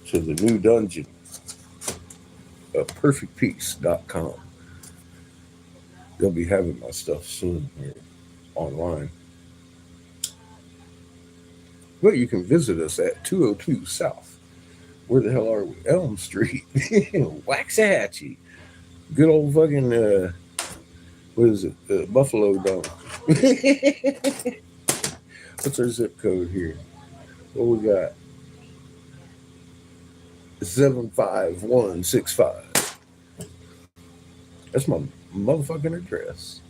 to the new dungeon of perfectpeace.com. They'll be having my stuff soon here online. But you can visit us at 202 South. Where the hell are we? Elm Street. Waxahachie. Good old fucking, what is it? Buffalo Dome. What's our zip code here? What we got? 75165. That's my motherfucking address.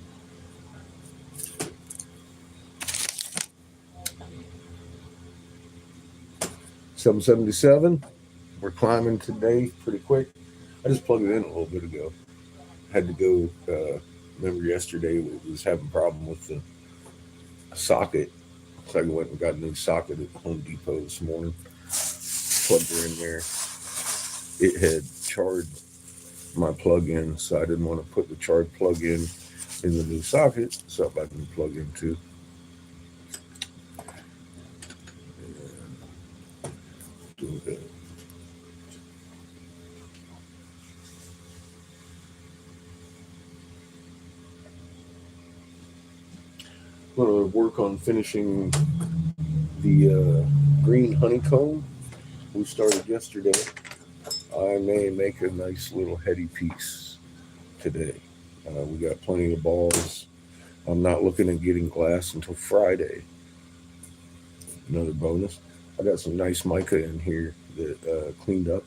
$777. We're climbing today pretty quick. I just plugged it in a little bit ago. Had to go. Remember yesterday we was having a problem with the socket, so I went and got a new socket at Home Depot this morning. Plugged her in there. It had charged my plug-in, so I didn't want to put the charged plug-in in the new socket, so I didn't plug in too. Do that. I'm going to work on finishing the green honeycomb we started yesterday. I may make a nice little heady piece today. We got plenty of balls. I'm not looking at getting glass until Friday. Another bonus. I got some nice mica in here that cleaned up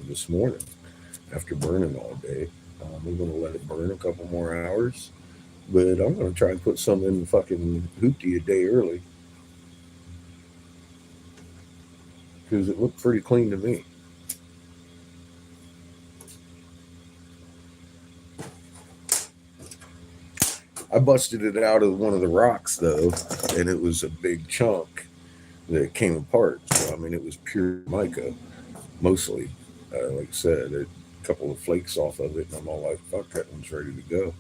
this morning after burning all day. I'm going to let it burn a couple more hours, but I'm going to try and put some in the fucking hoopty a day early because it looked pretty clean to me. I busted it out of one of the rocks though, and it was a big chunk that came apart. So I mean, it was pure mica, mostly. Like I said, a couple of flakes off of it, and I'm all like, "Fuck, that one's ready to go."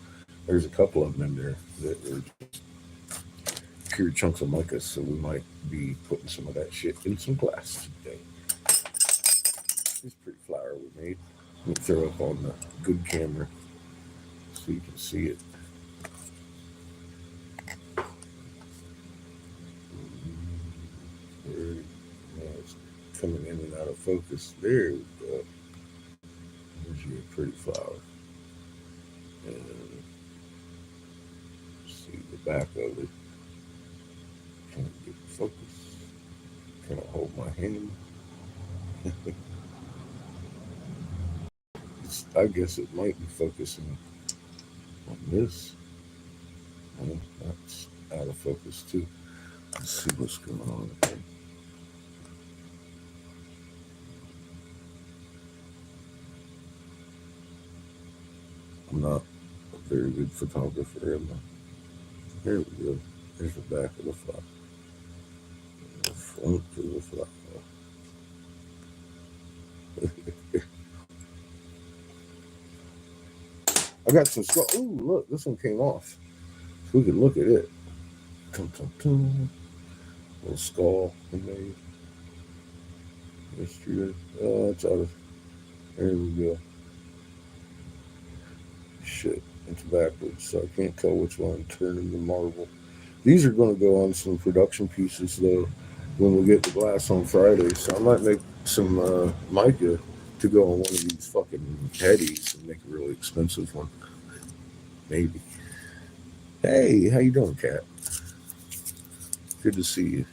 There's a couple of them in there that were just pure chunks of mica, so we might be putting some of that shit in some glass today. This pretty flower we made. Let me throw up on the good camera so you can see it. It's coming in and out of focus. There we go. There's your pretty flower. And see the back of it. Trying to get the focus. Can I hold my hand? I guess it might be focusing on this. Well, that's out of focus too. Let's see what's going on here. I'm not a very good photographer, am I? Here we go. Here's the back of the flower. The front of the flower. I got some skull. Ooh, look, this one came off. So we can look at it. Tum, tum, tum. Little skull we made. Mystery. Oh, it's out of. There we go. Shit, it's backwards, so I can't tell which one I'm turning the marble. These are going to go on some production pieces, though, when we get the glass on Friday. So I might make some mica to go on one of these fucking headies and make a really expensive one. Maybe. Hey, how you doing, Kat? Good to see you.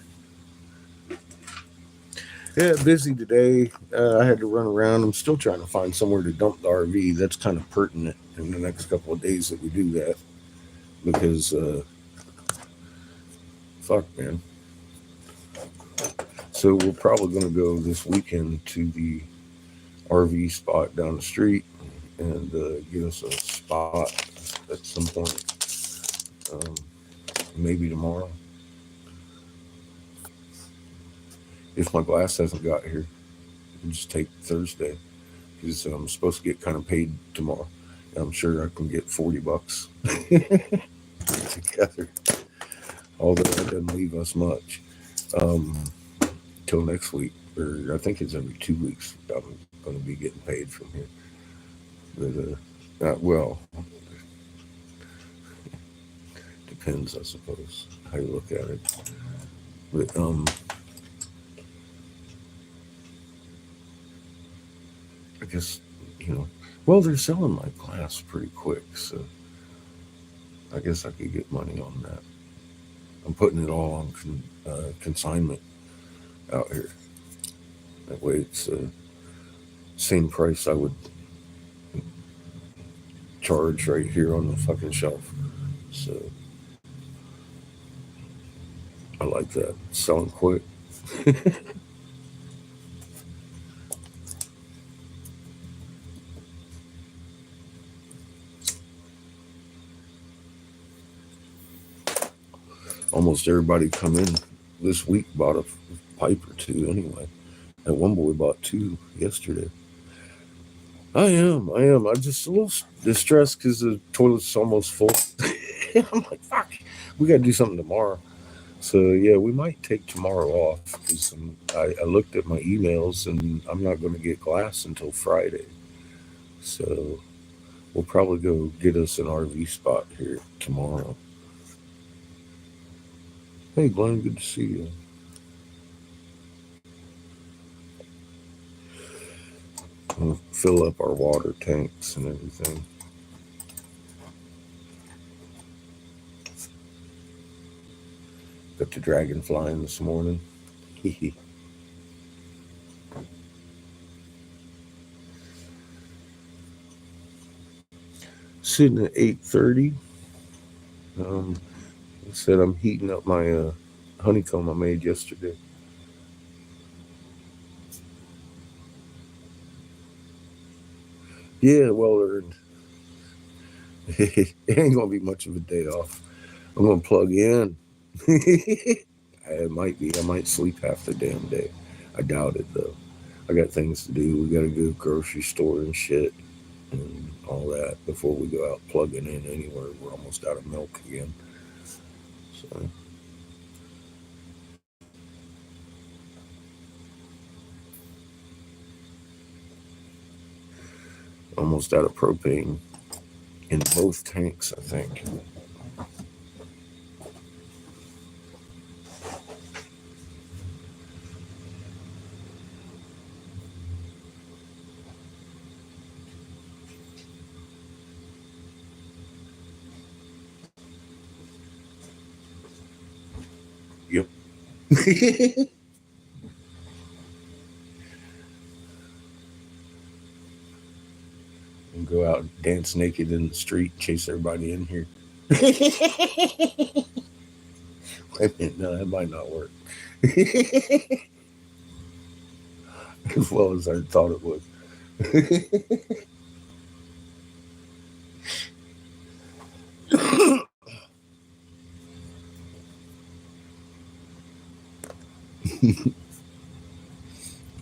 Yeah, busy today. I had to run around. I'm still trying to find somewhere to dump the RV. That's kind of pertinent in the next couple of days that we do that. Because, fuck, man. So we're probably going to go this weekend to the RV spot down the street and get us a spot at some point. Maybe tomorrow. If my glass hasn't got here, I'll just take Thursday because I'm supposed to get kind of paid tomorrow. I'm sure I can get $40 together, although that doesn't leave us much till next week. or I think it's every 2 weeks. I'm going to be getting paid from here. But well, depends, I suppose, how you look at it. But I guess well, they're selling my glass pretty quick, so I guess I could get money on that. I'm putting it all on consignment out here. That way, it's same price I would charge right here on the fucking shelf. So I like that. Selling quick. Almost everybody come in this week bought a pipe or two anyway. That one boy bought two yesterday. I am. I'm just a little distressed because the toilet's almost full. I'm like, fuck, we got to do something tomorrow. So yeah, we might take tomorrow off because I looked at my emails and I'm not going to get glass until Friday. So we'll probably go get us an RV spot here tomorrow. Hey Glenn, good to see you. We'll fill up our water tanks and everything. Got the dragon flying this morning. Sitting at 8:30. I said I'm heating up my honeycomb I made yesterday. Yeah, well earned. It ain't gonna be much of a day off. I'm gonna plug in. It might be. I might sleep half the damn day. I doubt it though. I got things to do. We gotta go grocery store and shit and all that before we go out plugging in anywhere. We're almost out of milk again. So almost out of propane in both tanks, I think. Yep. And go out and dance naked in the street, chase everybody in here. Wait a minute, no, that might not work. As well as I thought it would.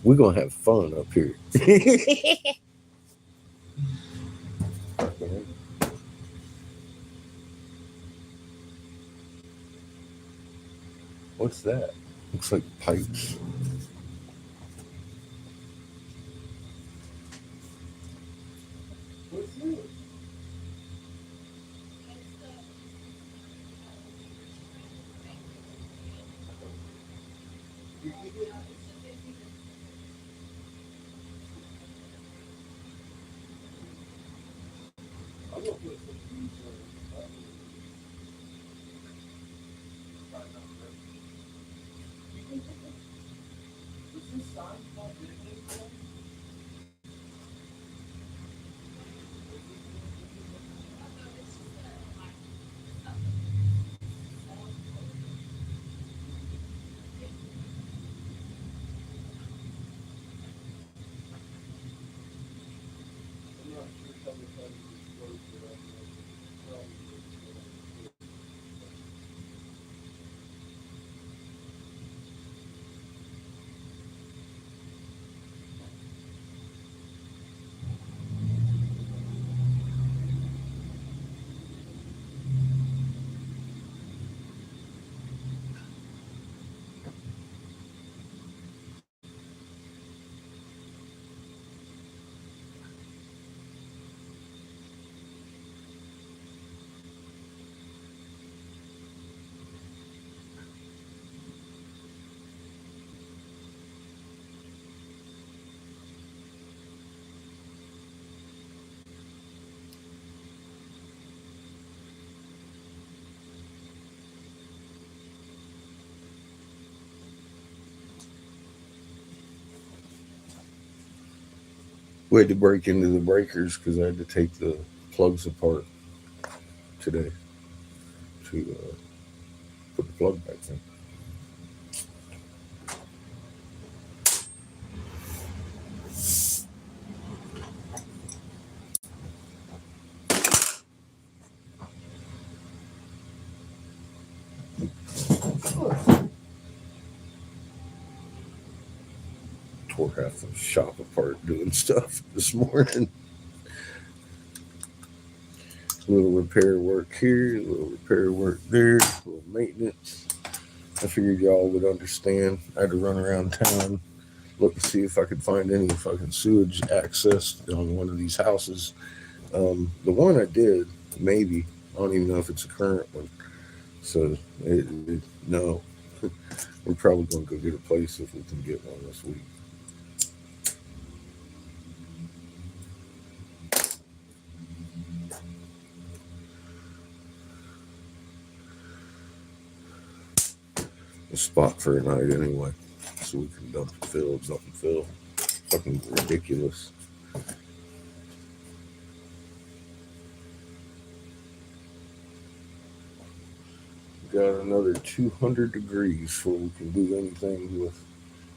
We're gonna have fun up here. What's that? Looks like pipes. We had to break into the breakers because I had to take the plugs apart today to put the plug back in. Tore half the shop apart doing stuff this morning. A little repair work here, a little repair work there, a little maintenance. I figured y'all would understand. I had to run around town, look to see if I could find any fucking sewage access on one of these houses. The one I did, maybe. I don't even know if it's a current one. So, no. We're probably going to go get a place if we can get one this week. A spot for a night anyway, so we can dump and fill. Fucking ridiculous. Got another 200 degrees before we can do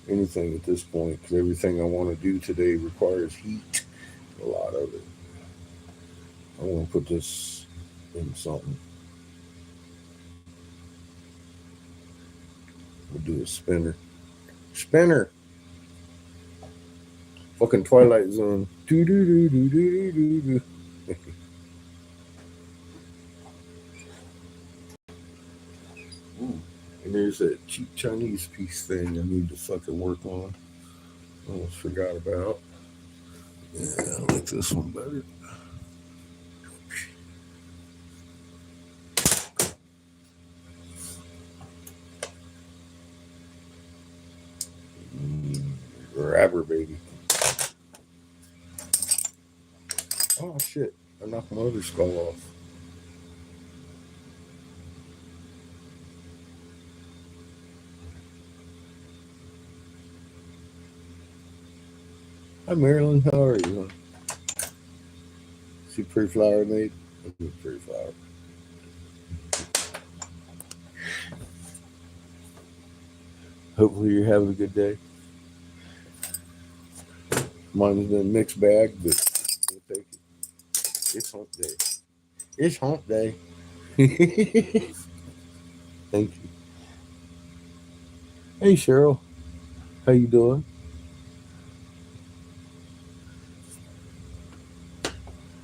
anything at this point, because everything I want to do today requires heat, a lot of it. I want to put this in something. We'll do a spinner. Fucking Twilight Zone. Do do do do do do do. And there's that cheap Chinese piece thing I need to fucking work on. Almost forgot about. Yeah, I like this one better. Grabber, baby. Oh shit! I knocked my other skull off. Hi Marilyn, how are you? See pretty flower I made? Pretty flower. Hopefully you're having a good day. Mine's been a mixed bag, but we'll take it. It's hump day. It's hump day. Thank you. Hey Cheryl, how you doing?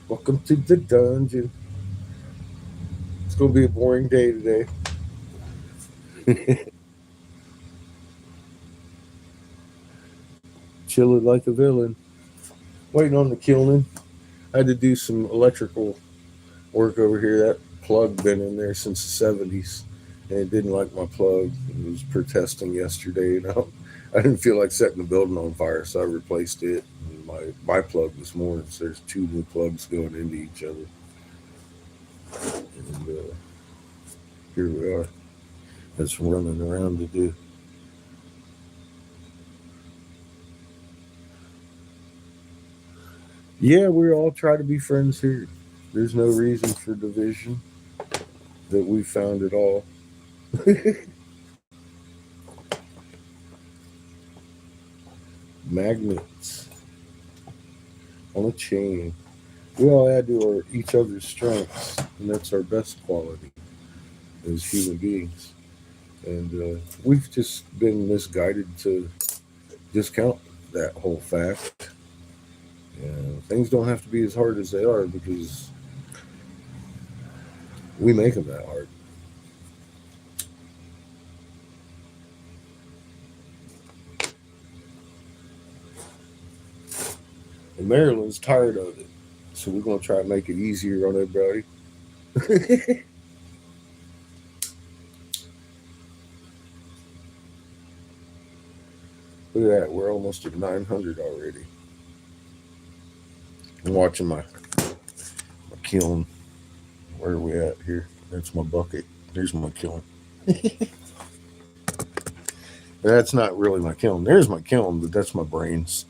Welcome to the dungeon. It's gonna be a boring day today. Chilling like a villain. Waiting on the kiln. I had to do some electrical work over here. That plug been in there since the 70s, and it didn't like my plug. It was protesting yesterday. I didn't feel like setting the building on fire, so I replaced it. And my plug this morning. So there's two new plugs going into each other, and here we are. That's running around to do. Yeah, we all try to be friends here. There's no reason for division that we found at all. Magnets on a chain. We all add to each other's strengths, and that's our best quality as human beings. And we've just been misguided to discount that whole fact. Things don't have to be as hard as they are because we make them that hard. And Maryland's tired of it, so we're going to try to make it easier on everybody. Look at that, we're almost at 900 already. I'm watching my kiln. Where are we at here? That's my bucket. There's my kiln. That's not really my kiln. There's my kiln, but that's my brains.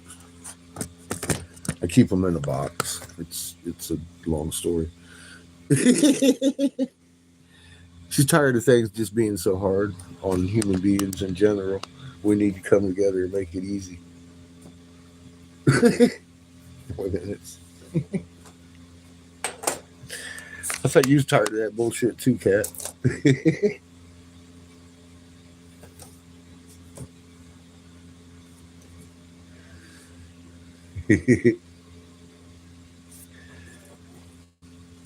I keep them in a box. It's a long story. She's tired of things just being so hard on human beings in general. We need to come together and make it easy. More minutes. I thought you was tired of that bullshit too, Kat.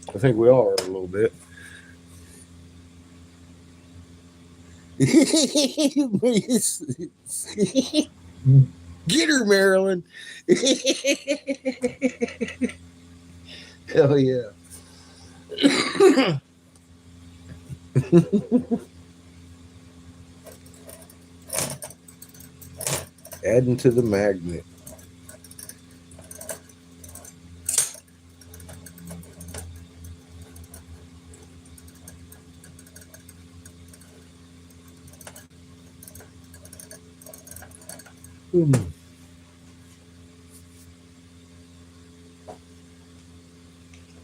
I think we all are a little bit. Get her, Marilyn. Hell yeah. Adding to the magnet.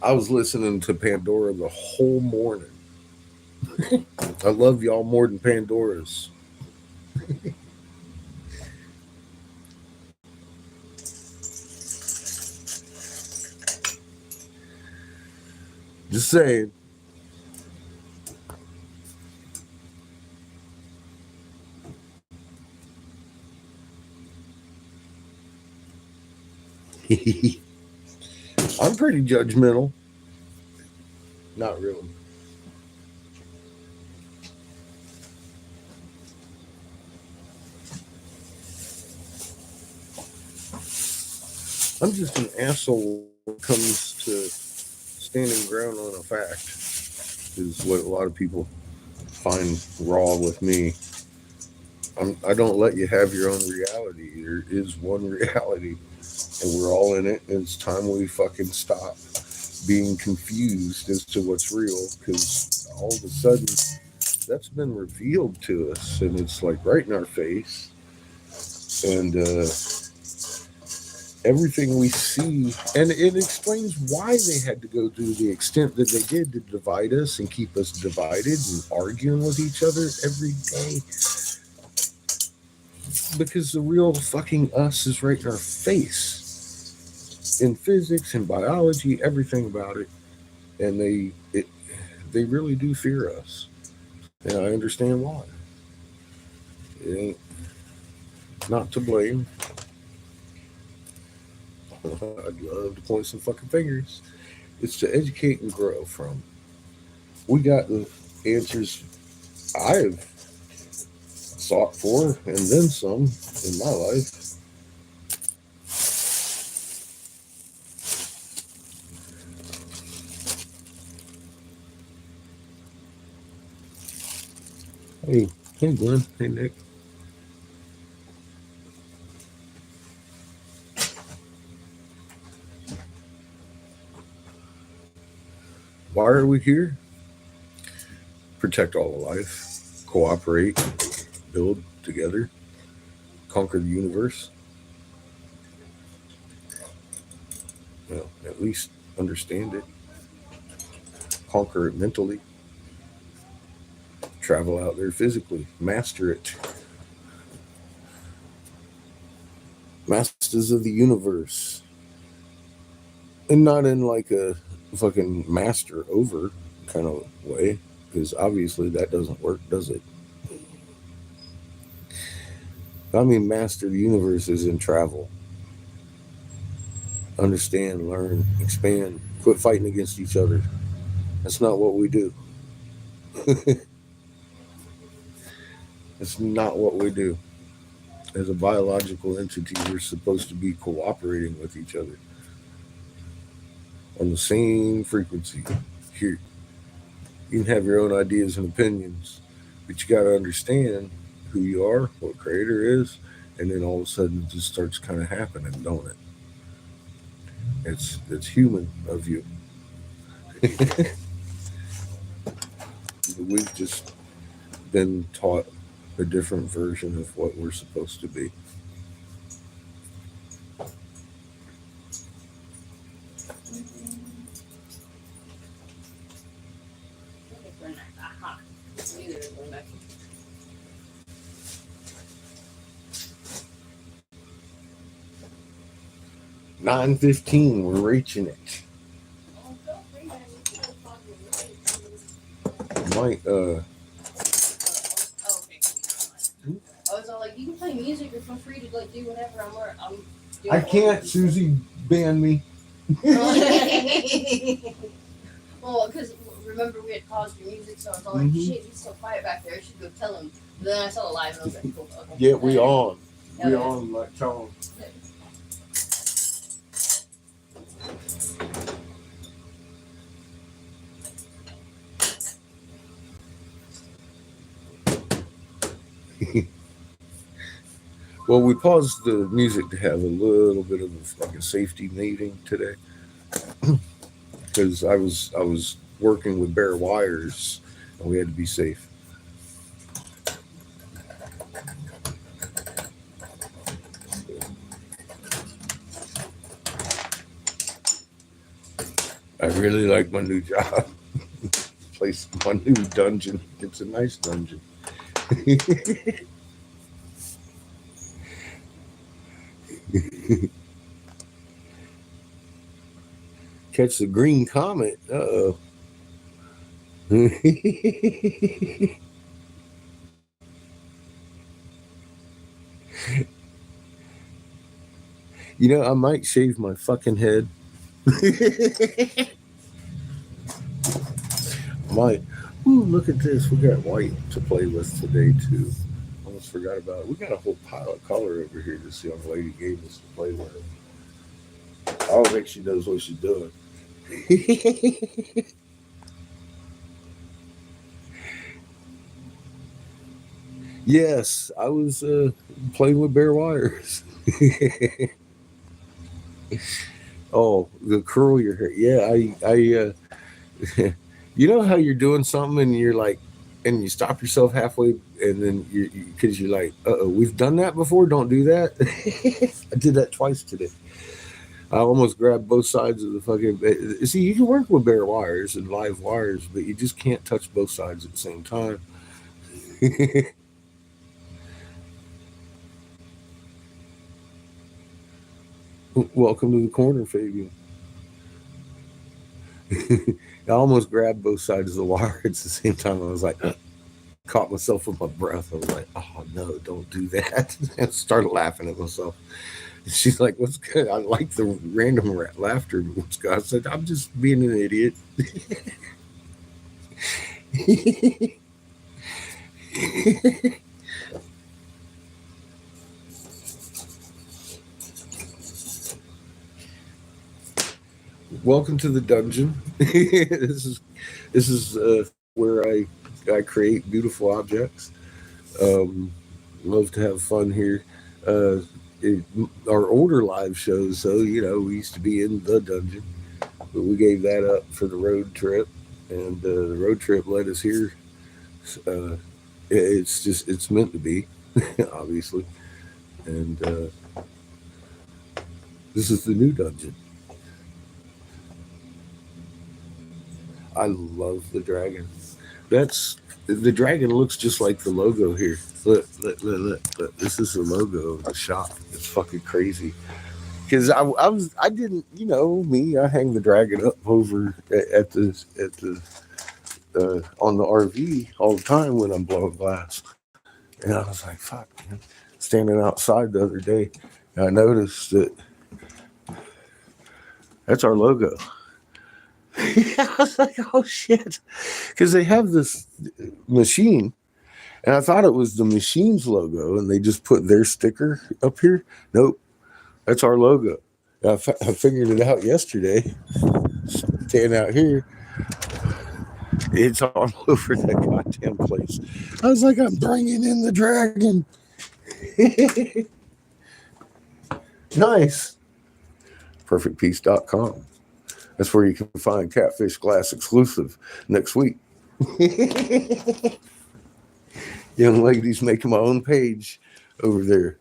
I was listening to Pandora the whole morning. I love y'all more than Pandora's. Just saying. I'm pretty judgmental. Not really. I'm just an asshole when it comes to standing ground on a fact, is what a lot of people find raw with me. I don't let you have your own reality. There is one reality, and we're all in it. And it's time we fucking stop being confused as to what's real, because all of a sudden that's been revealed to us, and it's like right in our face. And everything we see, and it explains why they had to go to the extent that they did to divide us and keep us divided and arguing with each other every day. Because the real fucking us is right in our face, in physics and biology, everything about it. And they really do fear us, and I understand why. It ain't not to blame. I'd love to point some fucking fingers. It's to educate and grow from. We got the answers I've sought for and then some in my life. Hey, hey Glenn, hey Nick. Why are we here? Protect all of life, cooperate, build together, conquer the universe. Well, at least understand it, conquer it mentally, travel out there physically, master it. Masters of the universe. And not in like a fucking master over kind of way, because obviously that doesn't work, does it? I mean, master the universe is in travel. Understand, learn, expand, quit fighting against each other. That's not what we do. It's not what we do. As a biological entity, we're supposed to be cooperating with each other on the same frequency. Here, you can have your own ideas and opinions, but you got to understand who you are, what creator is, and then all of a sudden it just starts kind of happening, don't it? It's human of you. We've just been taught a different version of what we're supposed to be. 9:15. We're reaching it. Might Okay. I was all like, you can play music or feel free to like do whatever I'm doing. I can't. Susie banned me. Well, because remember we had paused your music, so I was all like, shit, he's so quiet back there. I should go tell him. But then I saw it live and I was like, cool. Okay. Yeah, we on. Yeah, We yeah. on like Tom. Well, we paused the music to have a little bit of like a safety meeting today because I was working with bare wires and we had to be safe. I really like my new job. Place my new dungeon. It's a nice dungeon. Catch the green comet. Uh-oh. You know, I might shave my fucking head. Might. Ooh, look at this. We got white to play with today, too. Almost forgot about it. We got a whole pile of color over here this young lady gave us to play with. I don't think she knows what she's doing. Yes, I was playing with bare wires. Oh, the curl your hair. Yeah, you know how you're doing something and you're like, and you stop yourself halfway, and then because you're like, uh-oh, we've done that before. Don't do that. I did that twice today. I almost grabbed both sides of the fucking. See, you can work with bare wires and live wires, but you just can't touch both sides at the same time. Welcome to the corner, Fabian. I almost grabbed both sides of the wire at the same time. I was like, caught myself with my breath. I was like, oh no, don't do that. And started laughing at myself. She's like, what's good? I like the random laughter. What's good? I said, I'm just being an idiot. Welcome to the dungeon. This is where I create beautiful objects. Um, Love to have fun here. Uh, it, our older live shows, so we used to be in the dungeon, but we gave that up for the road trip, and the road trip led us here. Uh, it's meant to be, obviously, and this is the new dungeon. I love the dragon. That's the dragon looks just like the logo here. Look. This is the logo of the shop. It's fucking crazy. Because I didn't, me. I hang the dragon up over at the on the RV all the time when I'm blowing glass. And I was like, fuck, man. Standing outside the other day, and I noticed that that's our logo. I was like, oh shit, because they have this machine. And I thought it was the machine's logo, and they just put their sticker up here. Nope, that's our logo. I figured it out yesterday. Staying out here, it's all over that goddamn place. I was like, I'm bringing in the dragon. Nice. Perfectpiece.com. That's where you can find Catfish Glass exclusive next week. Young ladies making my own page over there.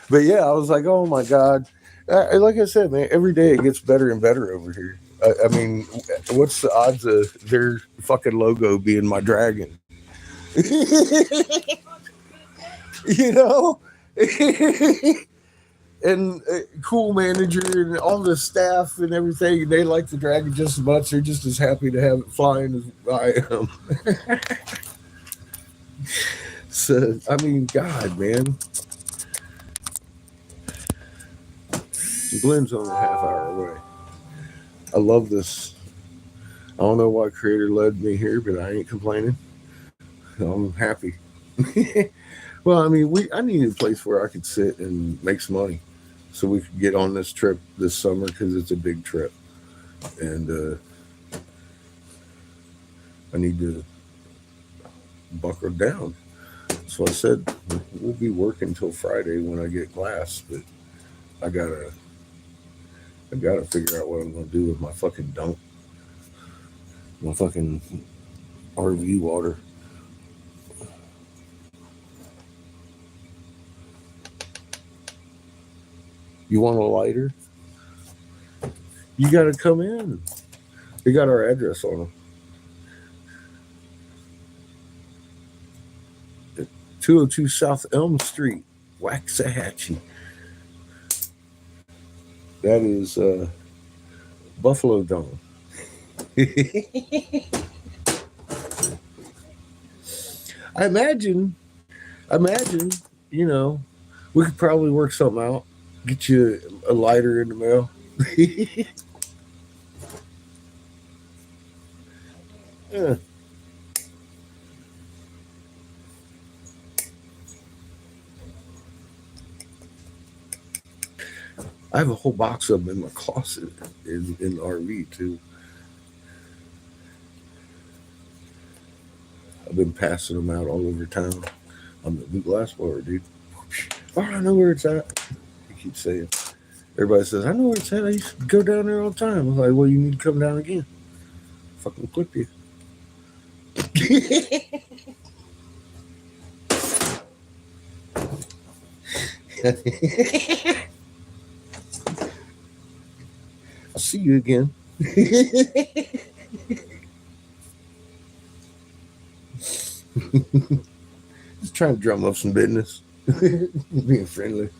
But yeah, I was like, oh my God. Like I said, man, every day it gets better and better over here. I mean, what's the odds of their fucking logo being my dragon? you know? and cool manager and all the staff and everything. And they like the dragon just as much. They're just as happy to have it flying as I am. So I mean, God, man, Glenn's only a half hour away. I love this. I don't know why Creator led me here, but I ain't complaining. I'm happy. Well, I mean, I needed a place where I could sit and make some money, so we could get on this trip this summer because it's a big trip, and I need to buckle down. So I said we'll be working until Friday when I get glass, but I gotta I gotta figure out what I'm gonna do with my fucking dump, my fucking RV water. You want a lighter? You gotta come in. They got our address on them. 202 South Elm Street, Waxahachie. That is Buffalo Dome. I imagine, you know, we could probably work something out. Get you a lighter in the mail. Yeah. I have a whole box of them in my closet in the RV too. I've been passing them out all over town. I'm the new glass blower, dude. Oh, I know where it's at. I keep saying. Everybody says, I know where it's at. I used to go down there all the time. I'm like, well, you need to come down again. Fucking clip you. I'll see you again. Just trying to drum up some business. Being friendly.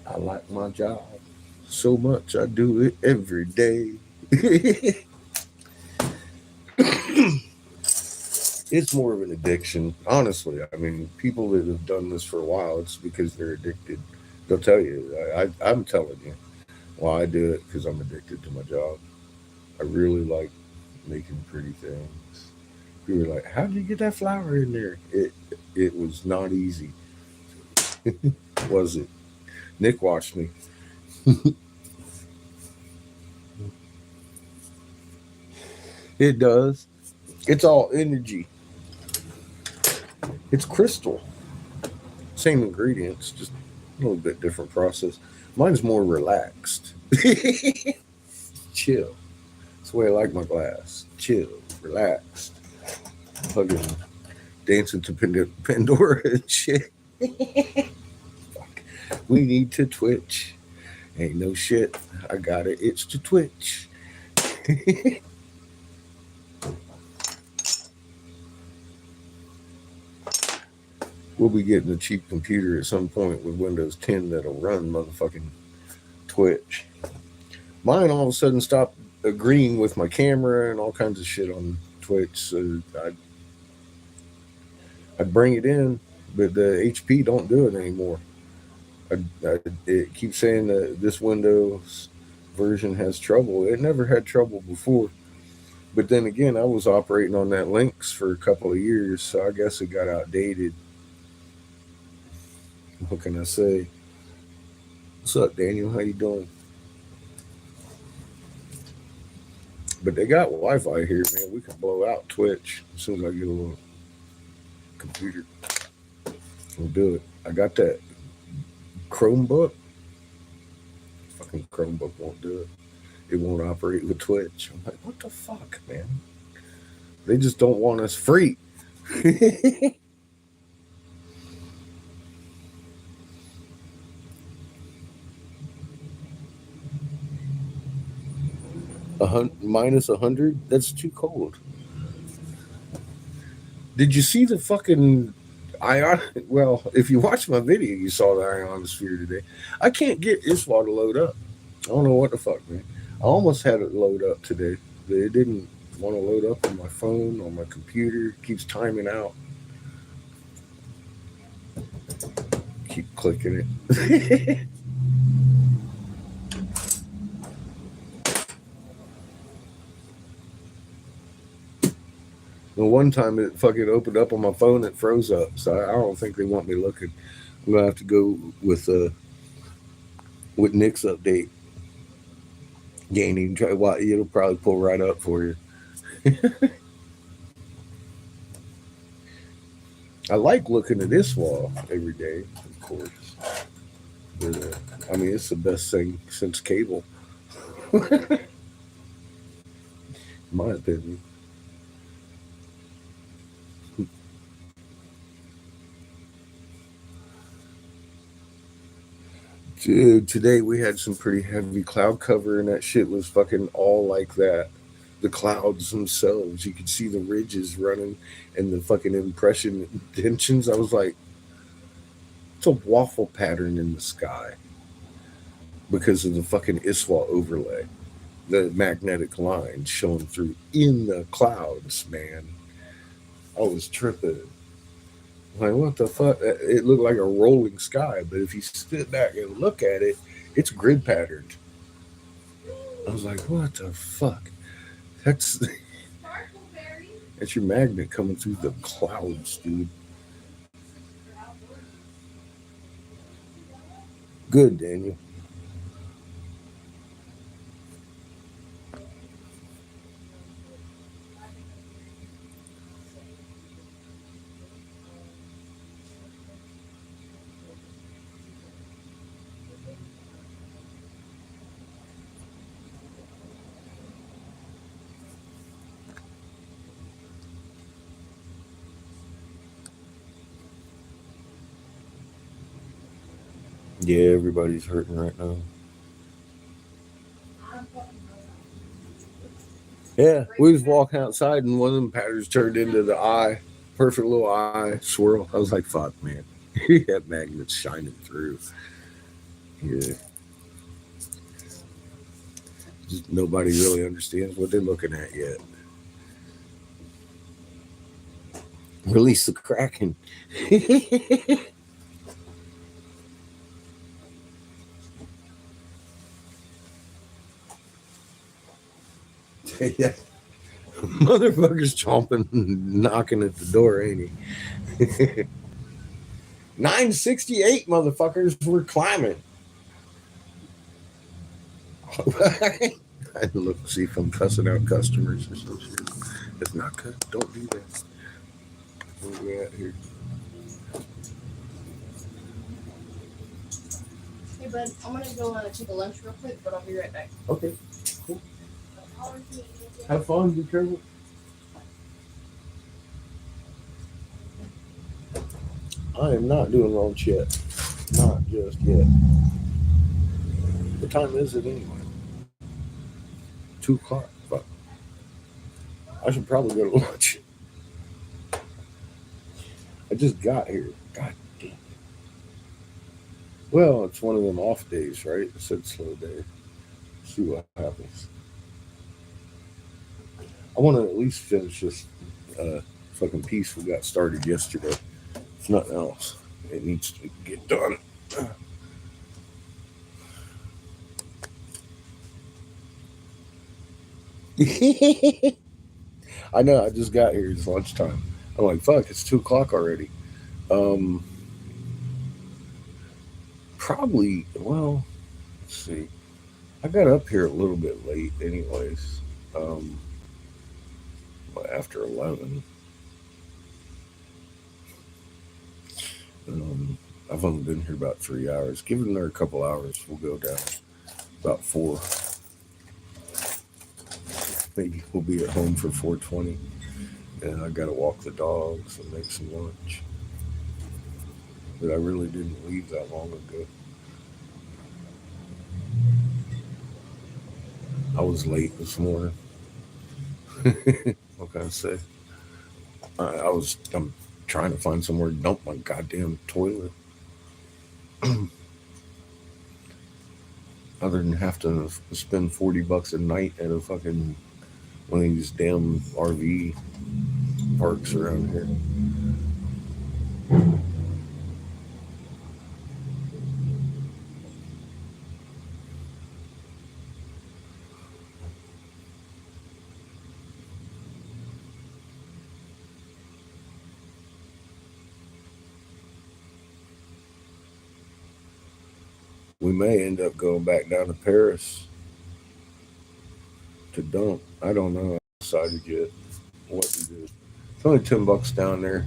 I like my job so much. I do it every day. It's more of an addiction, honestly. I mean, people that have done this for a while, it's because they're addicted. They'll tell you. I'm telling you. Well, I do it because I'm addicted to my job. I really like making pretty things. People were like, "How did you get that flower in there?" It was not easy, was it? Nick watched me. It does. It's all energy. It's crystal. Same ingredients, just a little bit different process. Mine's more relaxed. Chill. That's the way I like my glass. Chill, relaxed. Fucking dancing to Pandora and shit. Fuck. We need to twitch. Ain't no shit. I got it. It's to twitch. We'll be getting a cheap computer at some point with Windows 10 that'll run motherfucking Twitch. Mine all of a sudden stopped agreeing with my camera and all kinds of shit on Twitch. So I'd bring it in, but the HP don't do it anymore. It keeps saying that this Windows version has trouble. It never had trouble before. But then again, I was operating on that Lynx for a couple of years, so I guess it got outdated. What can I say? What's up, Daniel? How you doing? But they got Wi-Fi here, man. We can blow out Twitch as soon as I get a little computer. We'll do it. I got that Chromebook. Fucking Chromebook won't do it. It won't operate with Twitch. I'm like, what the fuck, man? They just don't want us free. minus 100. That's too cold. Did you see the fucking ion? Well, if you watched my video, you saw the ionosphere today. I can't get ISWA to load up. I don't know what the fuck, man. I almost had it load up today, but it didn't want to load up on my phone, on my computer. It keeps timing out. Keep clicking it. The one time it fucking opened up on my phone, it froze up. So I don't think they want me looking. I'm gonna have to go with Nick's update. Gaining, try what it'll probably pull right up for you. I like looking at this wall every day, of course. But, I mean, it's the best thing since cable, in my opinion. Dude, today we had some pretty heavy cloud cover, and that shit was fucking all like that. The clouds themselves, you could see the ridges running and the fucking impression intentions. I was like, it's a waffle pattern in the sky because of the fucking ISWA overlay, the magnetic lines showing through in the clouds, man. I was tripping. Like, what the fuck? It looked like a rolling sky, but if you sit back and look at it, it's grid patterned. I was like, what the fuck? That's that's your magnet coming through the clouds, dude. Good, Daniel. Yeah, everybody's hurting right now. Yeah, we was walking outside and one of them patterns turned into the eye, perfect little eye swirl. I was like, fuck, man. That magnet's shining through. Yeah. Just nobody really understands what they're looking at yet. Release the Kraken. Yeah. Motherfucker's chomping, knocking at the door, ain't he? 968 motherfuckers, we're climbing. I look, see if I'm cussing out customers or some shit. If not, don't do that. Where we at here? Hey, bud, I'm gonna go take a lunch real quick, but I'll be right back. Okay, cool. Have fun, be careful. I am not doing lunch yet. Not just yet. What time is it anyway? 2 o'clock. Fuck. I should probably go to lunch. I just got here. God damn. Well, it's one of them off days, right? It said slow day. See what happens. I want to at least finish this fucking piece we got started yesterday. If nothing else, it needs to get done. I know. I just got here. It's lunchtime. I'm like, fuck. It's 2 o'clock already. Probably. Well, let's see. I got up here a little bit late, anyways. Um, After 11. I've only been here about 3 hours. Given her a couple hours, we'll go down about 4. Maybe we'll be at home for 4:20. And I got to walk the dogs and make some lunch. But I really didn't leave that long ago. I was late this morning. What can I say? I'm trying to find somewhere to dump my goddamn toilet. Other than have to spend $40 a night at a fucking one of these damn RV parks around here. We may end up going back down to Paris to dump. I don't know. I haven't decided yet what to do. It's only $10 down there.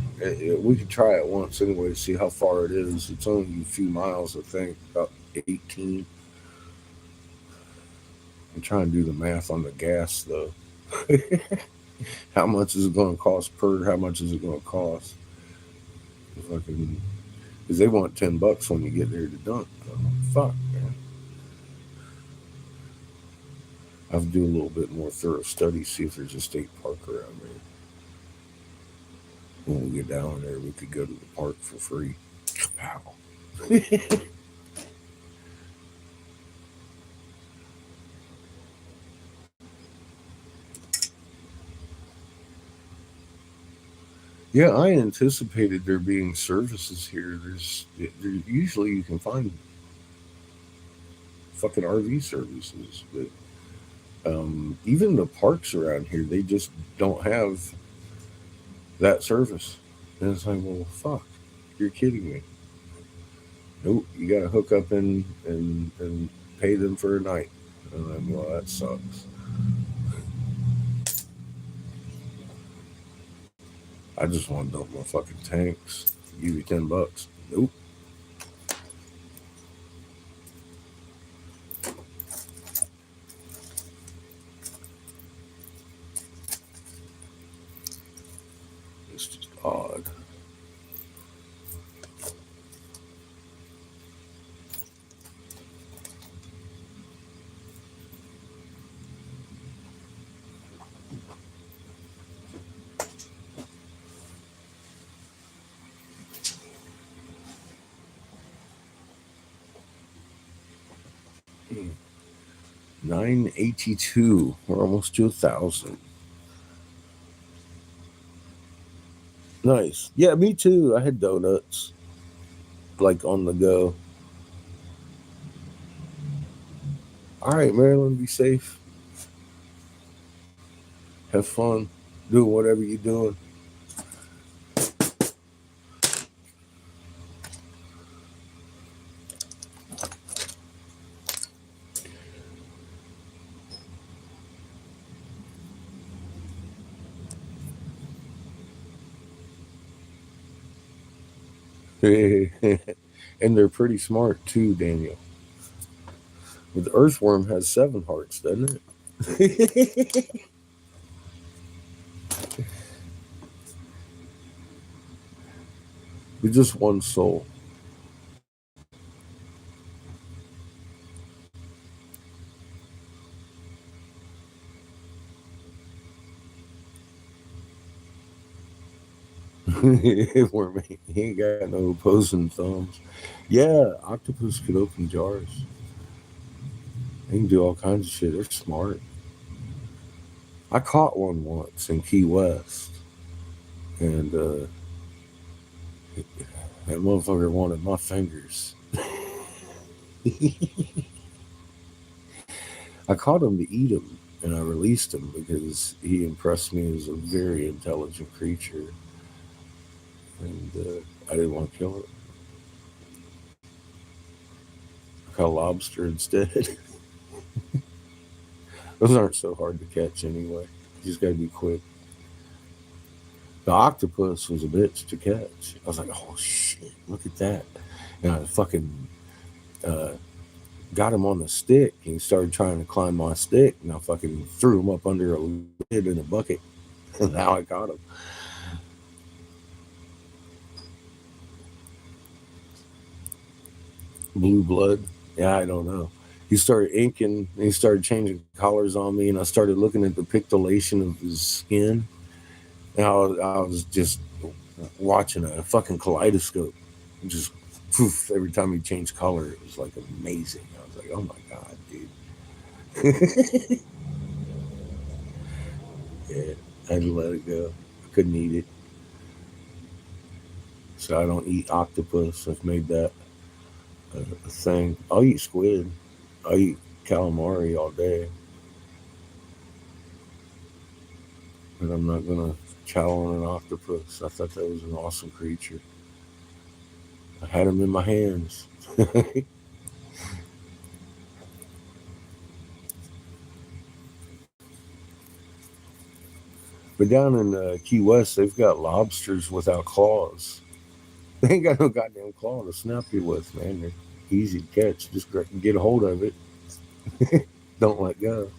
We could try it once anyway to see how far it is. It's only a few miles, I think, about 18. I'm trying to do the math on the gas though. How much is it going to cost per? How much is it going to cost? Because they want $10 when you get there to dump. Fuck, man. I have to do a little bit more thorough study, see if there's a state park around there. When we get down there, we could go to the park for free. Pow. Yeah, I anticipated there being services here. Usually you can find fucking RV services, but even the parks around here, they just don't have that service. And it's like, well, fuck, you're kidding me. Nope, you got to hook up and pay them for a night. And I'm like, well, that sucks. I just want to dump my fucking tanks. Give you $10. Nope. It's just odd. Hmm. 982. We're almost to 1,000. Nice. Yeah, me too. I had donuts, like on the go. All right, Marilyn, be safe. Have fun. Do whatever you're doing. And they're pretty smart too, Daniel. But the earthworm has 7 hearts, doesn't it? With just one soul. Worm, he ain't got no opposing thumbs. Yeah, octopus could open jars. They can do all kinds of shit. They're smart. I caught one once in Key West, and that motherfucker wanted my fingers. I caught him to eat him, and I released him because he impressed me as a very intelligent creature, and I didn't want to kill it. I caught a lobster instead. Those aren't so hard to catch anyway. You just got to be quick. The octopus was a bitch to catch. I was like, oh shit, look at that. And I fucking uh, got him on the stick, and he started trying to climb my stick, and I fucking threw him up under a lid in a bucket. And now I got him. Blue blood. Yeah, I don't know. he started inking and he started changing colors on me, and I started looking at the pixelation of his skin. And I was just watching a fucking kaleidoscope. Just poof, every time he changed color, it was like amazing. I was like, oh my god, dude. Yeah, I had to let it go. I couldn't eat it. So I don't eat octopus. I've made that a thing. I'll eat squid. I'll eat calamari all day. But I'm not gonna chow on an octopus. I thought that was an awesome creature. I had him in my hands. But down in Key West, they've got lobsters without claws. They ain't got no goddamn claw to snap you with, man. They're easy to catch. Just get a hold of it. Don't let go.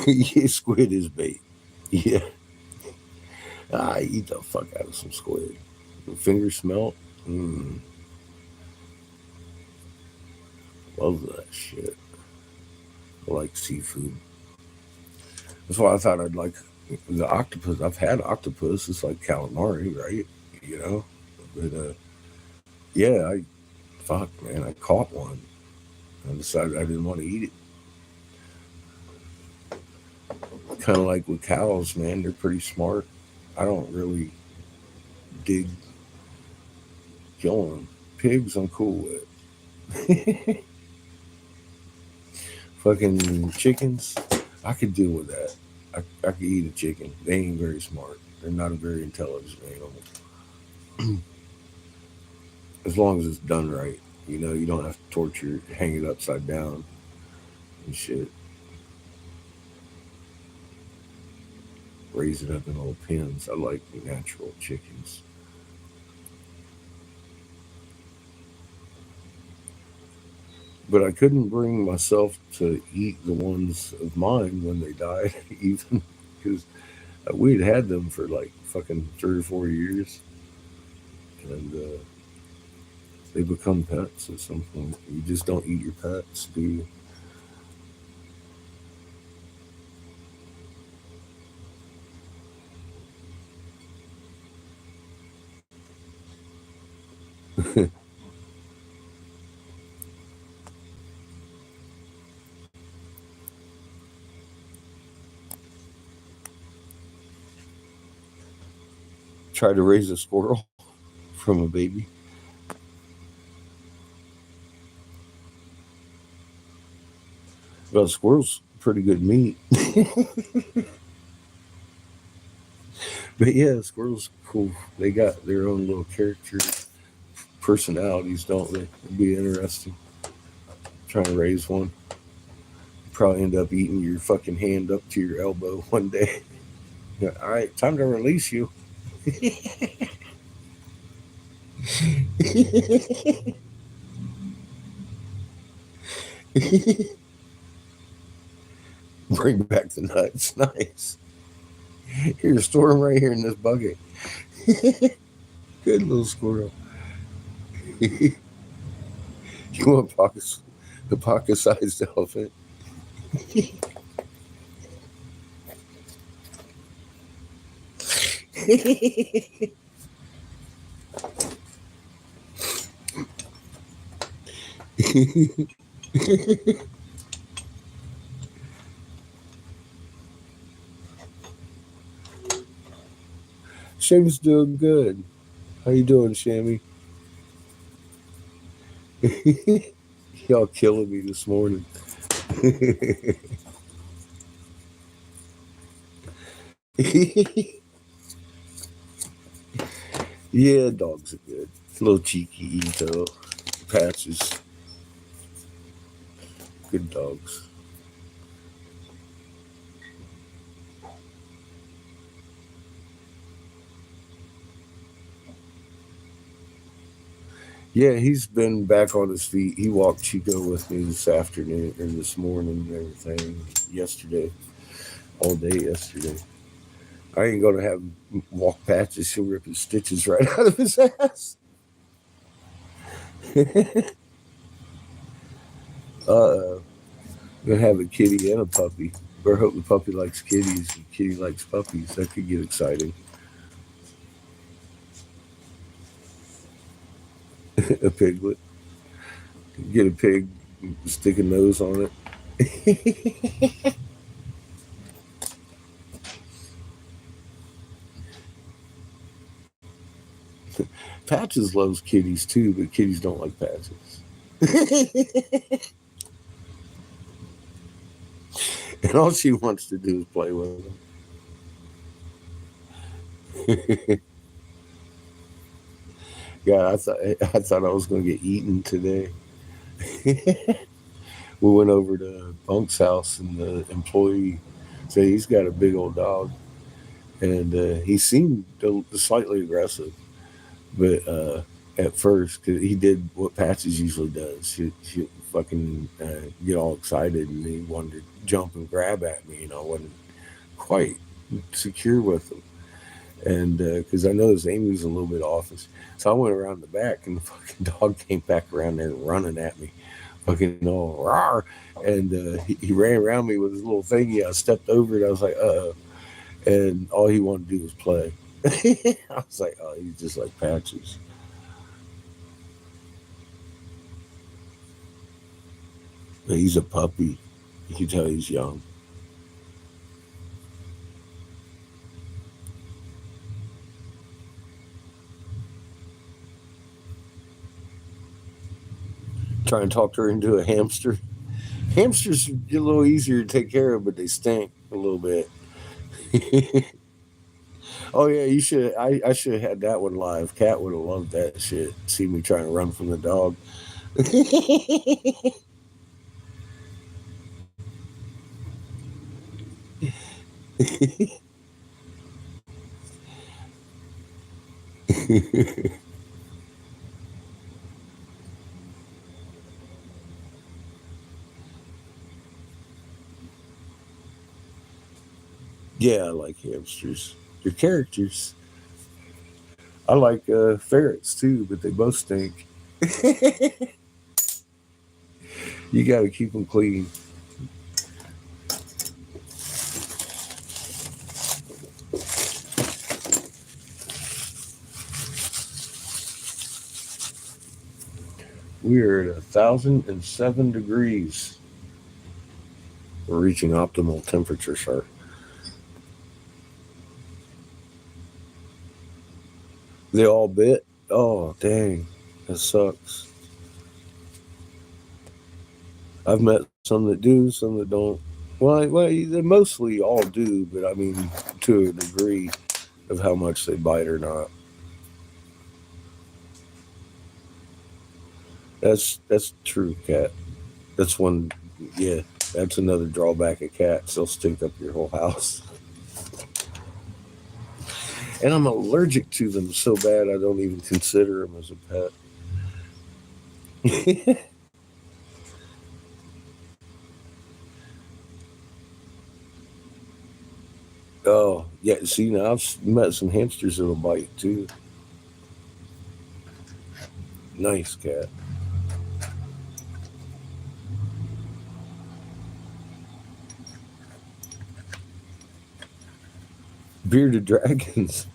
Yeah, squid is bait. Yeah. I eat the fuck out of some squid. Finger smelt. Love that shit. I like seafood. That's why I thought I'd like the octopus. I've had octopus. It's like calamari, right? You know? But yeah, fuck, man, I caught one. I decided I didn't want to eat it. Kind of like with cows, man. They're pretty smart. I don't really dig killing them. Pigs, I'm cool with. Fucking chickens, I could deal with that. I could eat a chicken. They ain't very smart. They're not a very intelligent animal. As long as it's done right. You know, you don't have to torture it, hang it upside down and shit. Raise it up in little pens. I like natural chickens. But I couldn't bring myself to eat the ones of mine when they died, even because we'd had them for like fucking 3 or 4 years, and they become pets at some point. You just don't eat your pets, do you? Try to raise a squirrel from a baby. Well, squirrel's pretty good meat. But yeah, squirrels cool. They got their own little character personalities, don't they? It'd be interesting trying to raise one. Probably end up eating your fucking hand up to your elbow one day. Yeah, all right, time to release you. Bring back the nuts. Nice. Here, store them right here in this bucket. Good little squirrel. You want pockets? The pocket-sized elephant. Shammy's doing good. How you doing, Shammy? Y'all killing me this morning. Yeah, dogs are good. A little cheeky, Ito. Patches. Good dogs. Yeah, he's been back on his feet. He walked Chico with me this afternoon or this morning and everything. Yesterday. All day yesterday. I ain't gonna have him walk Patches. He'll rip his stitches right out of his ass. Gonna have a kitty and a puppy. Or hope the puppy likes kitties and kitty likes puppies. That could get exciting. A piglet. Get a pig, stick a nose on it. Patches loves kitties too, but kitties don't like Patches. And all she wants to do is play with him. Yeah, I thought I was gonna get eaten today. We went over to Bunk's house, and the employee said he's got a big old dog, and he seemed slightly aggressive, but at first, cause he did what Patches usually does. She fucking get all excited, and he wanted to jump and grab at me. I wasn't quite secure with him, and because I noticed Amy was a little bit off, so I went around the back, and the fucking dog came back around there running at me, fucking all rawr, and he ran around me with his little thingy. I stepped over it. I was like, and all he wanted to do was play. I was like, oh, he's just like Patches. But he's a puppy. You can tell he's young. Try and talk her into a hamster. Hamsters get a little easier to take care of, but they stink a little bit. Oh yeah, you should. I should have had that one live. Cat would have loved that shit. See me trying to run from the dog. Yeah, I like hamsters. They're characters. I like ferrets too, but they both stink. You got to keep them clean. We are at 1,007 degrees. We're reaching optimal temperature, sir. They all bit. Oh dang, that sucks. I've met some that do, some that don't. Well, they mostly all do, but I mean to a degree of how much they bite or not. That's true, cat. That's one. Yeah, that's another drawback of cats. They'll stink up your whole house. And I'm allergic to them so bad I don't even consider them as a pet. Oh yeah, see now I've met some hamsters that'll bite too. Nice cat. Bearded dragons.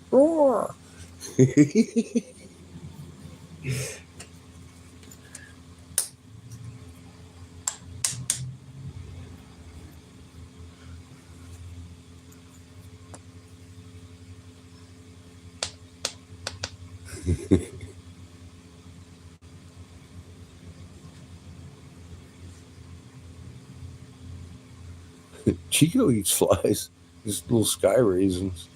Roar. Chico eats flies. Just little sky raisins.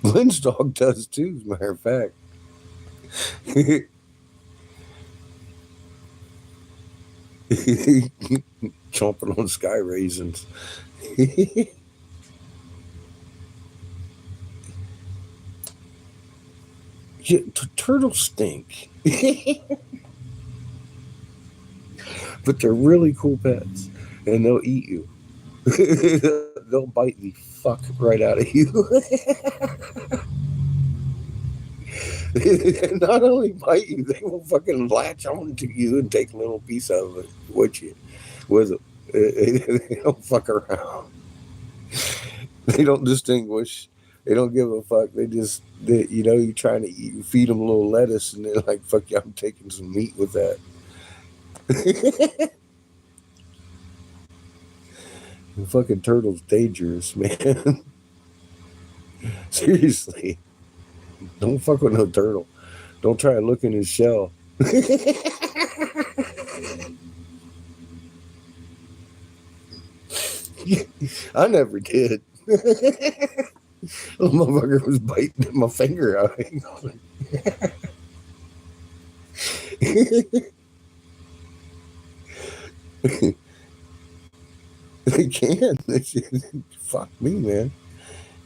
Lynn's dog does too, as a matter of fact. Chomping on sky raisins. Yeah, turtles stink. But they're really cool pets. and they'll eat you. They'll bite the fuck right out of you. Not only bite you, they will fucking latch onto you and take a little piece out of it with it. They don't fuck around. They don't distinguish. They don't give a fuck. You're trying to eat, you feed them a little lettuce, and they're like, "Fuck yeah, I'm taking some meat with that." The fucking turtle's dangerous, man. Seriously, don't fuck with no turtle. Don't try to look in his shell. I never did. Little motherfucker was biting my finger out. They can. Fuck me, man.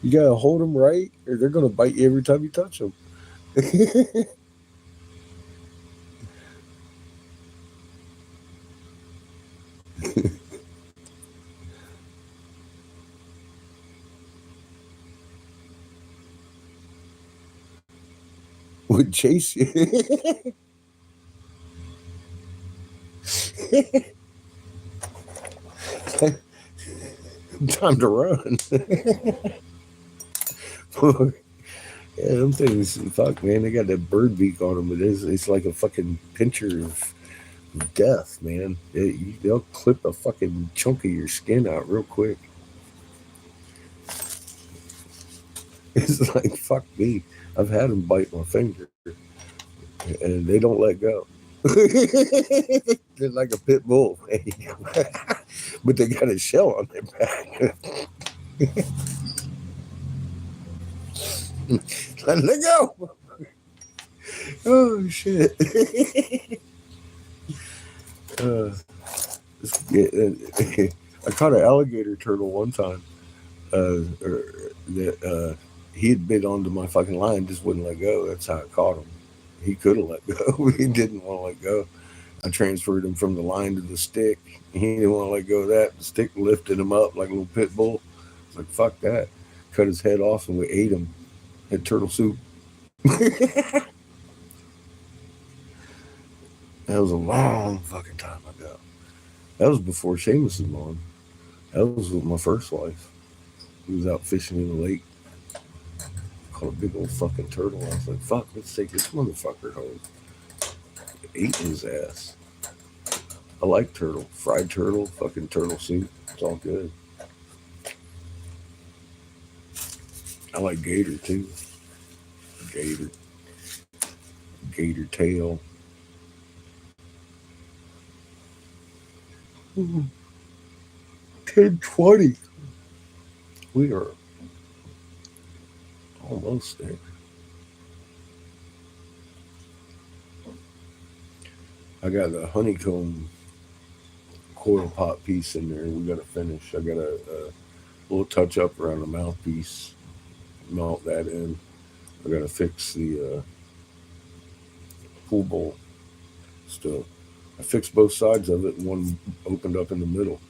You gotta hold them right, or they're gonna bite you every time you touch them. Would chase you. Time to run. Yeah, them things, fuck, man, they got that bird beak on them. It's like a fucking pincher of death, man. They'll clip a fucking chunk of your skin out real quick. It's like, fuck me. I've had them bite my finger, and they don't let go. They're like a pit bull, but they got a shell on their back. Let go. Oh shit. uh, I caught an alligator turtle one time. That he had bit onto my fucking line, just wouldn't let go. That's how I caught him. He could have let go. He didn't want to let go. I transferred him from the line to the stick. He didn't want to let go of that. The stick lifted him up like a little pit bull. It's like, fuck that. Cut his head off and we ate him. Had turtle soup. That was a long fucking time ago. That was before Seamus was born. That was with my first wife. We was out fishing in the lake. Caught a big old fucking turtle. I was like, fuck, let's take this motherfucker home. Ate his ass. I like turtle. Fried turtle, fucking turtle soup. It's all good. I like gator too. Gator. Gator tail. 10:20. We are almost there. I got the honeycomb coil pot piece in there. We got to finish. I got a little touch up around the mouthpiece. Mount that in. I got to fix the pool bowl still. I fixed both sides of it, and one opened up in the middle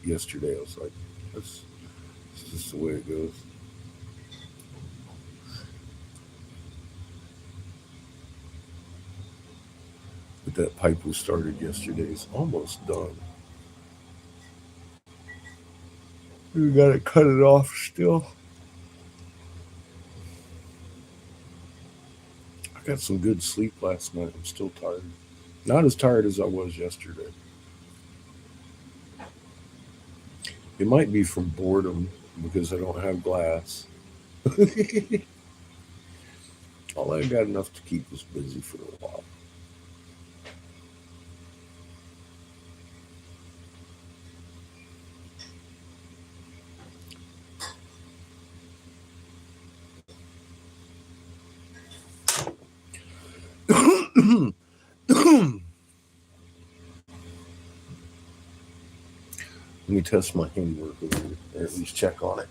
yesterday. I was like, that's just the way it goes. But that pipe we started yesterday is almost done. We got to cut it off still. I got some good sleep last night. I'm still tired. Not as tired as I was yesterday. It might be from boredom because I don't have glass. All I got enough to keep us busy for a while. Let me test my handwork over here, or at least check on it.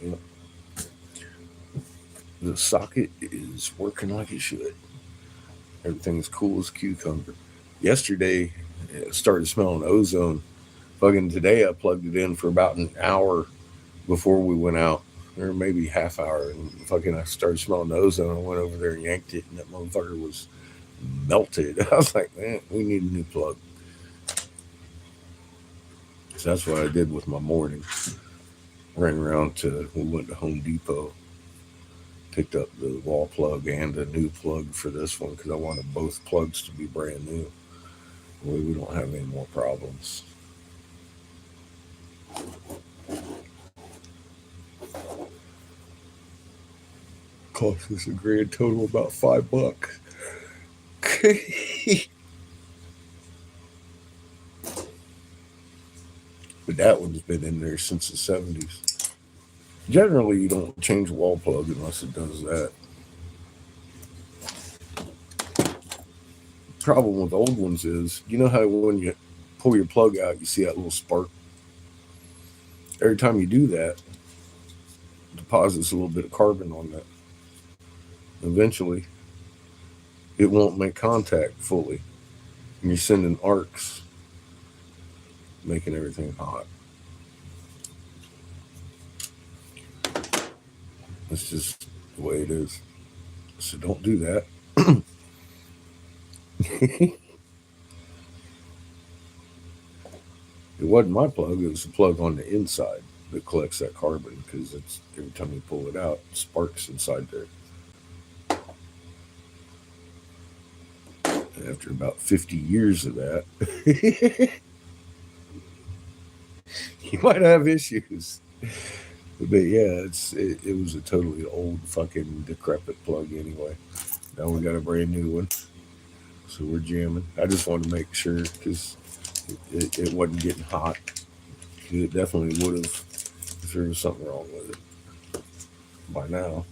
Yep. The socket is working like it should. Everything's cool as a cucumber. Yesterday, it started smelling ozone. Fucking today, I plugged it in for about an hour before we went out, or maybe half hour, and fucking I started smelling ozone. I went over there and yanked it, and that motherfucker was melted. I was like, man, we need a new plug. So that's what I did with my morning. Ran around we went to Home Depot, picked up the wall plug and a new plug for this one because I wanted both plugs to be brand new. That way we don't have any more problems. Cost us a grand total about $5. But that one's been in there since the 70s. Generally, you don't change a wall plug unless it does that. Problem with old ones is, you know how when you pull your plug out, you see that little spark? Every time you do that, it deposits a little bit of carbon on that. Eventually, it won't make contact fully. And you're sending arcs, making everything hot. It's just the way it is. So don't do that. It wasn't my plug, it was the plug on the inside that collects that carbon because it's every time you pull it out, it sparks inside there. And after about 50 years of that, you might have issues. But yeah, it was a totally old fucking decrepit plug anyway. Now we got a brand new one. So we're jamming. I just wanted to make sure because it wasn't getting hot. It definitely would have if there was something wrong with it by now.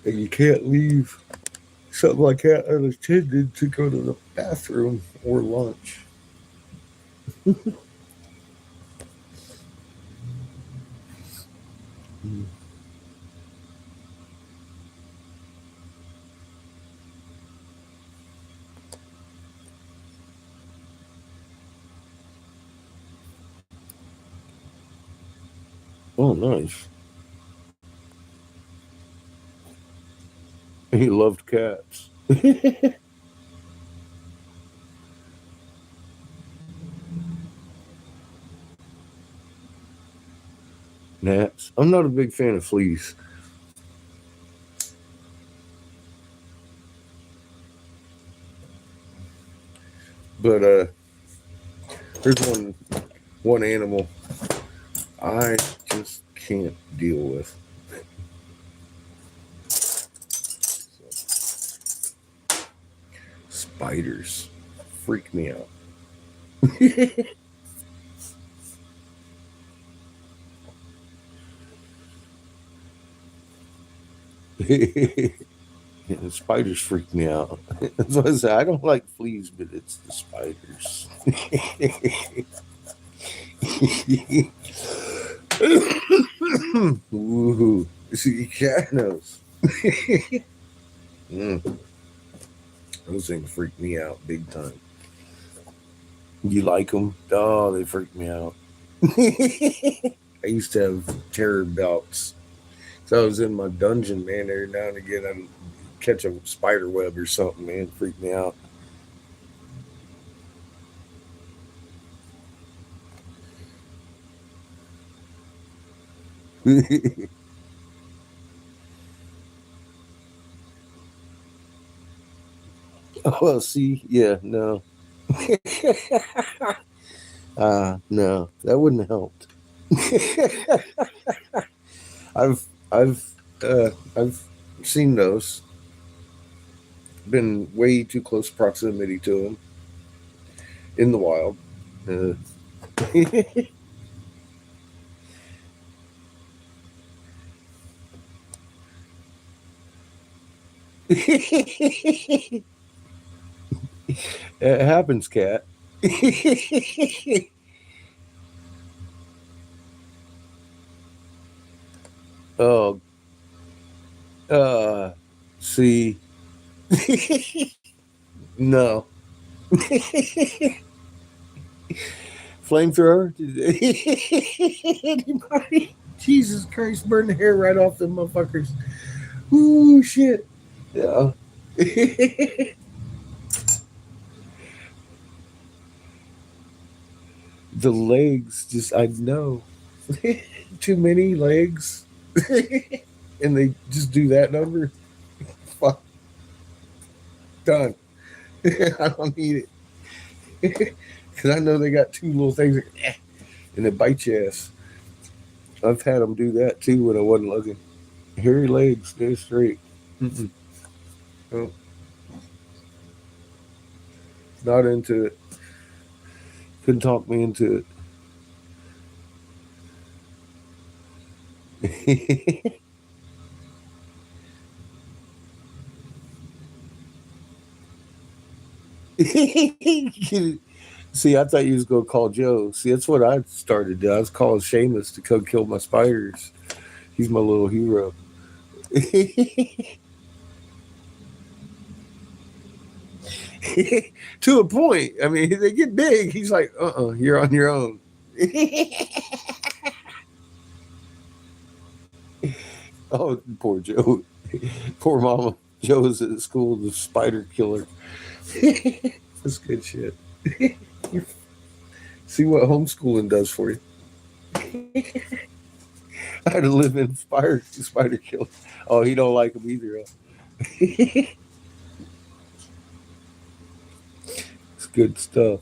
And you can't leave something like that unattended to go to the bathroom or lunch. Oh, nice. He loved cats. Gnats. I'm not a big fan of fleas. But there's one animal I just can't deal with. Spiders freak me out. Yeah, the spiders freak me out. That's what I say. I don't like fleas, but it's the spiders. Ooh, see, cat knows. Mm, those things freak me out big time. You like them? Oh, they freak me out. I used to have terror bouts. So I was in my dungeon, man. Every now and again, I'd catch a spider web or something, man. Freak me out. Oh, well, see, yeah, no. No, that wouldn't have helped. I've I've seen those. Been way too close proximity to them in the wild. Uh, It happens, cat. Oh, see, no. Flamethrower? Anybody? Jesus Christ, burn the hair right off them motherfuckers. Ooh, shit. Yeah. The legs, just, I know. Too many legs. And they just do that number. Fuck, done. I don't need it. Because I know they got two little things that, and it bites your ass. I've had them do that too when I wasn't looking. Hairy legs, go straight. Mm-mm. No, not into it. Couldn't talk me into it. See, I thought you was gonna call Joe. See, that's what I started to do. I was calling Seamus to come kill my spiders. He's my little hero. To a point. I mean, they get big. He's like, you're on your own. Oh, poor Joe. Poor mama. Joe was at school, the spider killer. That's good shit. See what homeschooling does for you. I had to live in spider killer. Oh, he don't like him either. Huh? It's good stuff.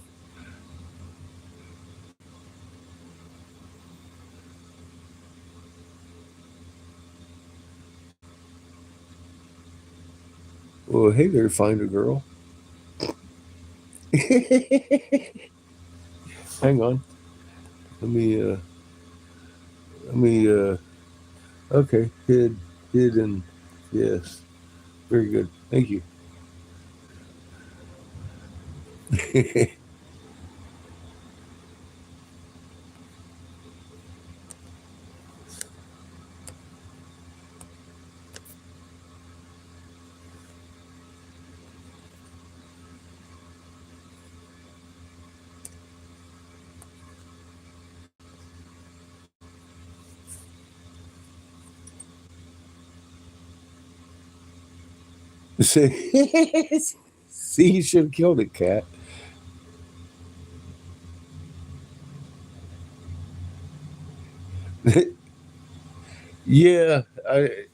Well, hey there, find a girl. Hang on. Let me okay, hidden, yes. Very good. Thank you. See, see, you should have killed it, cat. Yeah, I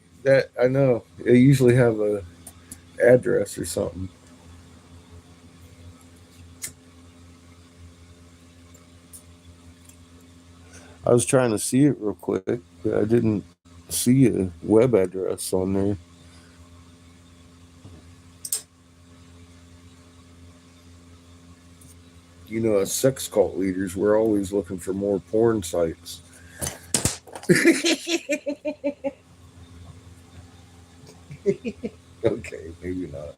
know. They usually have a address or something. I was trying to see it real quick, but I didn't see a web address on there. You know, as sex cult leaders, we're always looking for more porn sites. Okay, maybe not.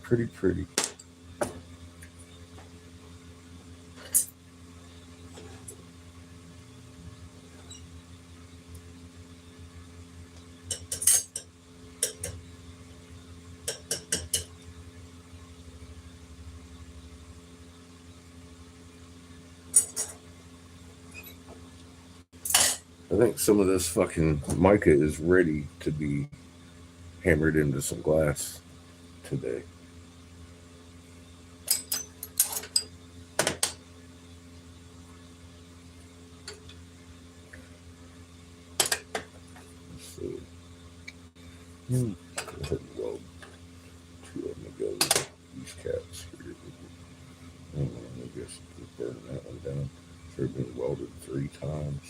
Pretty, pretty. I think some of this fucking mica is ready to be hammered into some glass today. So, go ahead and weld two of them together. These caps here. I guess we'll burn that one down. They've been welded 3 times.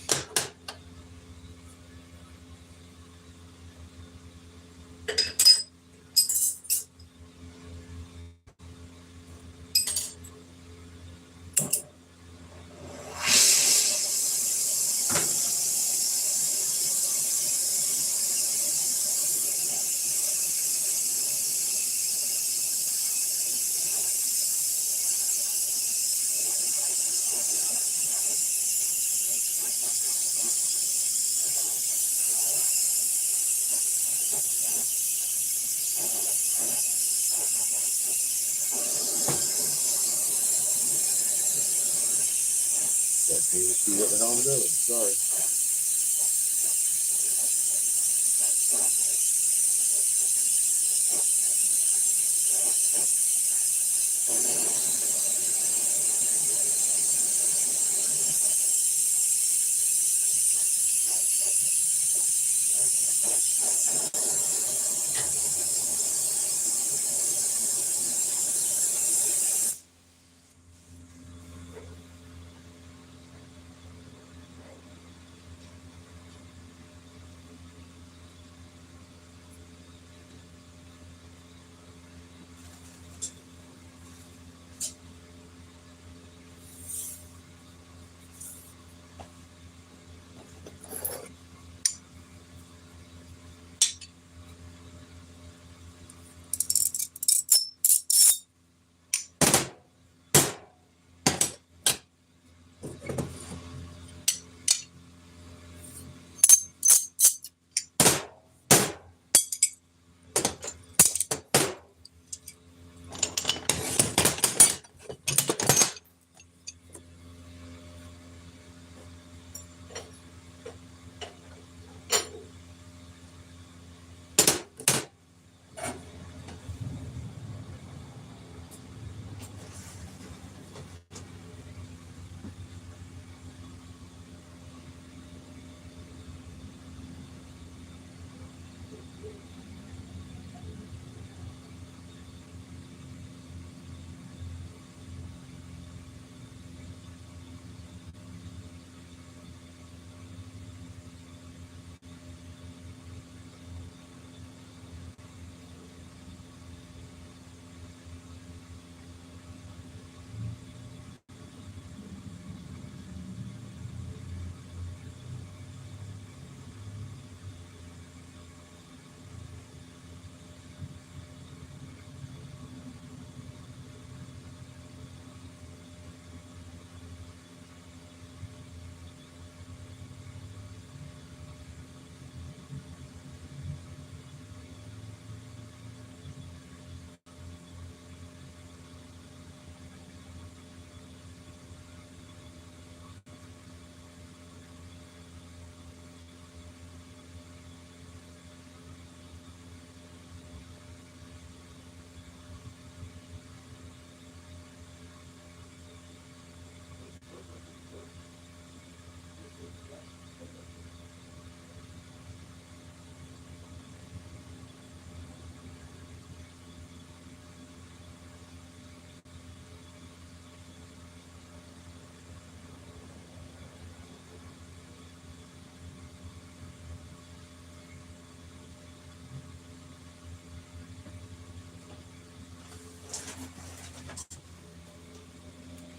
See what the hell I'm doing. Sorry.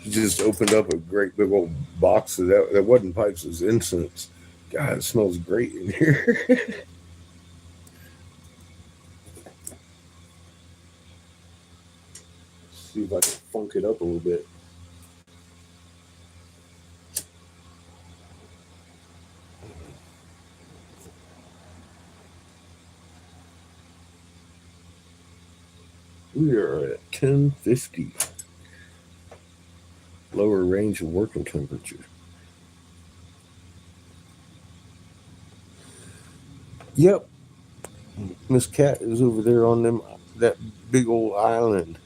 He just opened up a great big old box of that wasn't pipes, it was incense. God, it smells great in here. See if I can funk it up a little bit. We are at 1050. Lower range of working temperature. Yep. Miss Cat is over there on that big old island.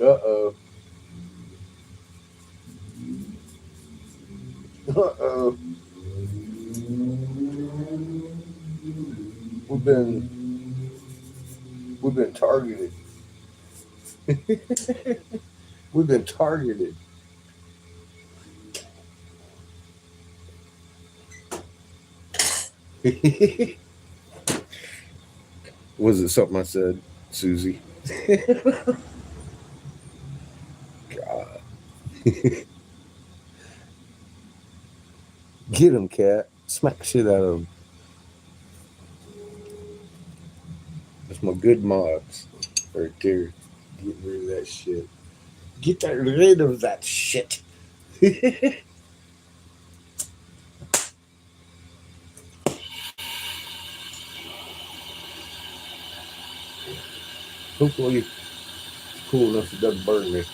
Uh-oh. Uh-oh. We've been targeted. We've been targeted. Was it something I said, Susie? God. Get him, cat. Smack the shit out of him. That's my good mods right there. Get rid of that shit. Get rid of that shit. Hopefully it's cool enough it doesn't burn me.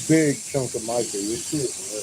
big chunk of mica. You see it.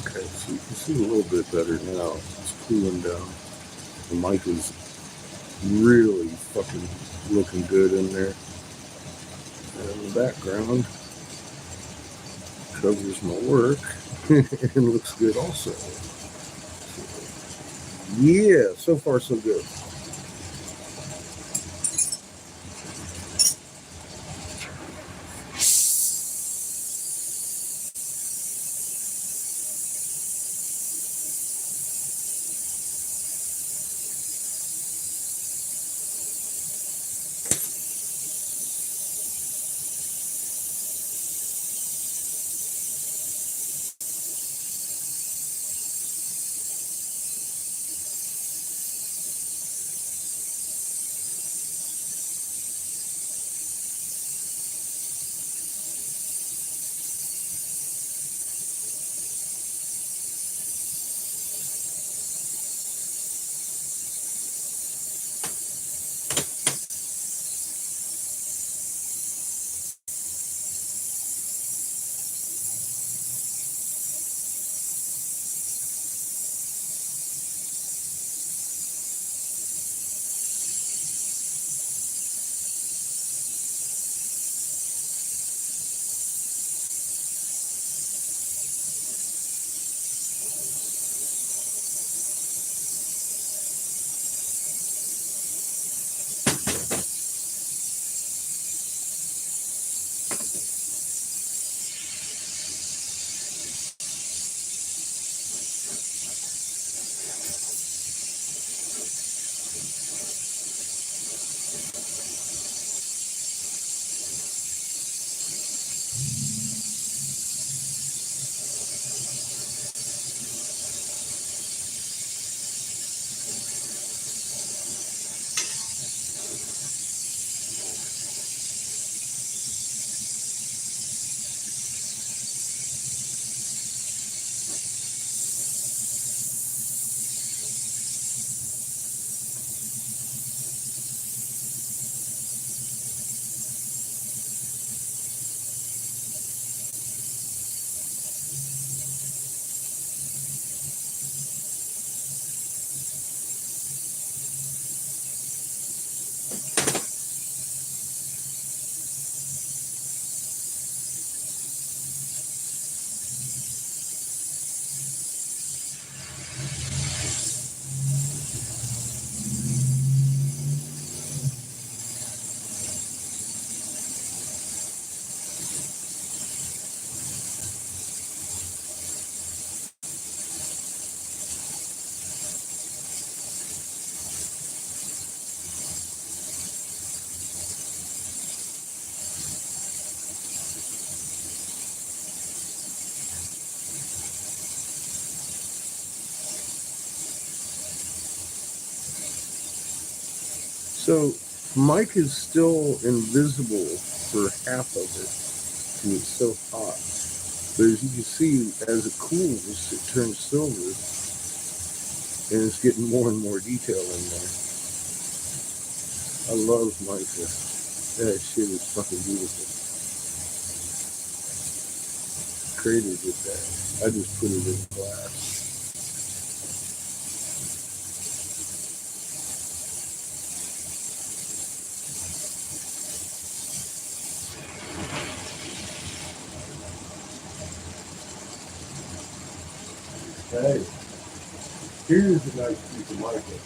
Okay, so you can see a little bit better now. It's cooling down. The mic is really fucking looking good in there. And the background covers my work and looks good also. Yeah, so far so good. So Mike is still invisible for half of it because it's so hot. But as you can see, as it cools, it turns silver and it's getting more and more detail in there. I love mica. That shit is fucking beautiful. Created with that. I just put it in glass. Hey, here's a nice piece of mica.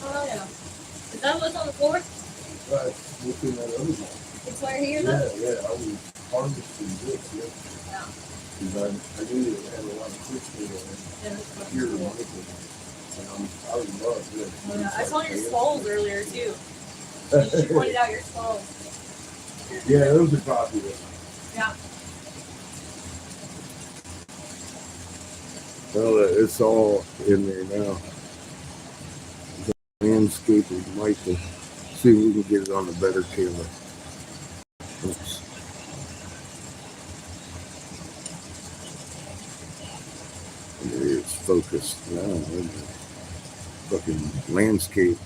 Oh yeah. Is that what's on the floor? Right, look in that other one. It's right here though? Yeah, I was harvesting this, yeah. Yeah. Because I knew it had a lot of crystal in it. Yeah, that's fucking Pure cool. mica. And I love this. Oh, yeah. I saw your skulls earlier too. You pointed out your skulls. Yeah, those are popular. Yeah. Well, it's all in there now. landscaper Michael. See if we can get it on a better camera. Oops. There it's focused now. Fucking landscape.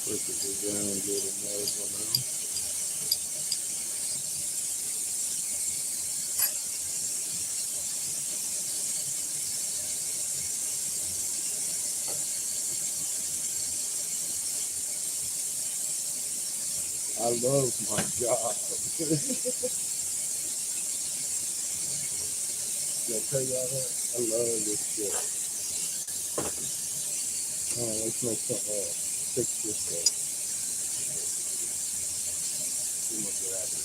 Perfectly round little marble now. I love my job. Did I tell y'all that? I love this shit. Oh, let's make something fix this thing. See what get out of it.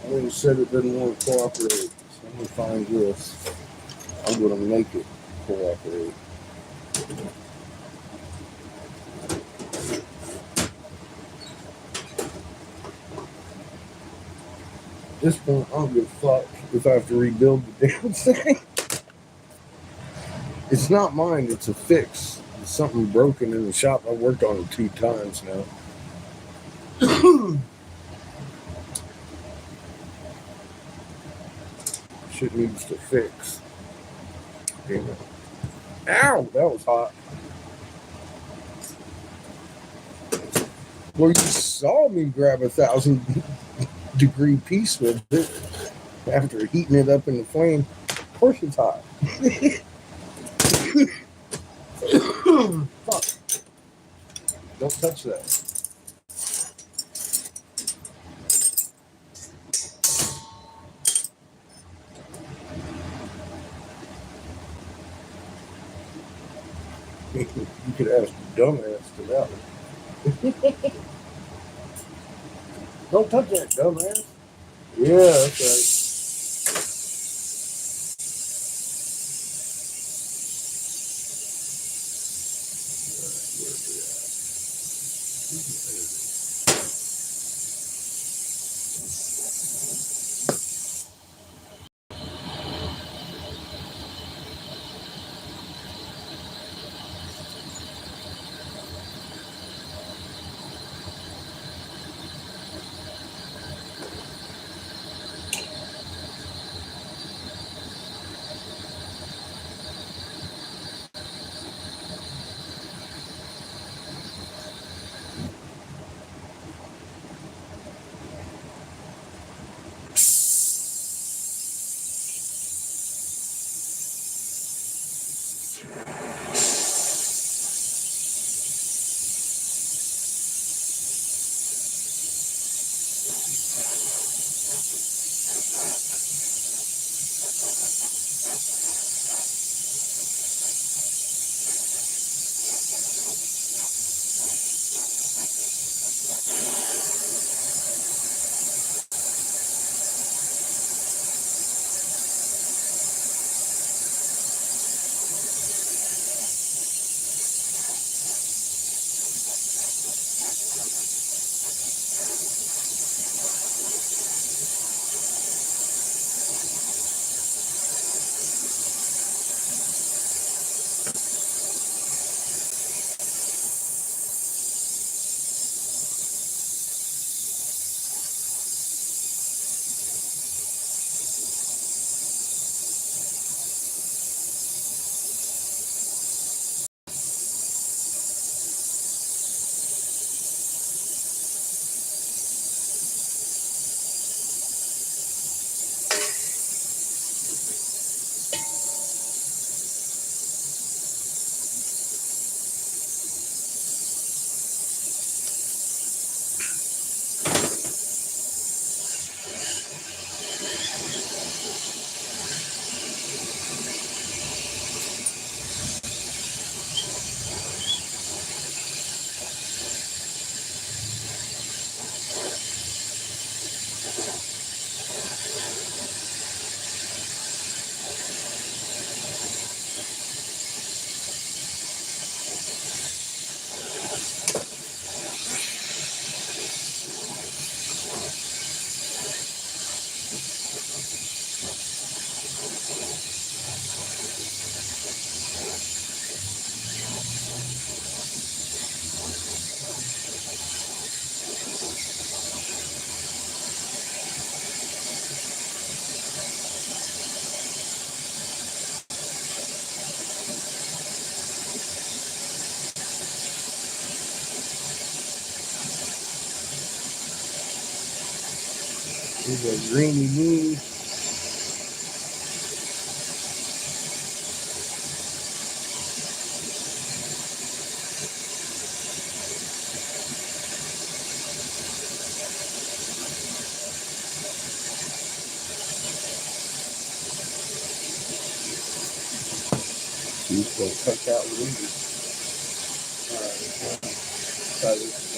I already said it didn't want to cooperate. So I'm going to find this. I'm going to make it cooperate. At this point, I don't give a fuck if I have to rebuild the damn thing. It's not mine, it's a fix. It's something broken in the shop. I worked on it 2 times now. Shit needs to fix. Damn it. Ow! That was hot. Well, you saw me grab a 1,000-degree piece with it after heating it up in the flame. Of course it's hot. Fuck. Don't touch that. You could ask dumbass to that one. Don't touch that, dumbass. Yeah, that's right. Here's a greeny meanie. He's going to cut out leaves. Alright, try this one.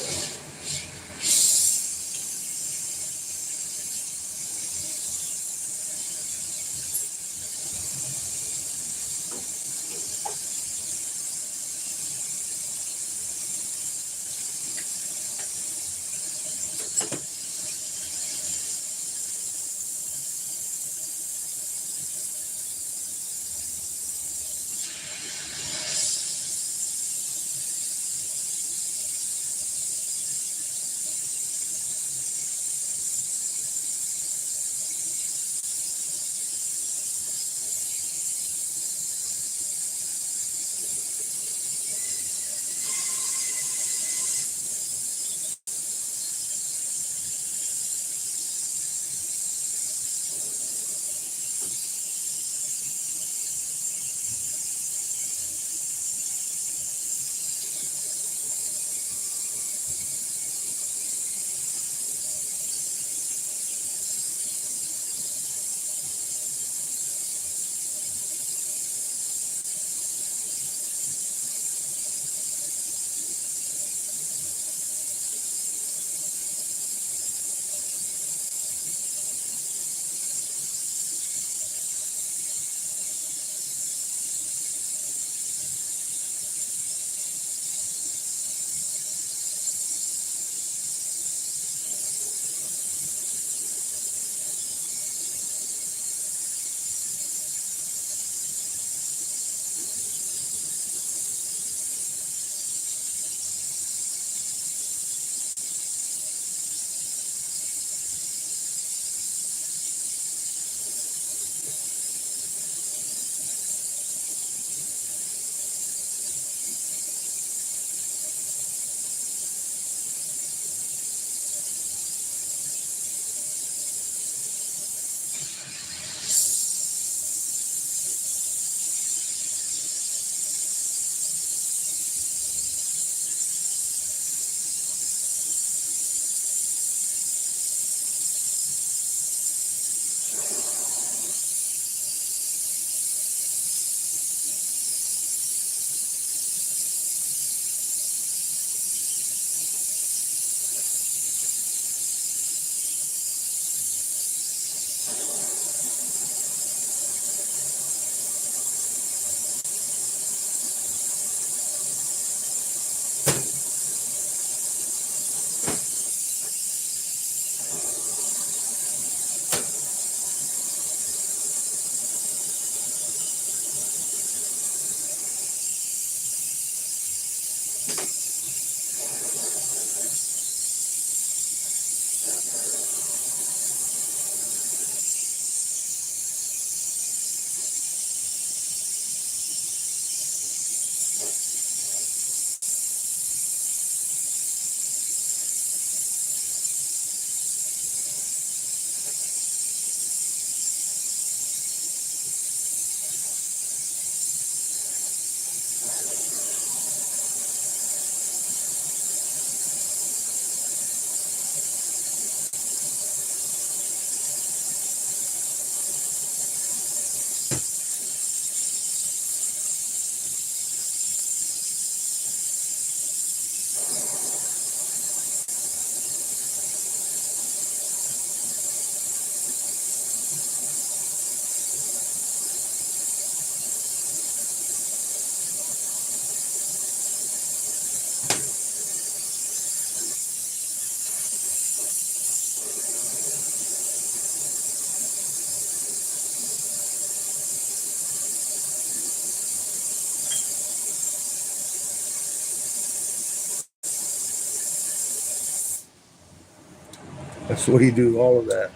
That's the way you do all of that.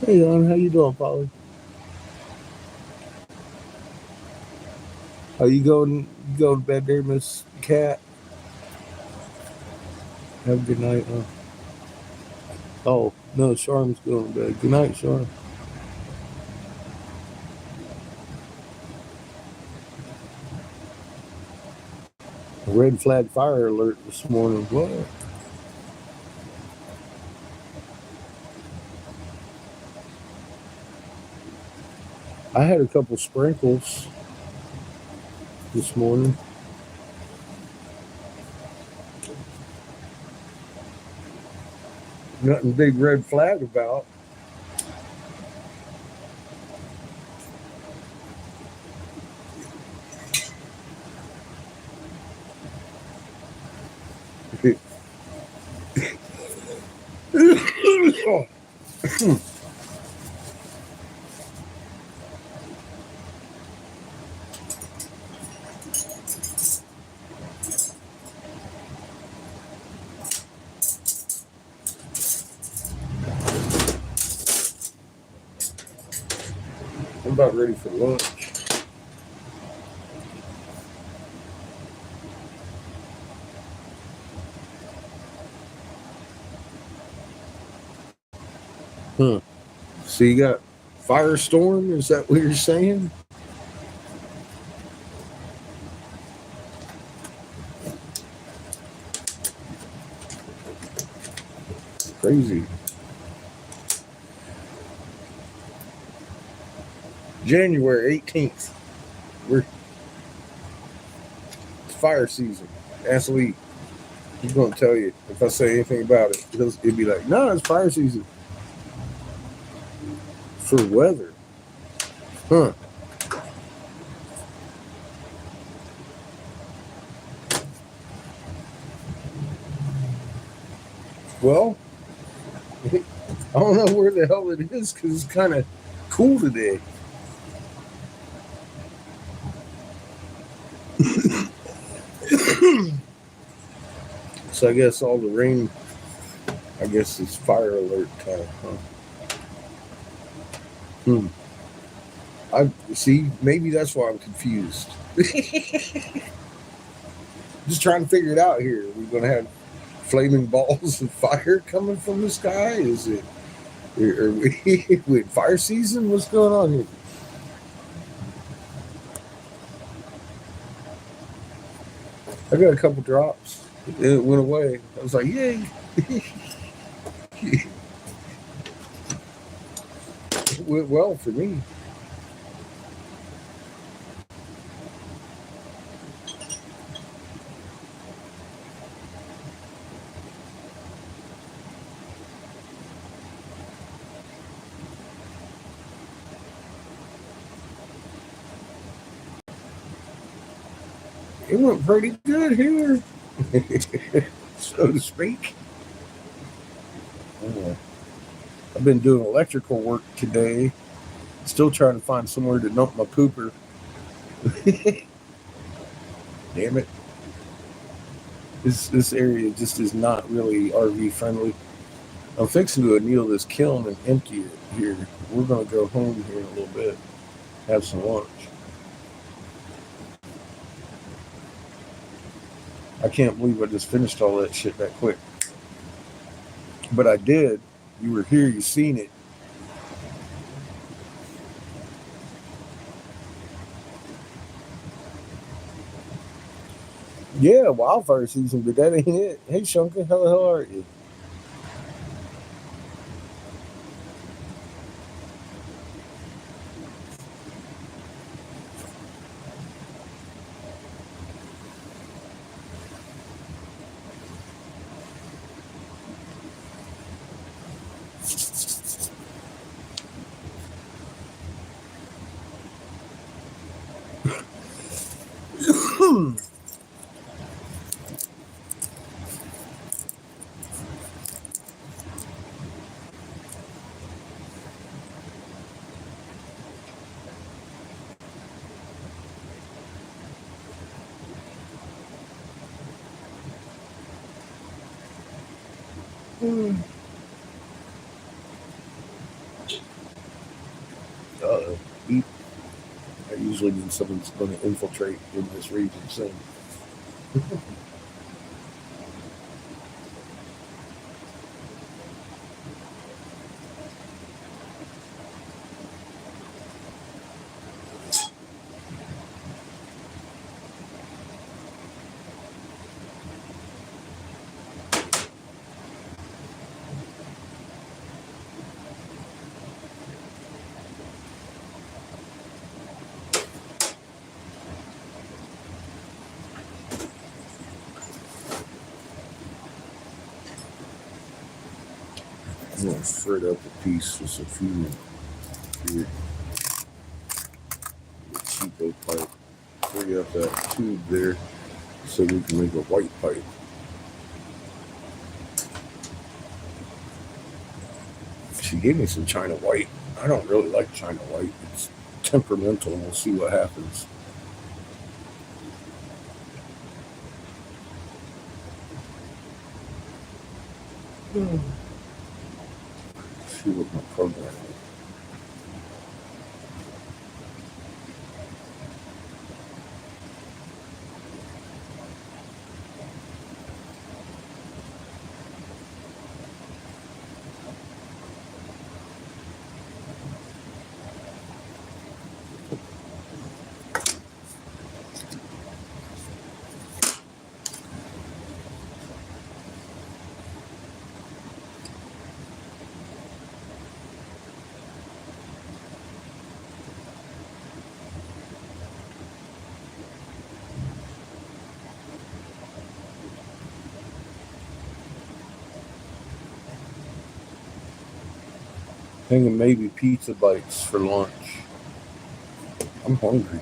Hey, on, how you doing, Polly? Are you going to bed there, Miss Cat? Have a good night, huh? Oh, no, Charm's going to bed. Good night, Charm. Red flag fire alert this morning. What? I had a couple sprinkles this morning. Nothing big red flag about. I'm about ready for lunch. Huh. So you got firestorm? Is that what you're saying? Crazy. January 18th. It's fire season. Ask Lee. He's going to tell you if I say anything about it. He'll be like, no, it's fire season. For weather. Huh. Well, I don't know where the hell it is because it's kind of cool today. So I guess all the rain, I guess it's fire alert time, huh? I see, maybe that's why I'm confused. Just trying to figure it out here. Are we going to have flaming balls of fire coming from the sky? Is it are we with fire season? What's going on here? I got a couple drops. It went away. I was like, yay. It went well for me. It went pretty good here, so to speak. I've been doing electrical work today. Still trying to find somewhere to dump my pooper. Damn it. This area just is not really RV friendly. I'm fixing to anneal this kiln and empty it here. We're going to go home here in a little bit, have some lunch. I can't believe I just finished all that shit that quick. But I did. You were here, you seen it. Yeah, wildfire season, but that ain't it. Hey, Shunka, how the hell are you? Uh-oh. That usually means someone's going to infiltrate in this region soon. I'm going to thread up a piece with a few here. The cheapo pipe. Free up that tube there so we can make a white pipe. She gave me some China white. I don't really like China white. It's temperamental, and we'll see what happens. See what my program is. Thinking maybe pizza bites for lunch. I'm hungry.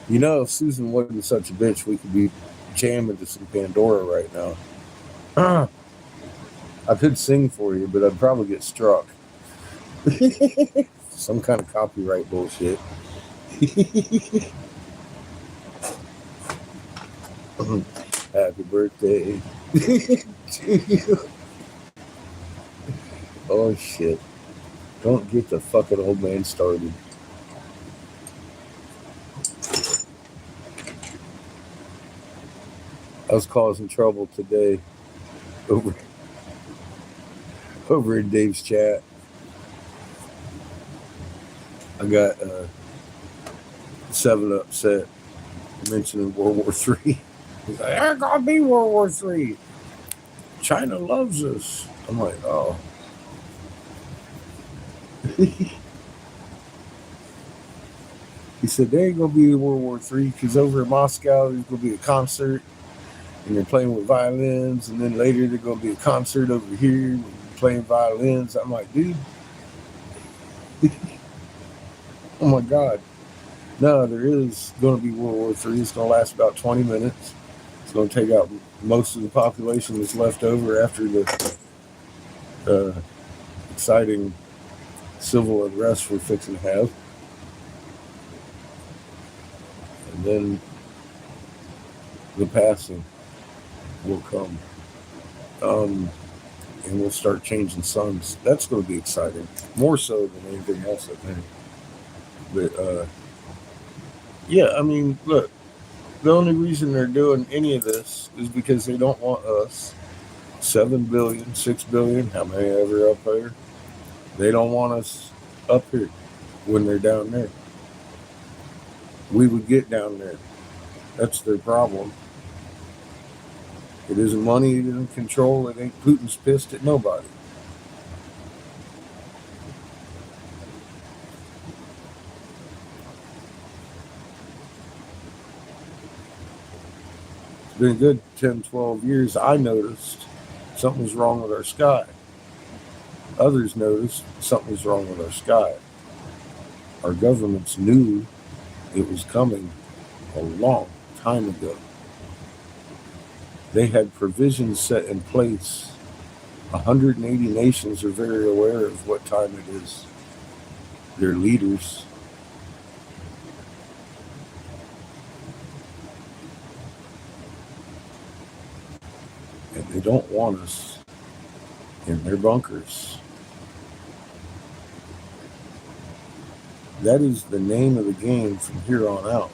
You know, if Susan wasn't such a bitch, we could be jamming to some Pandora right now. I could sing for you, but I'd probably get struck. Some kind of copyright bullshit. Happy birthday to you. Oh shit. Don't get the fucking old man started. I was causing trouble today over in Dave's chat. I got 7 upset mentioning World War III. He's like, there gonna be World War III. China loves us. I'm like, oh. He said, there ain't gonna be World War III because over in Moscow there's gonna be a concert and they're playing with violins, and then later there's gonna be a concert over here playing violins. I'm like, dude. Oh my God. No, there is going to be World War III. It's going to last about 20 minutes. It's going to take out most of the population that's left over after the exciting civil unrest we're fixing to have. And then the passing will come. And we'll start changing suns. That's going to be exciting. More so than anything else, I think. But, yeah, I mean, look, the only reason they're doing any of this is because they don't want us, 7 billion, 6 billion, how many ever up there, they don't want us up here when they're down there. We would get down there. That's their problem. It isn't money, it isn't control, it ain't Putin's pissed at nobody. It's been a good 10, 12 years. I noticed something was wrong with our sky. Others noticed something was wrong with our sky. Our governments knew it was coming a long time ago. They had provisions set in place. 180 nations are very aware of what time it is. Their leaders. And they don't want us in their bunkers. That is the name of the game from here on out.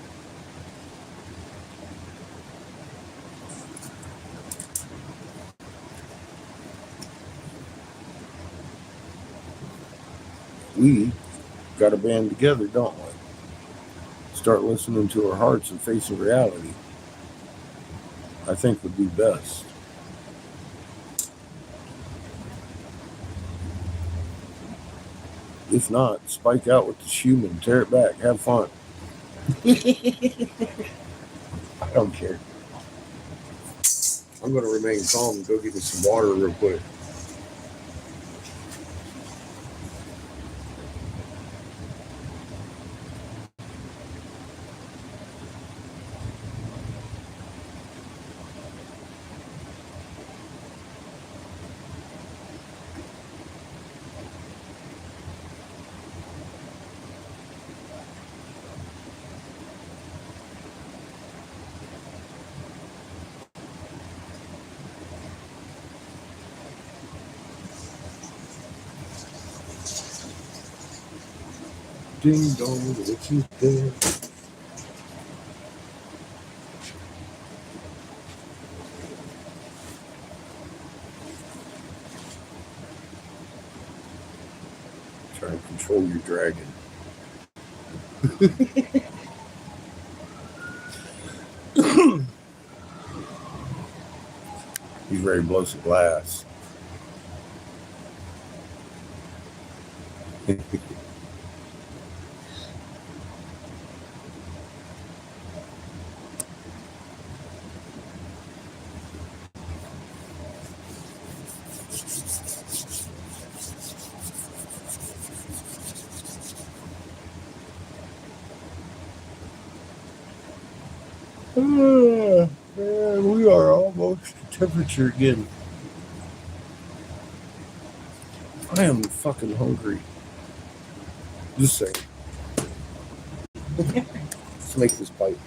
We got to band together, don't we? Start listening to our hearts and facing reality. I think would be best. If not, spike out with the human, tear it back, have fun. I don't care. I'm going to remain calm and go get me some water real quick. Ding dong, what you there? Try and control your dragon. He's ready to blow some glass. Man, we are almost to temperature again. I am fucking hungry. Just saying. Let's make this bite.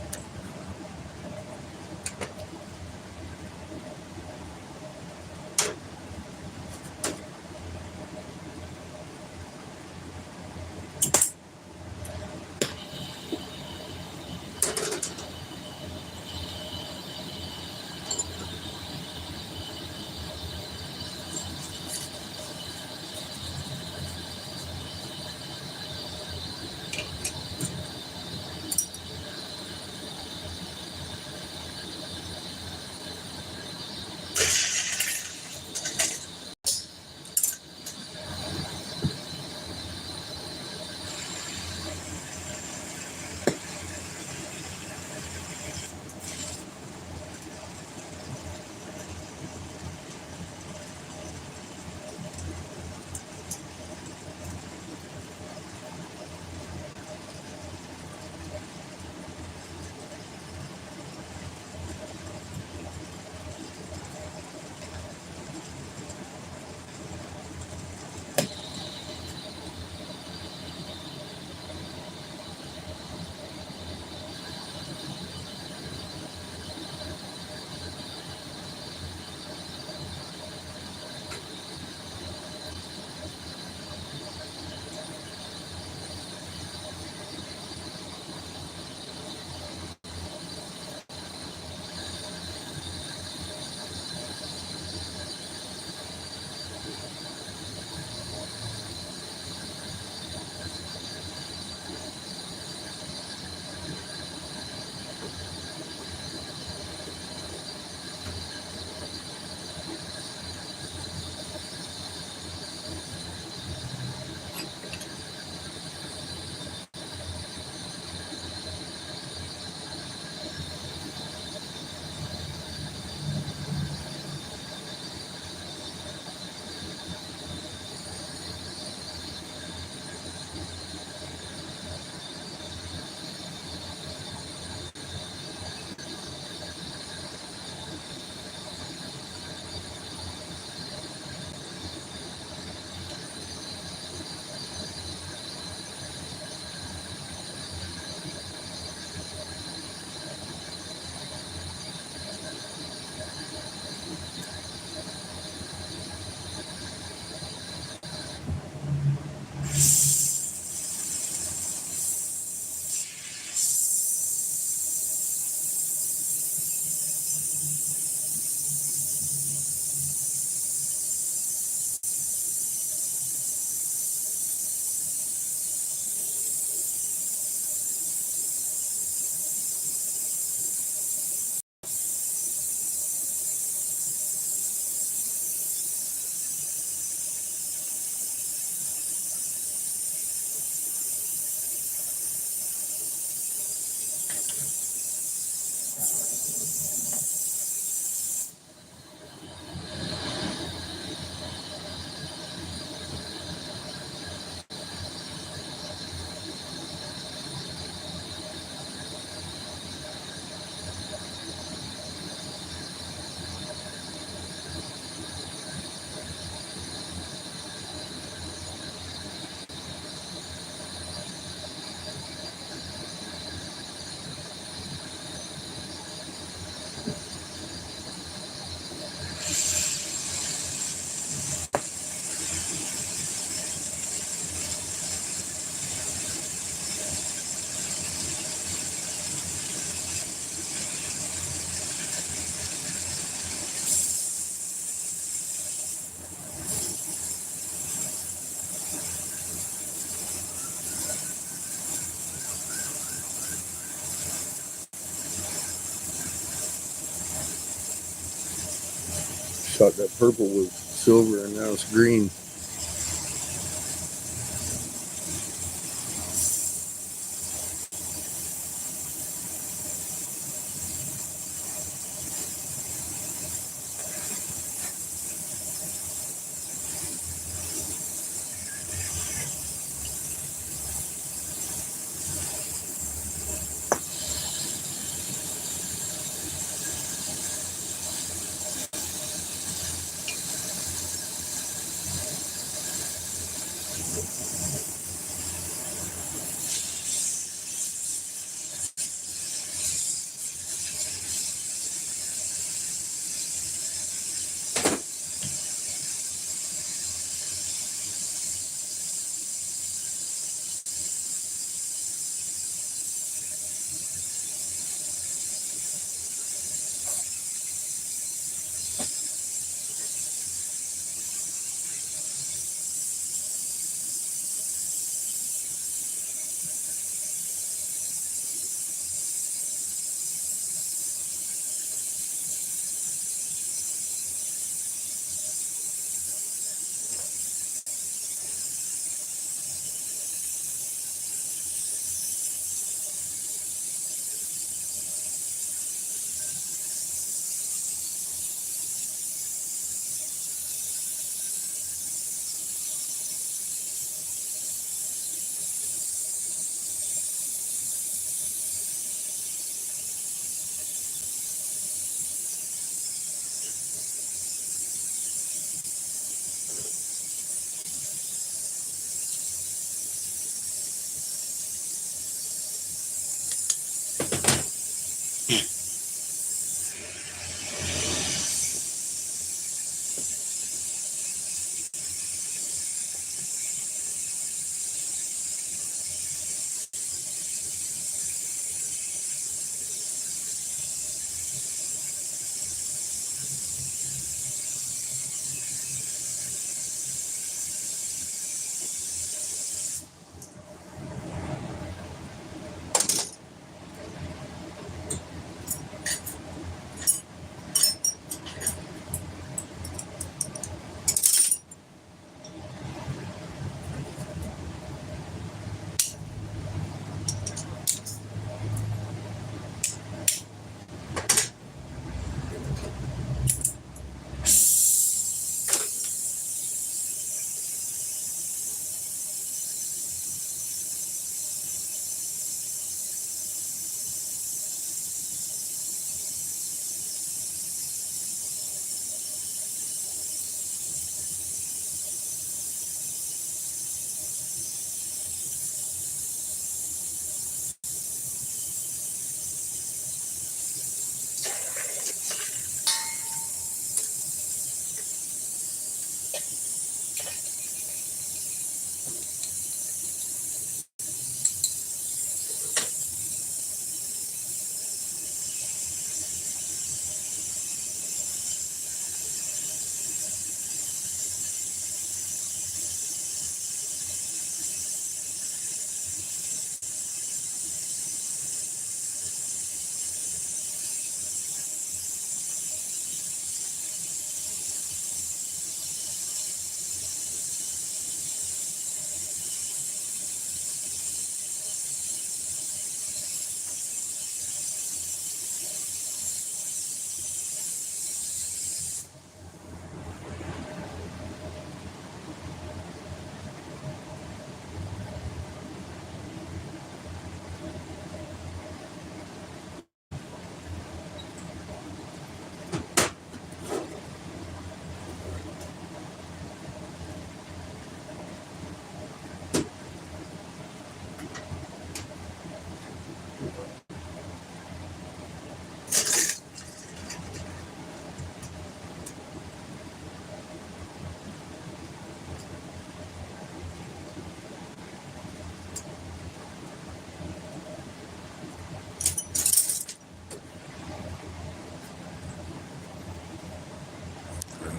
thought that purple was silver and now it's green.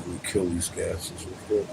We kill these gases with it.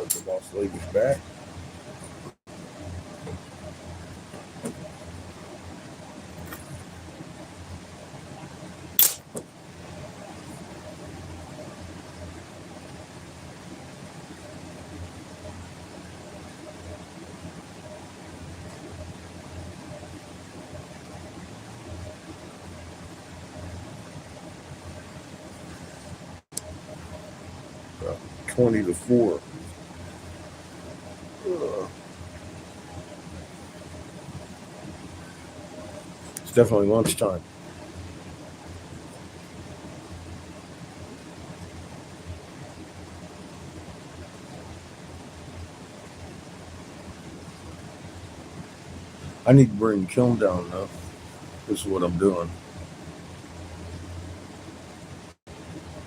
the boss lady's back. About 20 to 4. It's definitely lunchtime. I need to bring the kiln down though. This is what I'm doing.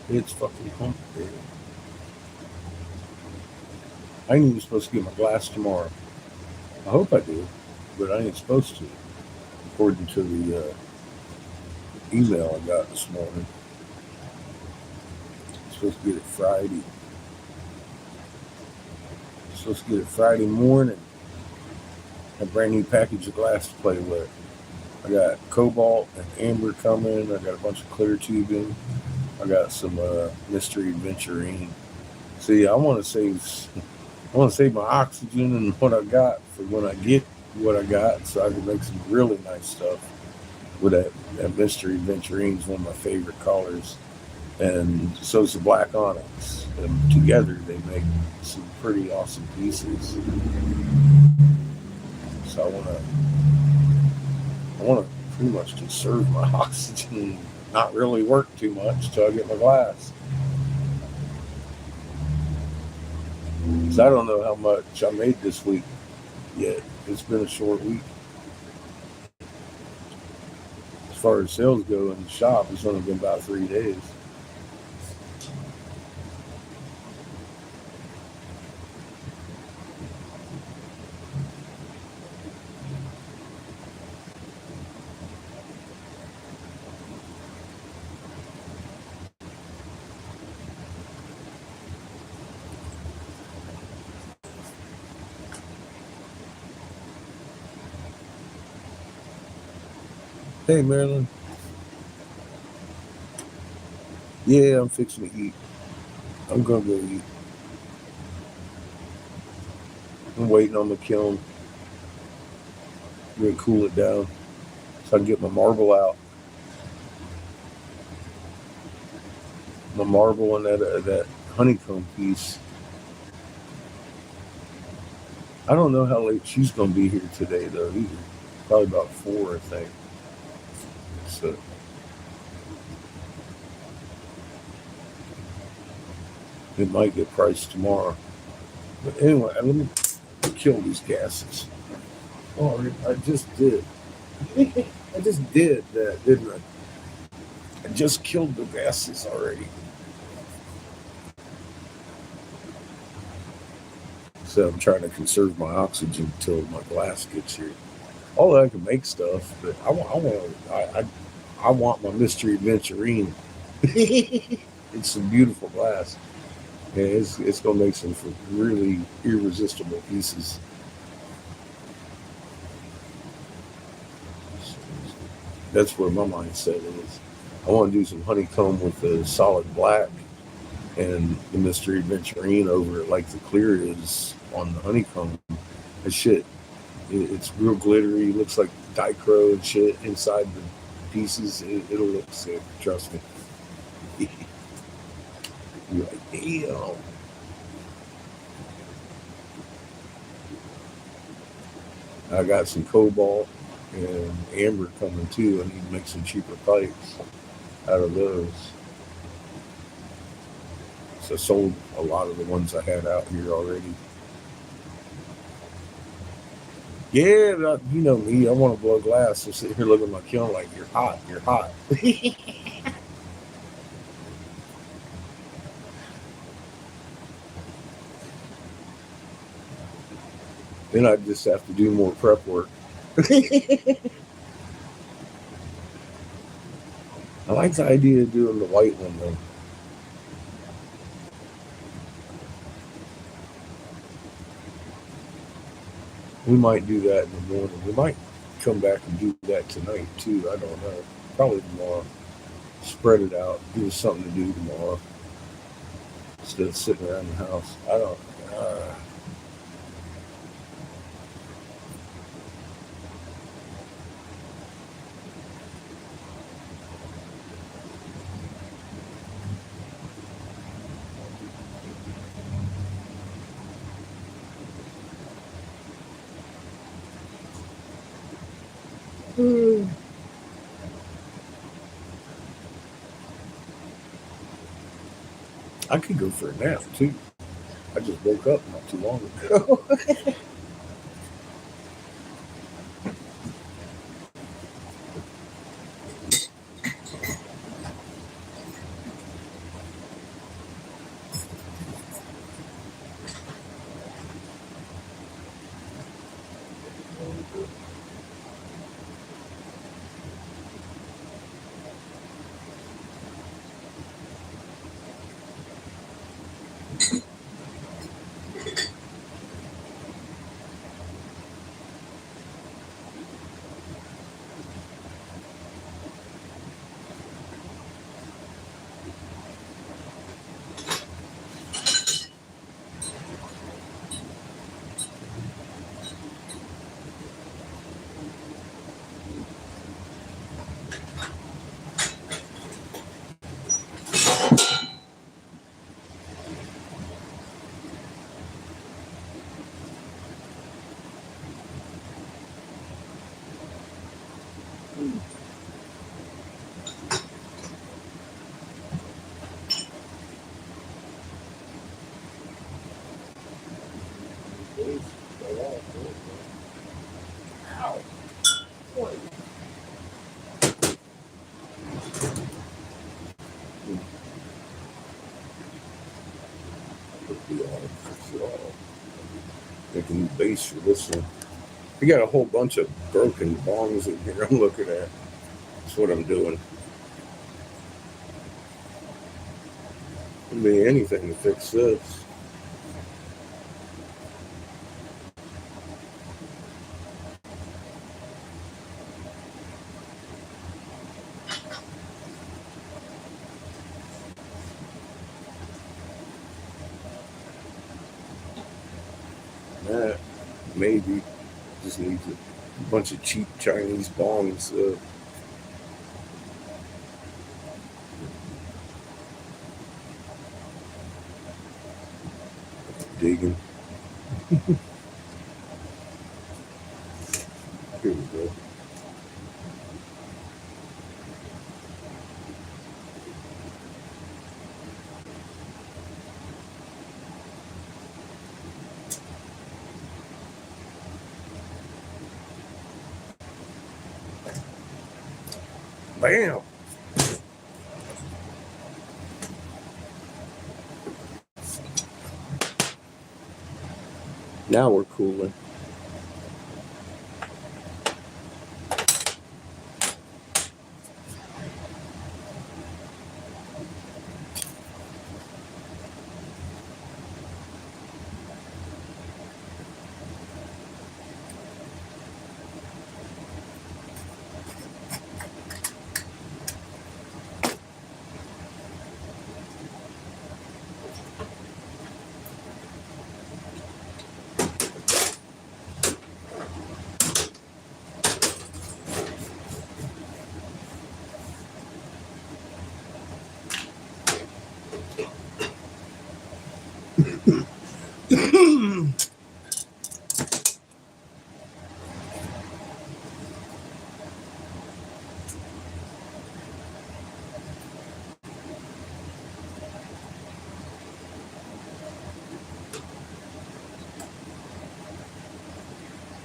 It's fucking complicated. I ain't even supposed to get my glass tomorrow. I hope I do, but I ain't supposed to, according to the email I got this morning. I'm supposed to get it Friday. I'm supposed to get it Friday morning. A brand new package of glass to play with. I got cobalt and amber coming. I got a bunch of clear tubing. I got some mystery adventurine. See, I want to save my oxygen and what I got for when I get what I got, so I can make some really nice stuff with that mystery adventurine. Is one of my favorite colors, and so is the black onyx. And together they make some pretty awesome pieces. So I want to pretty much conserve my oxygen and not really work too much till I get my glass. Because I don't know how much I made this week yet. It's been a short week. As far as sales go in the shop, it's only been about 3 days. Hey, Marilyn. Yeah, I'm fixing to eat. I'm going to go eat. I'm waiting on the kiln. I'm going to cool it down so I can get my marble out. My marble and that honeycomb piece. I don't know how late she's going to be here today, though, either. Probably about 4, I think. So it might get priced tomorrow. But anyway, let me kill these gases. Oh, I just did. I just did that, didn't I? I just killed the gases already. So I'm trying to conserve my oxygen until my glass gets here. Although I can make stuff, but I want my mystery adventurine. It's some beautiful glass. And it's gonna make some really irresistible pieces. That's where my mindset is. I want to do some honeycomb with the solid black and the mystery adventurine over it, like the clear is on the honeycomb. And shit, it's real glittery. Looks like dichro and shit inside the pieces. It'll look sick. Trust me. You're like, damn. I got some cobalt and amber coming too. I need to make some cheaper pipes out of those. So I sold a lot of the ones I had out here already. Yeah, you know me. I want to blow glass. So sit here looking at my kiln like, you're hot, you're hot. Then I just have to do more prep work. I like the idea of doing the white one though. We might do that in the morning. We might come back and do that tonight too. I don't know. Probably tomorrow. Spread it out. Give us something to do tomorrow instead of sitting around the house. I don't. I could go for a nap too. I just woke up not too long ago. Ow. Boy. Make a new base for this one. We got a whole bunch of broken bongs in here I'm looking at. That's what I'm doing. Could be anything to fix this. That maybe just needs a bunch of cheap Chinese bongs. Digging. Here we go. Bam! Now we're cooling.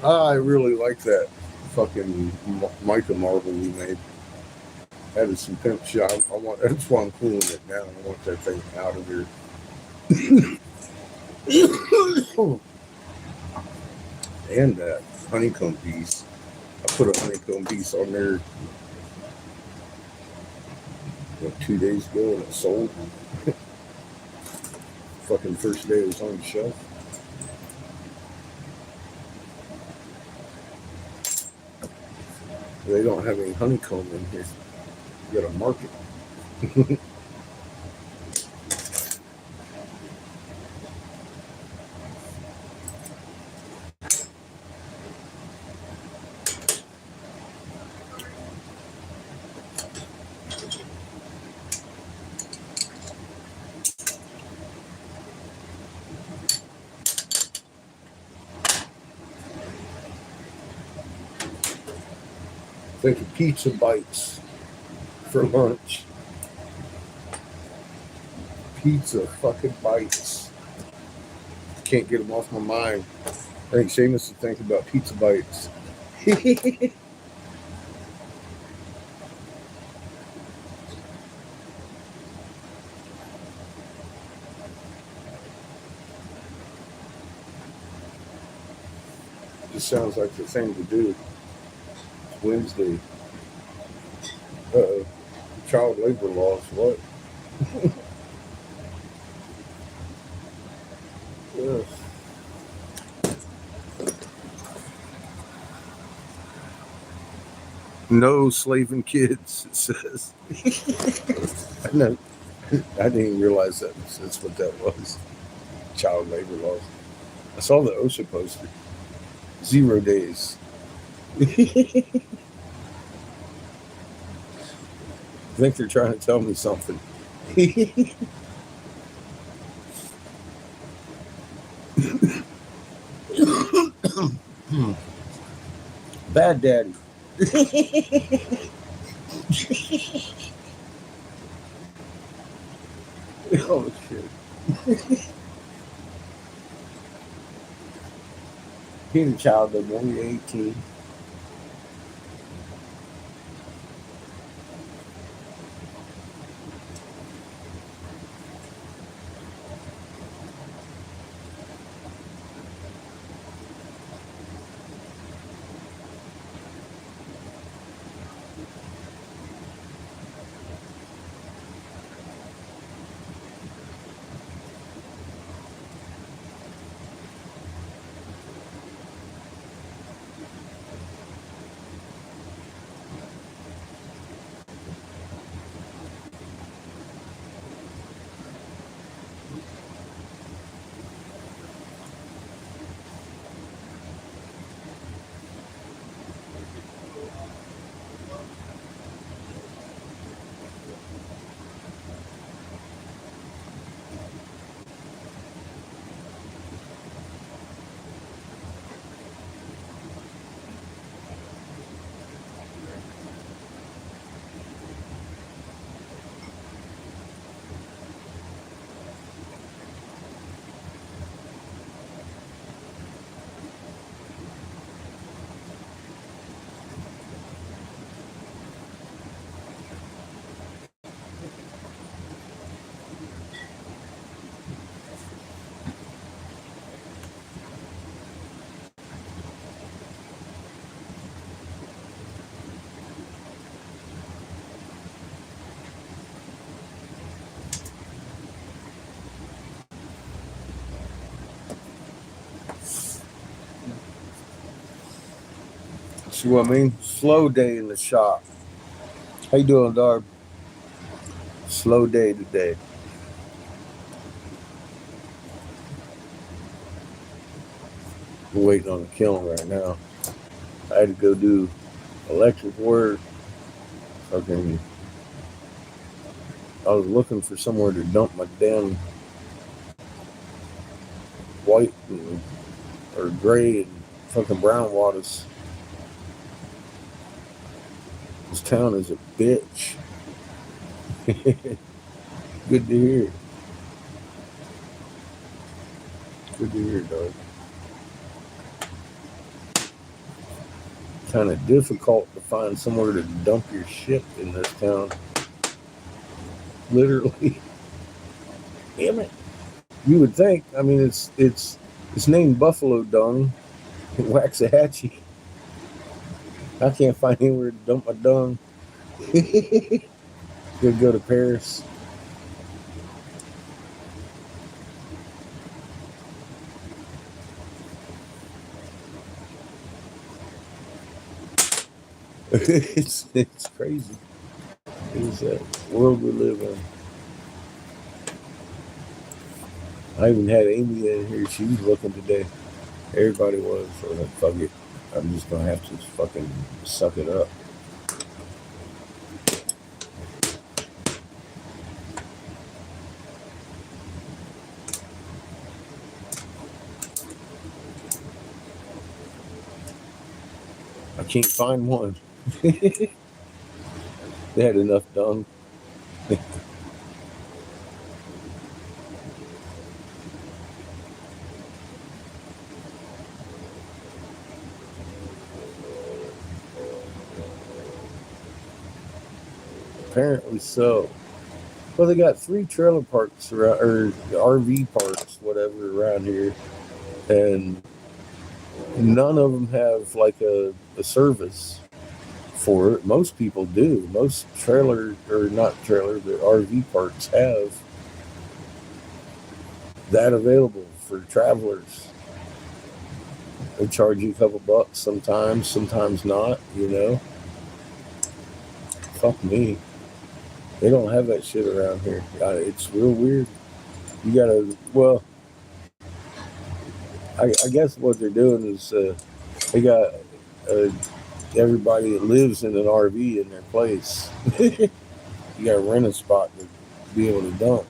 I really like that fucking mica marble we made. That is some pimp shit. I want. That's why I'm cooling it down. I want that thing out of here. And that honeycomb piece. I put a honeycomb piece on there 2 days ago and it sold. Fucking first day it was on the shelf. They don't have any honeycomb in here. You gotta mark it. Think of pizza bites for lunch. Pizza fucking bites. Can't get them off my mind. I think Seamus would think about pizza bites. Just sounds like the thing to do. Wednesday. Uh-oh. Child labor laws. What? Yes. No slaving kids, it says. I know. I didn't even realize that's what that was. Child labor laws. I saw the OSHA poster. 0 days. I think they're trying to tell me something. Bad daddy. Oh shit. He's a child of only 18. See what I mean? Slow day in the shop. How you doing, Darb? Slow day today. We're waiting on the kiln right now. I had to go do electric work. Fucking, I was looking for somewhere to dump my damn white or gray and fucking brown waters. This town is a bitch. Good to hear. Good to hear, dog. Kind of difficult to find somewhere to dump your shit in this town. Literally. Damn it. You would think. I mean, it's named Buffalo Dung in Waxahachie. I can't find anywhere to dump my dung. Could go to Paris. It's crazy. It's that world we live in. I even had Amy in here. She was looking today. Everybody was. So like, fuck it. I'm just gonna have to fucking suck it up. I can't find one. They had enough dung. Apparently so. Well, they got 3 trailer parks around, or RV parks, whatever, around here, and none of them have like a service for it. Most people do. Most trailer, or not trailer, but RV parks have that available for travelers. They charge you a couple bucks sometimes, sometimes not, you know. Fuck me. They don't have that shit around here. It's real weird. You gotta, well, I guess what they're doing is they got uh, everybody that lives in an RV in their place. You gotta rent a spot to be able to dump.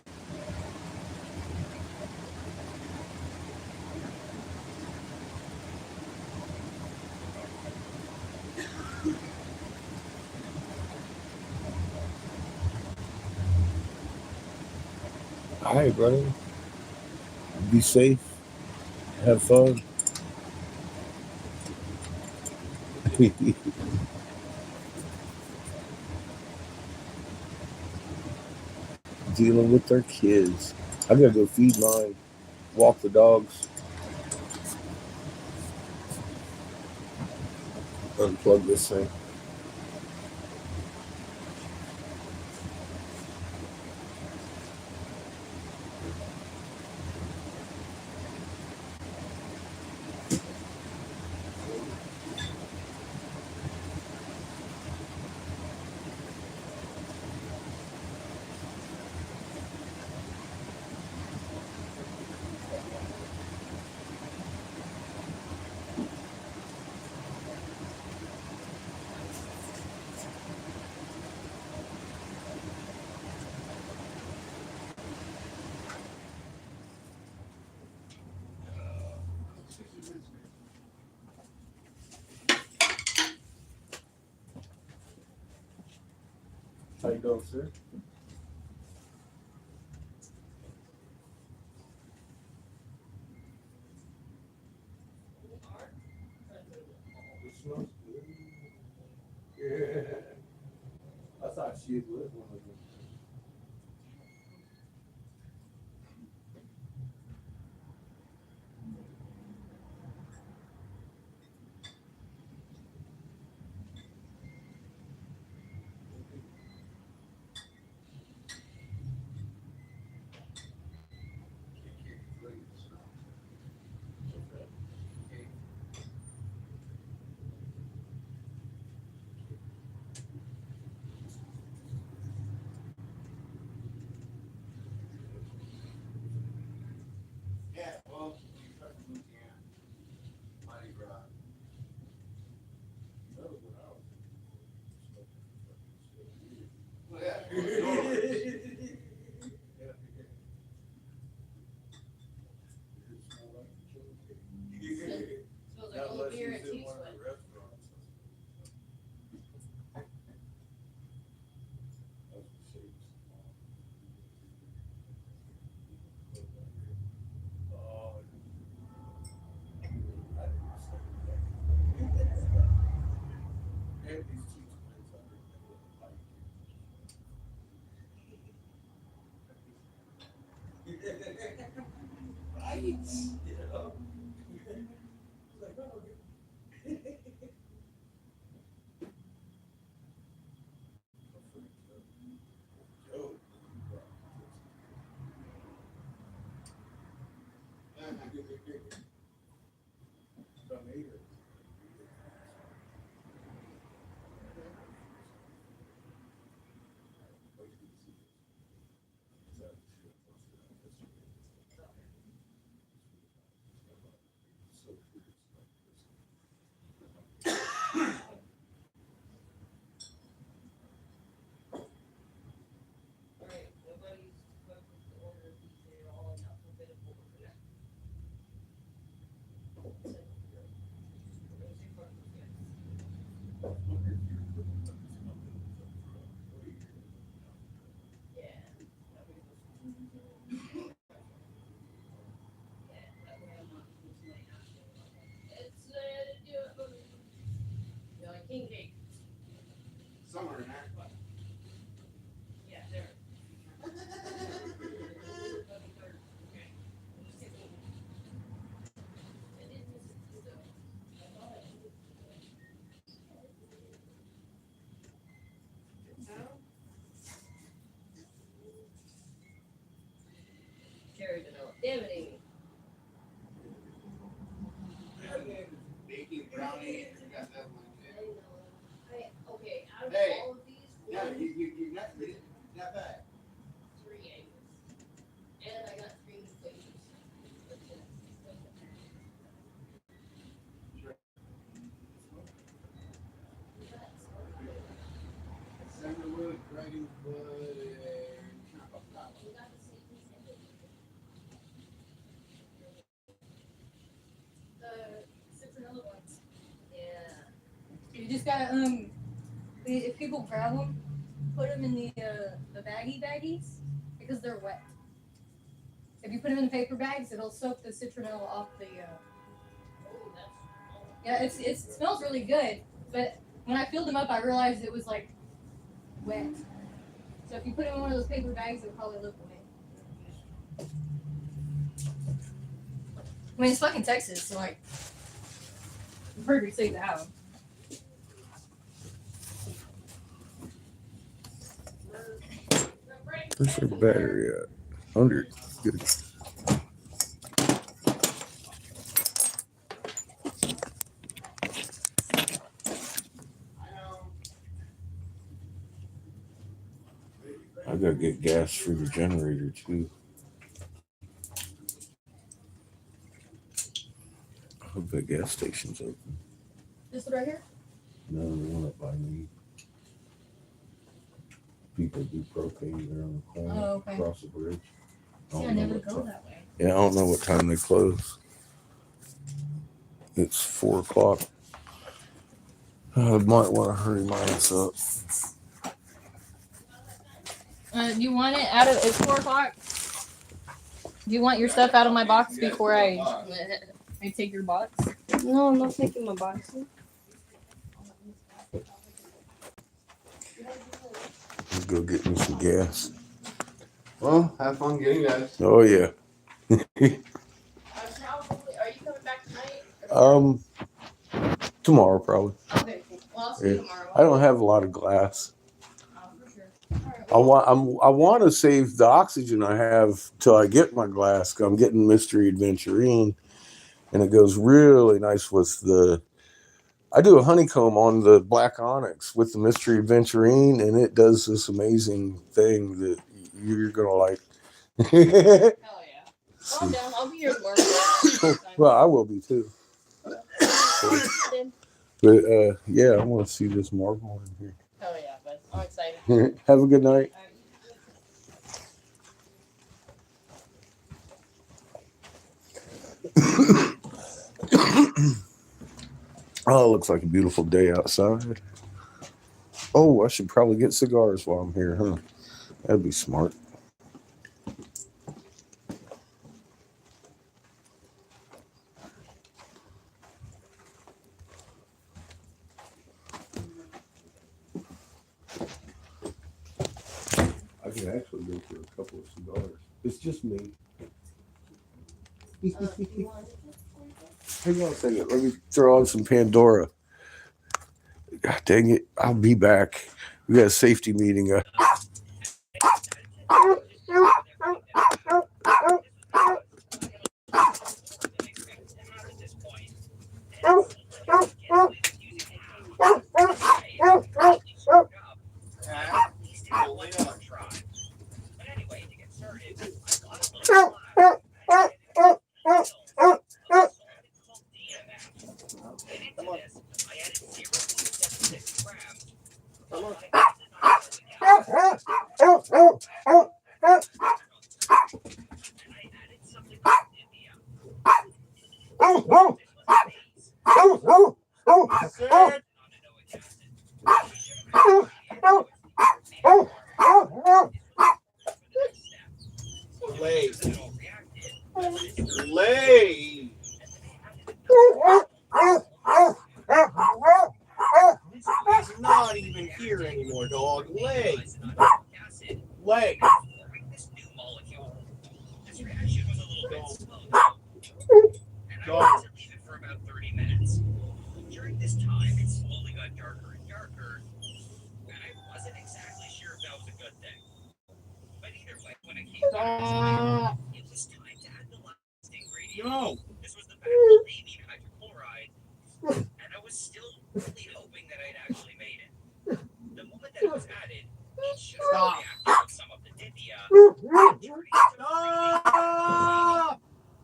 All right, brother. Be safe. Have fun. Dealing with their kids. I gotta go feed mine, walk the dogs, unplug this thing. How you doing, sir? It smells good. Yeah. I thought she'd live one of them. Yeah, well, you cut the Louisiana. Mighty rock. That was what I was thinking. Well, yeah. Smells like old beer and cheese sweat. Right? You know? Like, oh, Joe. Damn it, Amy. Baking brownie. You got that one. Okay, out of Hey. all of these, Yeah, one, you not bad. 3 eggs. And I got 3 new flavors. Sandalwood, dragonwood, and chocolate. We got the same the citronella ones. Yeah. You just gotta if people grab them, put them in the baggies because they're wet. If you put them in the paper bags, it'll soak the citronella off the. Yeah, it smells really good, but when I filled them up, I realized it was like wet. So if you put them in one of those paper bags, it'll probably look wet. I mean, it's fucking Texas, so like, I'm pretty safe to have them. Where's the battery at? 100. Good. I gotta get gas for the generator too. I hope that gas station's open. This one right here? No, the one up by me. People do propane there on the corner, Oh, okay. across the bridge. See, I never go that way. Yeah, I don't know what time they close. It's 4 o'clock. I might want to hurry mine up. Do you want it out of? It's 4 o'clock. Do you want your stuff out of my box before I take your box? No, I'm not taking my box. Let's go get me some gas. Well, have fun getting that. Oh yeah. Are you coming back tonight? Tomorrow probably. Okay, cool. Well, I'll see you tomorrow. I don't have a lot of glass. For sure. All right, I want to save the oxygen I have till I get my glass. I'm getting Mystery Adventurine, and it goes really nice with the. I do a honeycomb on the black onyx with the Mystery Adventurine, and it does this amazing thing that you're gonna like. hell yeah. Well, I'm down. I'll be here tomorrow. Well, I will be too. But yeah, I want to see this marble in here. Hell yeah, bud. I'm excited. Have a good night. Oh, it looks like a beautiful day outside. Oh, I should probably get cigars while I'm here, huh? That'd be smart. I can actually go for a couple of cigars. It's just me. Hang on a second. Let me throw on some Pandora. God dang it. I'll be back. We got a safety meeting. Lay. He's not even here anymore, dog. Lay. Lay. Dog. For about 30 minutes. During this time, it slowly got darker and darker, and I wasn't exactly sure if that was a good thing. But either way, when it came back, it was time to add the No. This was the battle of amine hydrochloride, and I was still really hoping that I'd actually made it. The moment that it was added, it should have Stop. reacted with some of the Dithia, turning into Ah!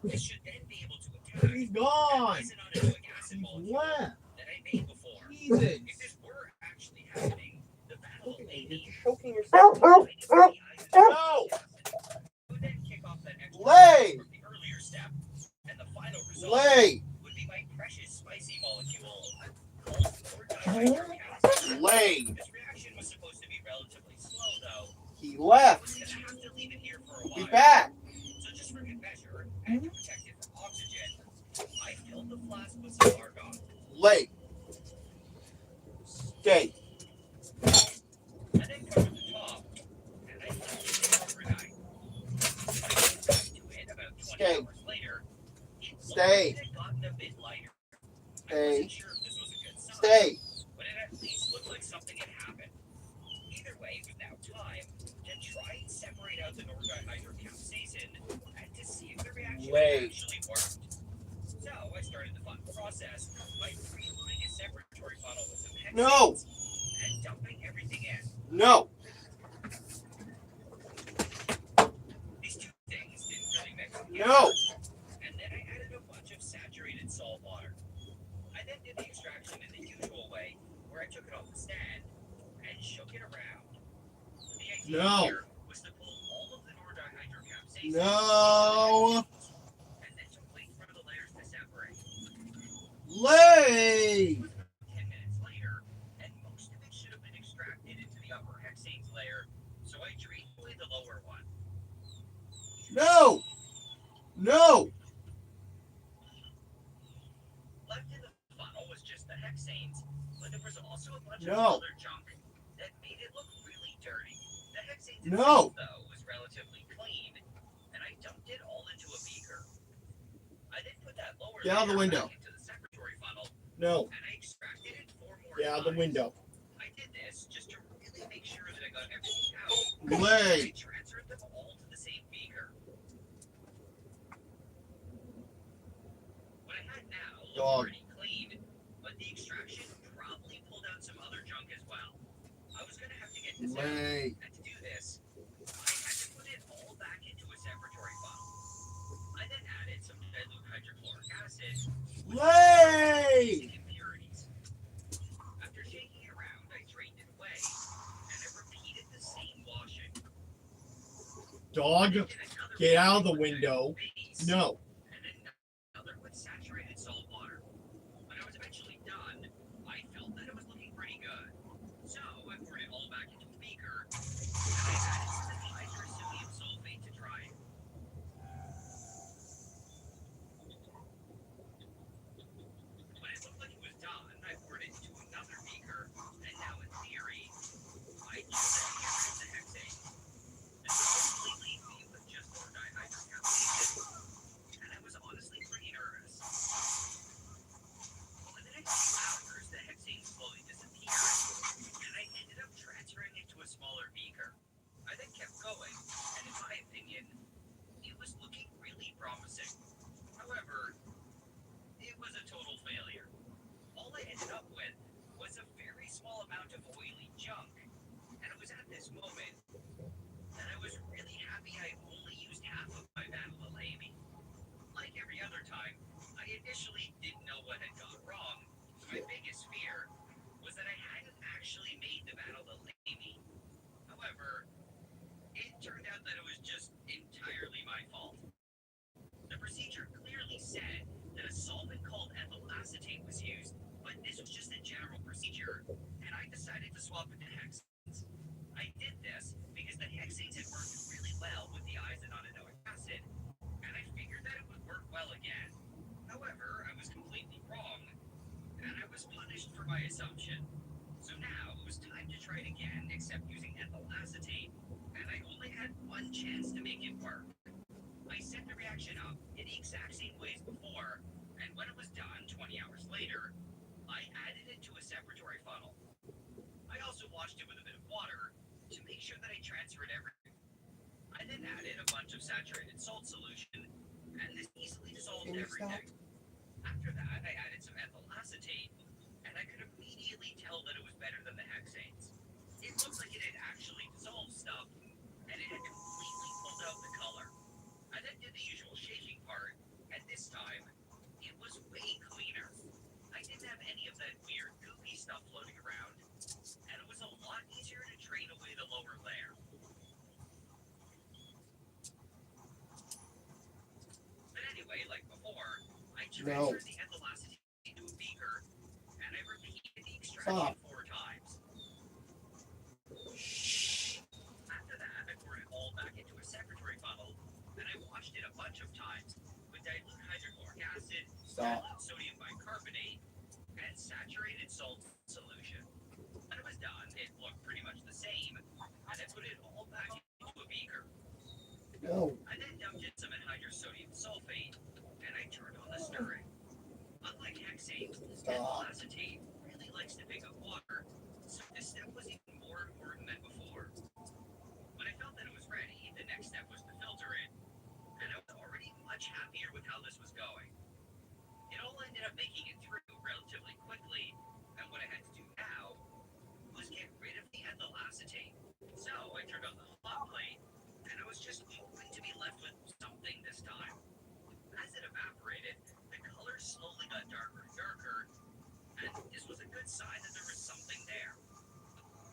It should then be able to attack He's that gone. isononic acid He's molecule left. that I made before. Jesus. If this were actually happening, the battle of amine You're choking yourself. No. would then kick off that extra Lay. from the earlier step, and the final result Lay. would be my precious spicy molecule called ordinyl. Lay. This reaction was supposed to be relatively slow, though. He I left. was gonna have to leave it here for a while. Be back. So just for good measure, and to protect it from oxygen, I filled the flask with some argon. Lay. Stay. And then covered the top, and I left it there overnight. When I came back to it about 20 Stay. hours later, it looked Stay. like it had gotten a bit lighter. I Stay. wasn't sure if this was a good sign, Stay. but it at least looked like something had happened. Either way, it was now time to try and separate out the nordinyhydrocapsaicin and to see if the reaction Lay. actually worked. So I started the fun process by preloading a separatory funnel with some hexanes No. and dumping everything in. No. These two things didn't really mix together. No. And then I added a bunch of saturated salt water. I then did the extraction in the usual way, where I took it off the stand and shook it around. The idea No. here was to pull all of the nordinyhydrocapsaicin No. and then to wait for the layers to separate. Lay. It was about 10 minutes later, and most of it should have been extracted into the upper hexanes layer, so I drained away the lower one. No. No. Left in the funnel was just the hexanes, but there was also a bunch No. of other junk that made it look really dirty. The hexanes No. itself, though, was relatively clean, and I dumped it all into a beaker. I then put that lower Get out of the layer window. back into the separatory funnel, No. and I extracted it 4 more Get out times. the window. I did this just to really make sure that I got everything out. Lay. I transferred them all to the same beaker. What I had now looked Dog. pretty clean, but the extraction probably pulled out some other junk as well. I was going to have to get this out, Lay. and to do this, I had to put it all back into a separatory funnel. I then added some dilute hydrochloric acid Lay. with impurities. After shaking it around, I drained it away, and I repeated the same washing. Dog. I did another Get out of the washing with window. base, No. and another with saturated salt water. When I was eventually done, I felt that it was looking pretty good. So I poured it all back into a beaker, and I added some hydrosodium sulfate to dry it. When it looked like it was done, I poured it into another beaker, and now in theory, I just had to get rid of the hexane. This was completely made with just nordinyhydrocapsaicin, and I was honestly pretty nervous. Over the next few hours, the hexane slowly disappeared, and I ended up transferring it to a smaller beaker. I then kept going, and in my opinion, it was looking really promising. However, it was a total failure. All I ended up with was a very small amount of oily junk, and it was at this moment that I was really happy I only used half of my vanilla lamey. Like every other time, I initially didn't know what had gone wrong. My biggest fear was that I hadn't actually made the vanilla lamey. However, it turned out that it was just entirely my fault. The procedure clearly said that a solvent called ethyl acetate was used, but this was just a general procedure, and I decided to swap it to hexanes. I did this because the hexanes had worked really well with the isononic acid, and I figured that it would work well again. However, I was completely wrong, and I was punished for my assumption. So now it was time to try it again, except using ethyl acetate, and I only had one chance to make it work. I set the reaction up in the exact same way as before, and when it was done 20 hours later, I added it to a separatory funnel. I also washed it with a bit of water to make sure that I transferred everything. I then added a bunch of saturated salt solution, and this easily dissolved washed everything. After that, I added some ethyl acetate, and I could immediately tell that it was better than the hexanes. It looked like it had actually dissolved stuff, and it had completely pulled out the color. I then did the usual shaking part, and this time, it was way cleaner. I didn't have any of that weird goopy stuff floating around, and it was a lot easier to drain away the lower layer. But anyway, like before, I transferred the ethyl acetate into a beaker, and I repeated the extraction 4 times. After that, I poured it all back into a secretory funnel, and I washed it a bunch of times with dilute hydrochloric acid, dilute sodium bicarbonate, and saturated salt solution. When it was done, it looked pretty much the same, and I put it all back into a beaker. I then dumped in some anhydrous sodium sulfate, and I turned on the stirring. Unlike hexane, ethyl acetate really likes to pick up water, so this step was even more important than before. When I felt that it was ready, the next step was to filter it, and I was already much happier with how this was going. It all ended up making it through relatively quickly, and what I had to do now was get rid of the ethyl acetate. So I turned on the hot plate, and I was just hoping to be left with something this time. As it evaporated, the color slowly got darker and darker, and this was a good sign that there was something there.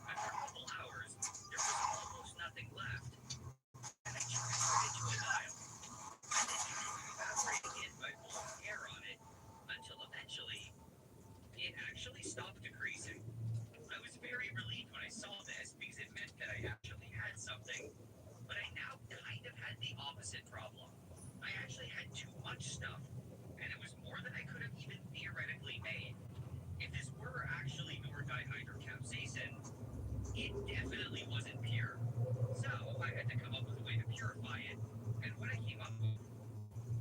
After a couple hours, there was almost nothing left, and I transferred it to a vial. I then tried evaporating it by blowing air on it until eventually it actually stopped decreasing. I was very relieved when I saw this because it meant that I actually had something, but I now kind of had the opposite problem. I actually had too much stuff, and it was more than I could have even theoretically made. If this were actually Nor-dihydrocapsaicin, it definitely wasn't pure. So I had to come up with a way to purify it, and what I came up with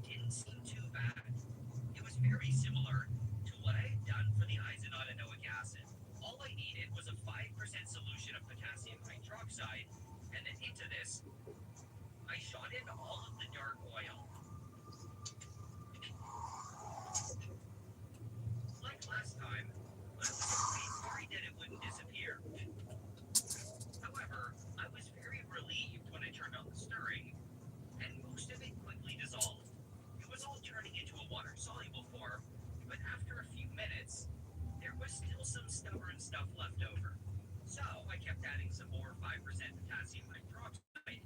didn't seem too bad. It was very similar to what I had done for the isonotinoic acid. All I needed was a 5% solution of potassium hydroxide, and then into this, I shot in all of the dark oil. Like last time, I was always worried that it wouldn't disappear. However, I was very relieved when I turned on the stirring, and most of it quickly dissolved. It was all turning into a water-soluble form, but after a few minutes, there was still some stubborn stuff left over. So I kept adding some more 5% potassium hydroxide,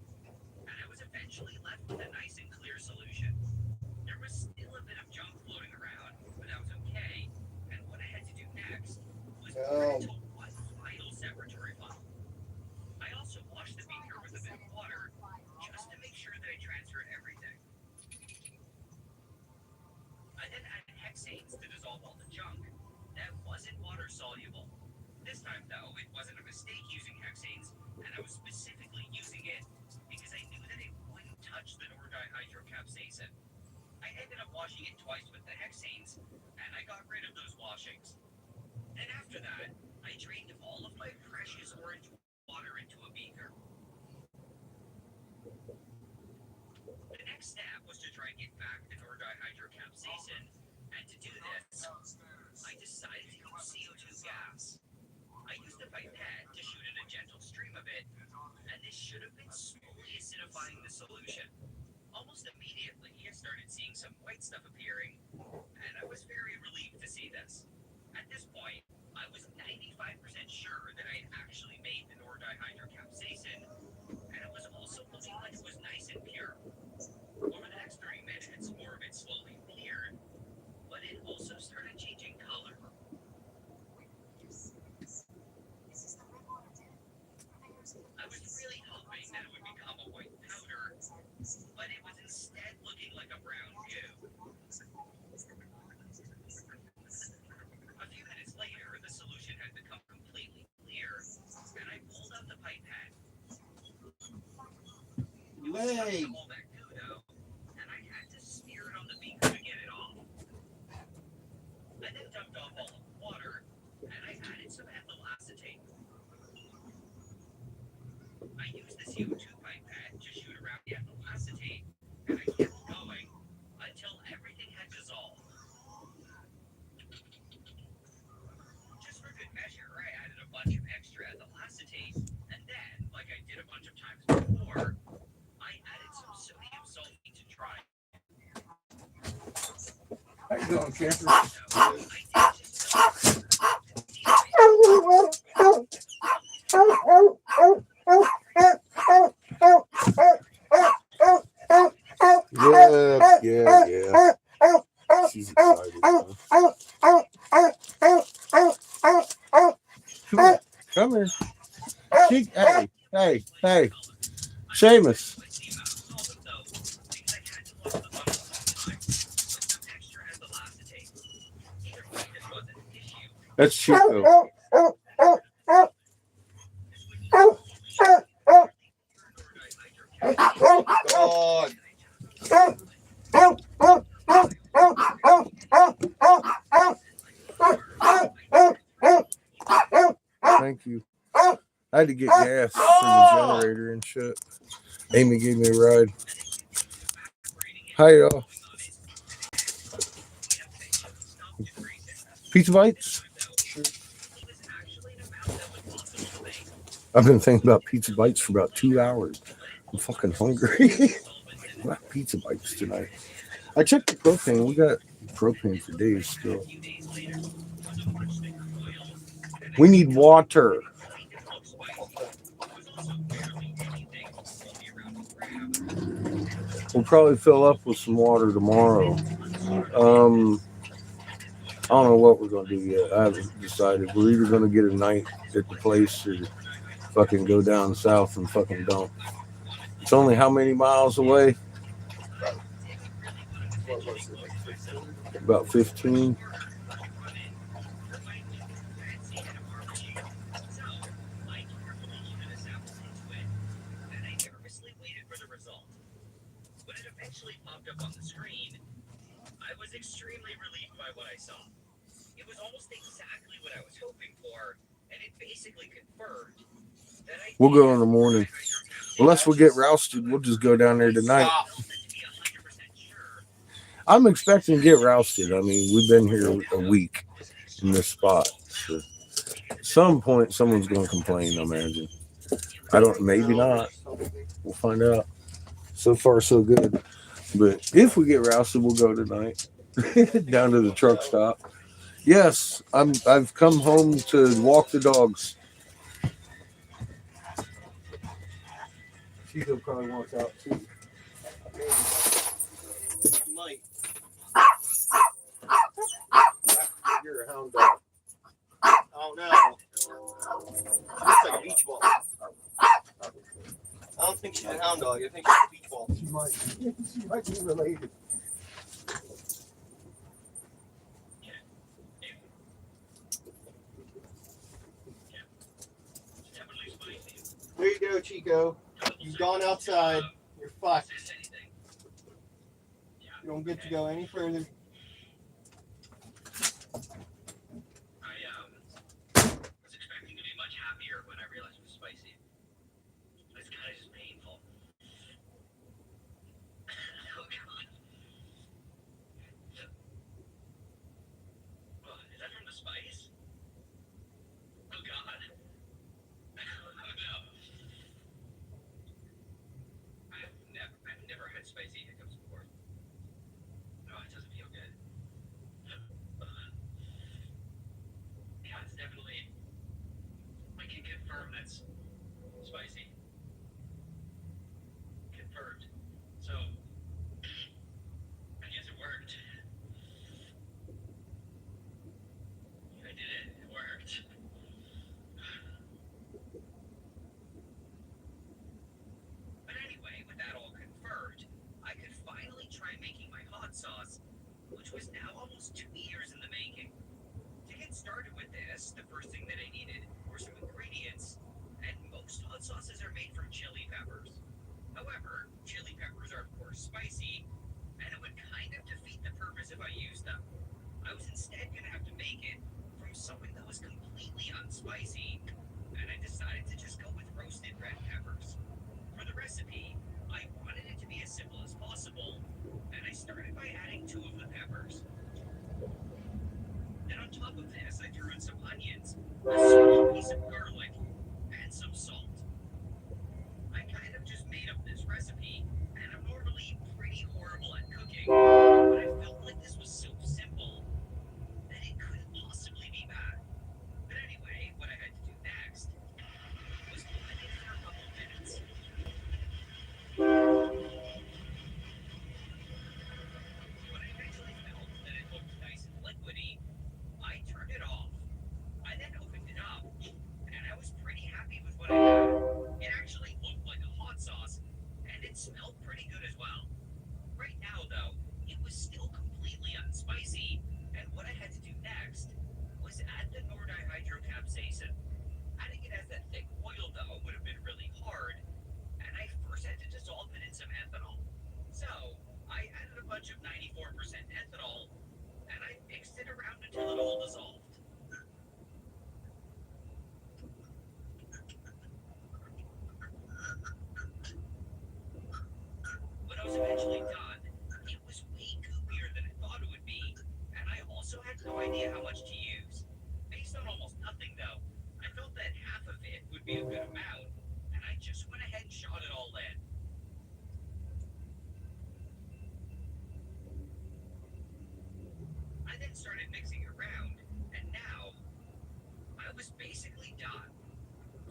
and I was eventually left with a nice and clear solution. There was still a bit of junk floating around, but that was okay, and what I had to do next was pour it into one final separatory funnel. I also washed the beaker with a bit of water, just to make sure that I transferred everything. I then added hexanes to dissolve all the junk that wasn't water soluble. This time, though, it wasn't a mistake using hexanes, and I was specifically using it because I knew that it wouldn't touch the Nor-dihydrocapsaicin. I ended up washing it twice with the hexanes, and I got rid of those washings. Then after that, I drained all of my precious orange water into a beaker. The next step was to try and get back the Nor-dihydrocapsaicin, and to do this, I decided to use CO2 gas. I used a pipette to shoot in a gentle stream of it, and this should have been slowly acidifying the solution. Almost immediately, I started seeing some white stuff appearing, and I was very relieved to see this. At this point, I was 95% sure that I had actually made the Nor-dihydrocapsaicin, and it was also looking like it was nice and pure. Over the next 30 minutes, more of it slowly appeared, but it also started changing color. I was really hoping that it would become a white powder, but it was instead looking like a brown goo. A few minutes later, the solution had become completely clear, and I pulled out the pipette. It was tough to hold that goo, though, and I had to smear it on the beaker to get it off. I then dumped off all of the water, and I added some ethyl acetate. I used the CO2 pipette to shoot around the ethyl acetate, and I kept going until everything had on camper? Yeah. She's excited. Huh? Come here. Hey. Seamus. That's Chico. God. Thank you. I had to get gas for the generator and shit. Amy gave me a ride. Hi, y'all. Pizza bites? I've been thinking about pizza bites for about 2 hours. I'm fucking hungry. I got pizza bites tonight. I checked the propane. We got propane for days still. We need water. We'll probably fill up with some water tomorrow. I don't know what we're gonna do yet. I haven't decided. We're either gonna get a night at the place or fucking go down south and fucking dump. It's only how many miles away? About 15. When it eventually popped up on the screen, I was extremely relieved by what I saw. It was almost exactly what I was hoping for, and it basically confirmed that I We'll go in the morning. Unless we get rousted, we'll just go down there tonight. Stop. I'm expecting to get rousted. I mean, we've been here a week in this spot. So at some point, someone's going to complain, I imagine. Maybe not. We'll find out. So far, so good. But if we get rousted, we'll go tonight. Down to the truck stop. Yes, I've come home to walk the dogs. Chico probably wants out too. Might. You're a hound dog. Oh no. Looks like a beach ball. I don't think she's a hound dog. I think she's a beach ball. She might be related. There you go, Chico. You've gone outside. You're fucked. You don't get to go any further. I was expecting to be much happier when I realized it was spicy. It's kind of just painful. Oh god. Oh, is that from the spice? Oh god. Oh no. I've never had spicy hiccups before. No, it doesn't feel good. Yeah, it's definitely. I can confirm that's spicy. Confirmed. So, I guess it worked. I did it. It worked. But anyway, with that all confirmed, I could finally try making my hot sauce, which was now almost 2 years in the making. To get started with this, the first thing that I needed were some ingredients, and most hot sauces are made from chili peppers. However, chili peppers are of course spicy, and it would kind of defeat the purpose if I used them. I was instead going to have to make it from something that was completely unspicy, and I decided to just go with roasted red peppers. For the recipe, I wanted it to be as simple as possible, and I started by adding 2 of the peppers. Then on top of this, I threw in some onions, a small piece of garlic, and some salt. I kind of just made up this recipe, and I'm normally pretty horrible at cooking, but I felt like this was so simple smelled pretty good as well. Right now, though, it was still completely unspicy, and what I had to do next was add the nordihydrocapsaicin. Adding it as that thick oil, though, would have been really hard, and I first had to dissolve it in some ethanol. So, I added a bunch of 94% ethanol, and I mixed it around until it all dissolved. When I was eventually done, it was way goopier than I thought it would be, and I also had no idea how much to use. Based on almost nothing, though, I felt that half of it would be a good amount, and I just went ahead and shot it all in. I then started mixing around, and now I was basically done.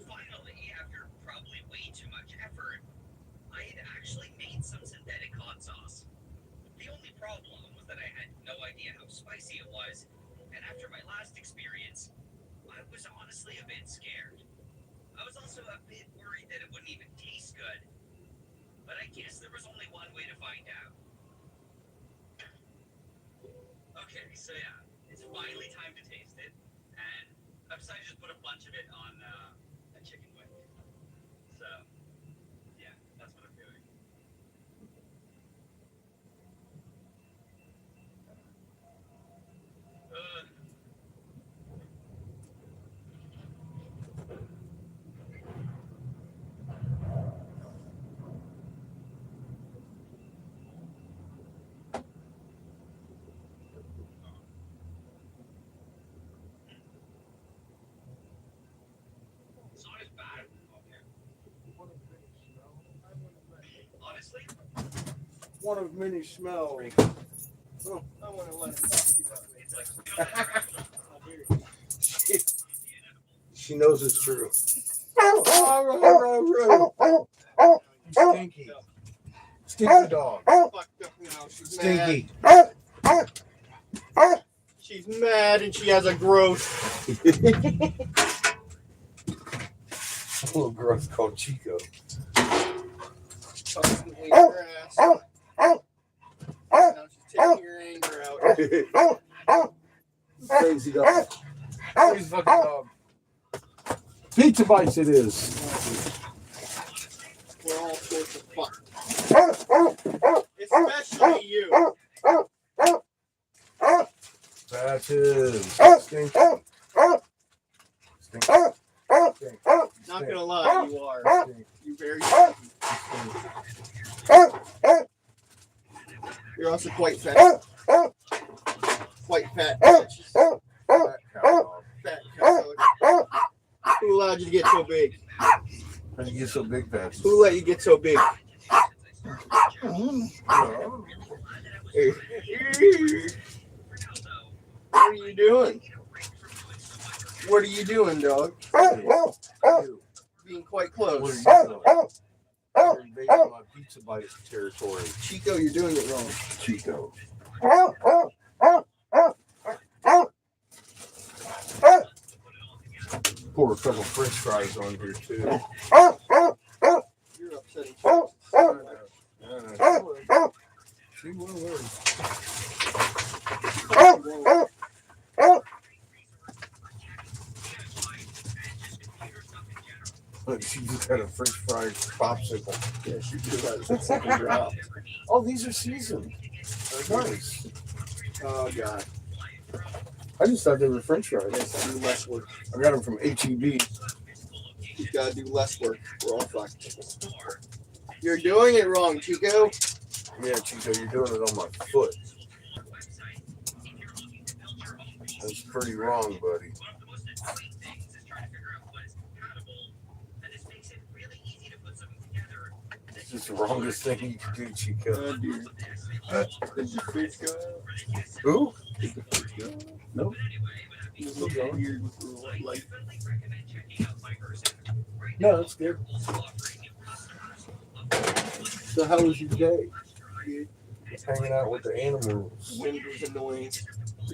Finally, after probably way too much effort, I had actually made some synthetic hot sauce. The only problem was that I had no idea how spicy it was, and after my last experience, I was honestly a bit scared. I was also a bit worried that it wouldn't even taste good, but I guess there was only one way to find out. Okay, so yeah, it's finally time to taste it, and I've decided to just put a bunch of it on a chicken wing. So, yeah, that's what I'm doing. It's not as bad. Okay. Honestly, One of many smells. Oh, I want to let it talk to you that way. it's like She knows it's true. Stinky. Stinky dog. Fucked up now. She's Stinky. mad. She's mad and she has a growth. A little growth called Chico. Constantly harassed. Now she's taking her anger out. Crazy dog. Crazy fucking dog. Pizza bites it is. We're all sorts of fuck. Especially you. Patches. Stinky. Stinky. Not gonna lie, you are. You're very You're also quite fat. Quite fat. Patches. Fat cow. Who allowed you to get so big? How do you get so big, Patches? Who let you get so big? What are you doing? What are you doing, dog? Being quite What close. are you doing? You're invading my pizza bite territory, Chico, you're doing it wrong. Chico. Pour a couple French fries on here too. You're upsetting Chico. She will learn. Look, she just had a French fry popsicle. Yeah, she just has a second drop. Oh, these are seasoned. They're nice. Oh, God. I just thought they were French fries. Yes, do less work. I got them from HEB. You gotta do less work. We're all fucked. You're doing it wrong, Chico. Yeah, Chico, you're doing it on my foot. That's pretty wrong, buddy. This is the wrongest thing you can do, Chico. Oh, dear. Did your face go out? Who? Did the face go out? Nope. You look weird with the white light. No, that's good. So how was your day? Good. Hanging out with the animals. The wind was annoying.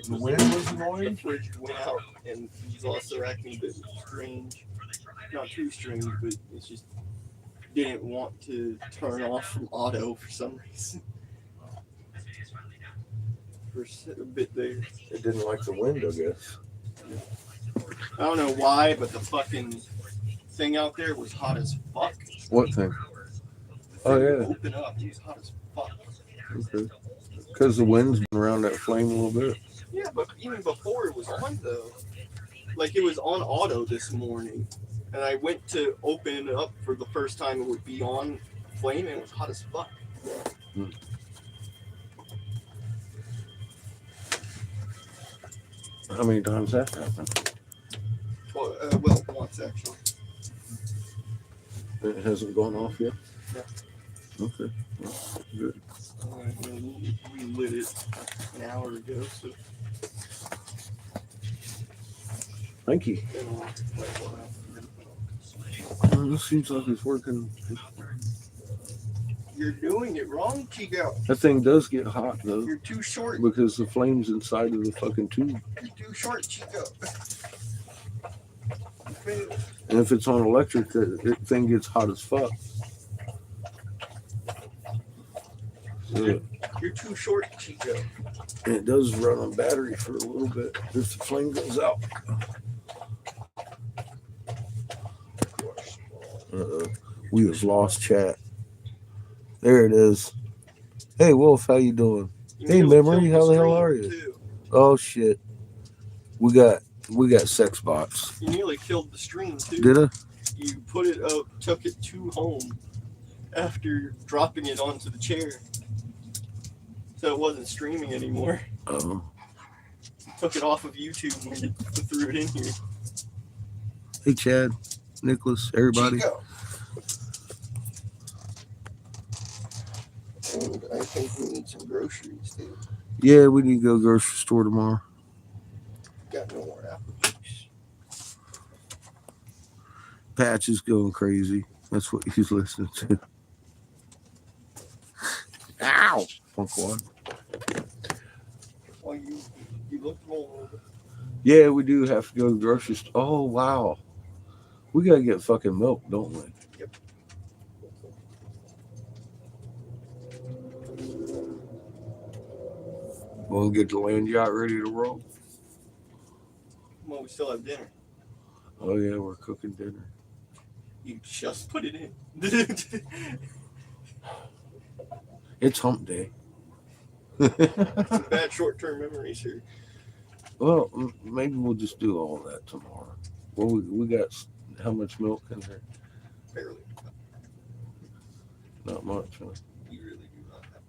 The wind was The annoying? fridge went out, and she's also acting a bit strange. Not too strange, but it's just didn't want to turn off from auto for some reason. For a bit there. It didn't like the wind, I guess. I don't know why, but the fucking thing out there was hot as fuck. What thing? The Oh, thing yeah. would open up. It was hot as fuck. Okay. Because the wind's been around that flame a little bit. Yeah, but even before it was on though. Like it was on auto this morning. And I went to open it up for the first time it would be on flame and it was hot as fuck. How many times that happened? Well, once actually. It hasn't gone off yet? No. Okay. Well, good. We lit it an hour ago, so Thank you. it's been on quite a while. Well, this seems like it's working. You're doing it wrong, Chico. That thing does get hot, though, You're too short. because the flame's inside of the fucking tube. You're too short, Chico. And if it's on electric, that thing gets hot as fuck. Yeah. You're too short, Chico. And it does run on battery for a little bit if the flame goes out. We have lost chat. There it is. Hey Wolf, how you doing? You Hey, nearly Memory, killed how the hell stream, are you? too. Oh shit. We got sex bots. You nearly killed the stream too. Did I? You put it up, took it to home after dropping it onto the chair. So it wasn't streaming anymore. Oh. Took it off of YouTube and threw it in here. Hey Chad, Nicholas, everybody. Chico. And I think we need some groceries, dude. Yeah, we need to go grocery store tomorrow. Got no more apple juice. Patch is going crazy. That's what he's listening to. Ow! Punk one. Well, you look vulnerable. Yeah, we do have to go to the grocery store. Oh, wow. We got to get fucking milk, don't we? Yep. We'll get the land yacht ready to roll. Well, we still have dinner. Oh, yeah, we're cooking dinner. You just put it in. It's hump day. Some bad short-term memories here. Well, maybe we'll just do all that tomorrow. Well, we got how much milk in there? Barely. Not much, huh? You really do not have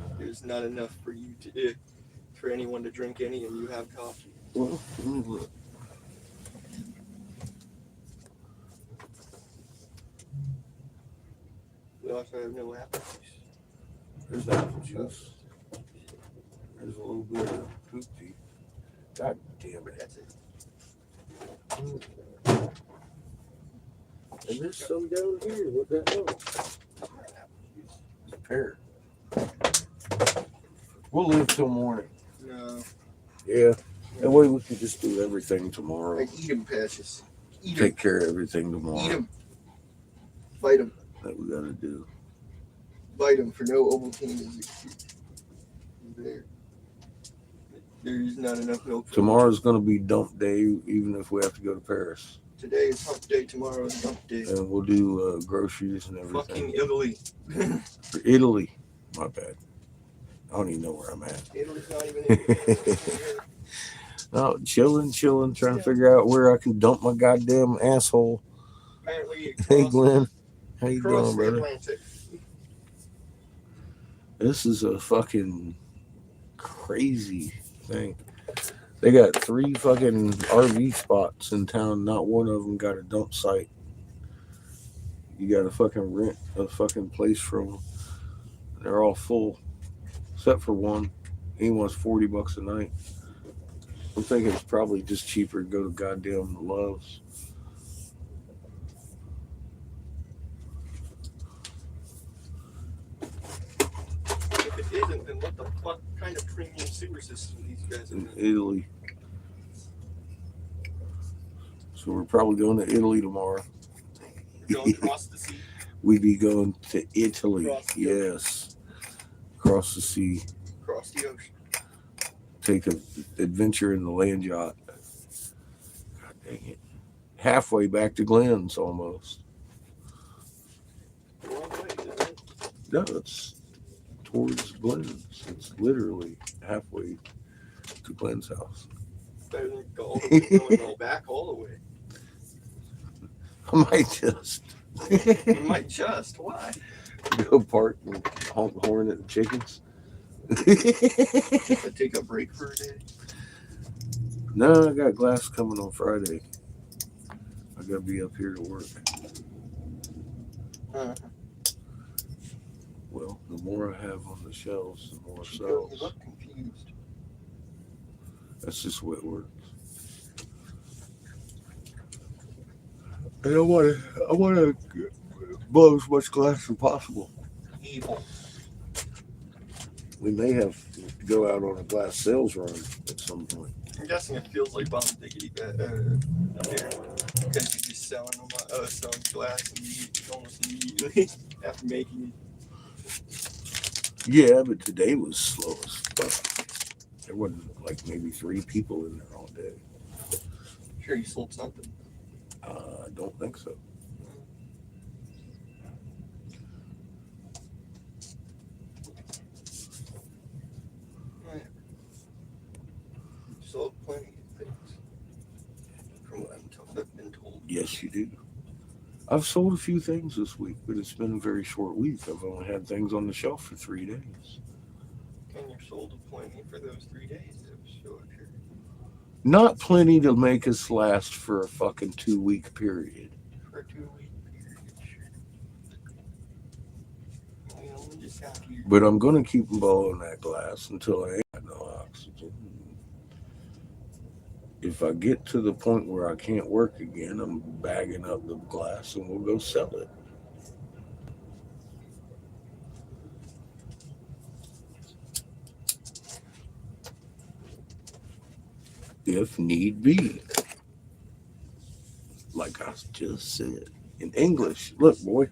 much. There's not enough for you to for anyone to drink any, and you have coffee. Well, let me look. We also have no apple juice. There's apple juice. There's a little bit of poop tea. God damn it. That's it. And there's some down here. What the hell? It's a pear. We'll live till morning. No. Yeah. That way we can just do everything tomorrow. Like, eat them, Patches. Eat them. Take care of everything Eat tomorrow them. Bite them. that we gotta do. Bite them for no Ovaltine is there. There's not enough milk. for Tomorrow's gonna be dump day, even if we have to go to Paris. Today is hump day. Tomorrow is hump day. And we'll do groceries and everything. Fucking Italy. For Italy. My bad. I don't even know where I'm at. Italy's not even in. No, chilling, trying to figure out where I can dump my goddamn asshole. Apparently, Hey, Glenn. How you across doing, the brother? Atlantic. This is a fucking crazy thing. They got 3 fucking RV spots in town. Not one of them got a dump site. You got to fucking rent a fucking place from them. They're all full, except for one. He wants $40 a night. I'm thinking it's probably just cheaper to go to goddamn Love's. If it isn't, then what the fuck kind of premium sewer system these guys In have? Italy. So we're probably going to Italy tomorrow. Going across the sea. we'd be going to Italy. Across the Yes, across the sea. Across the ocean. Take an adventure in the land yacht. God dang it. Halfway back to Glenn's almost. A long way, isn't it? No, it's towards Glenn's. It's literally halfway to Glenn's house. Better than go all the way, going all back all the way. I might just You might just. Why? go park and honk the horn at the chickens. I take a break for a day. No, I got glass coming on Friday. I gotta be up here to work. Uh, Well, the more I have on the shelves, the more Chico, you sales. look confused. That's just the way it works. And I want to blow as much glass as possible. Evil. We may have to go out on a glass sales run at some point. I'm guessing it feels like Bomb Diggity there. Because you're just selling them, selling glass almost immediately after making it. Yeah, but today was slow as fuck. There wasn't like maybe 3 people in there all day. Sure, you sold something. I don't think so. Right. You sold plenty of things. From what I've been told. Yes, you do. I've sold a few things this week, but it's been a very short week. I've only had things on the shelf for 3 days. And you sold plenty for those 3 days. So if you're Not plenty to make us last for a fucking 2-week period. for a 2-week period, sure. We only just got here. But I'm going to keep blowing that glass until I ain't got no oxygen. If I get to the point where I can't work again, I'm bagging up the glass and we'll go sell it. If need be. Like I just said. In English. Look, boy.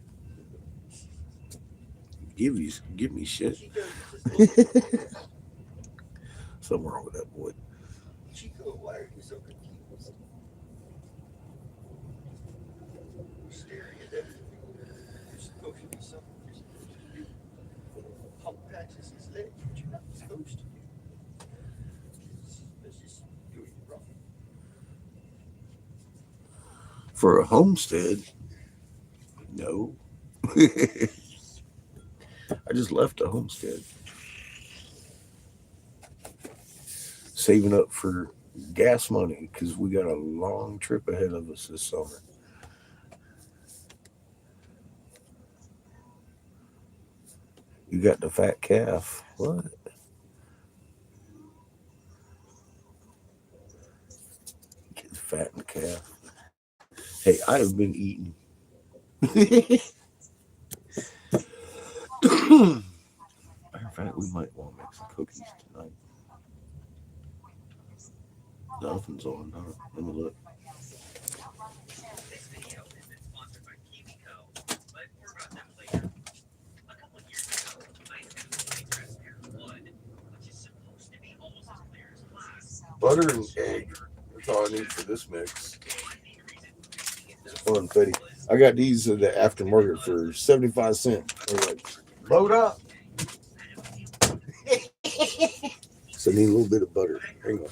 Give me shit. Chico, you just look Something wrong with that boy. Chico, why are you so confused? You're staring at everything. You're supposed to be something. You're supposed to do. Pump patches his leg, but you're not supposed to. That's just doing it wrong. For a homestead, no. I just left a homestead. Saving up for gas money because we got a long trip ahead of us this summer. You got the fat calf. What? Get the fat and calf. Hey, I have been eating. Matter of fact, we might want to make some cookies tonight. The oven's on, huh? Let me look. This video has been sponsored by KiwiCo, but more about them later. A couple of years ago, I found my transparent wood, which is supposed to be almost as clear as glass. Butter and egg. That's all I need for this mix. It's fun, Fetty. I got these at the aftermarket for 75 cents. I'm like, load up. So I need a little bit of butter. Hang on.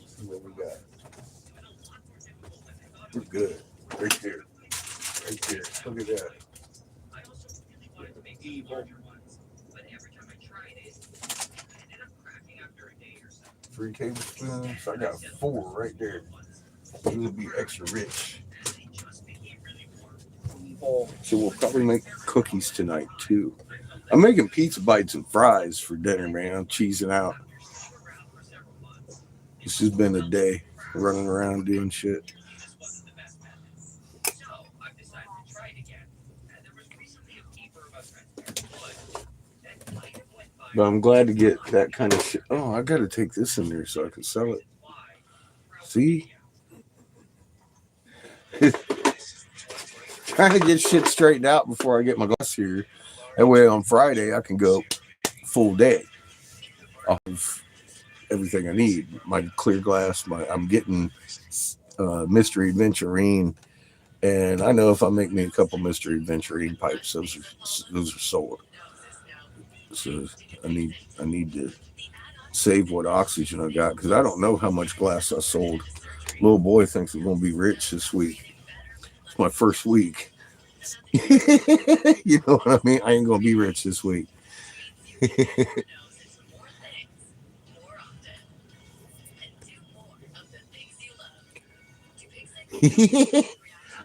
See what we got. We're good. Right there. Right there. Look at that. I also really wanted to make some larger ones, but every time I tried it, I ended up cracking after a day or so. 3 tablespoons. I got 4 right there. These will be extra rich. They just became really warm. So we'll probably make cookies tonight too. I'm making pizza bites and fries for dinner, man. I'm cheesing out. This has been a day running around doing shit. This wasn't the best method. So I've decided to try it again. And there was recently a paper about transparent wood that might have went by. But I'm glad to get that kind of shit. Oh, I got to take this in there so I can sell it. See? trying to get shit straightened out before I get my glass here. That way on Friday I can go full day of everything I need. My clear glass, I'm getting mystery adventurine, and I know if I make me a couple mystery adventurine pipes, those are sold. So I need to save what oxygen I got because I don't know how much glass I sold. Little boy thinks I'm gonna be rich this week. It's my first week. You know what I mean? I ain't gonna be rich this week.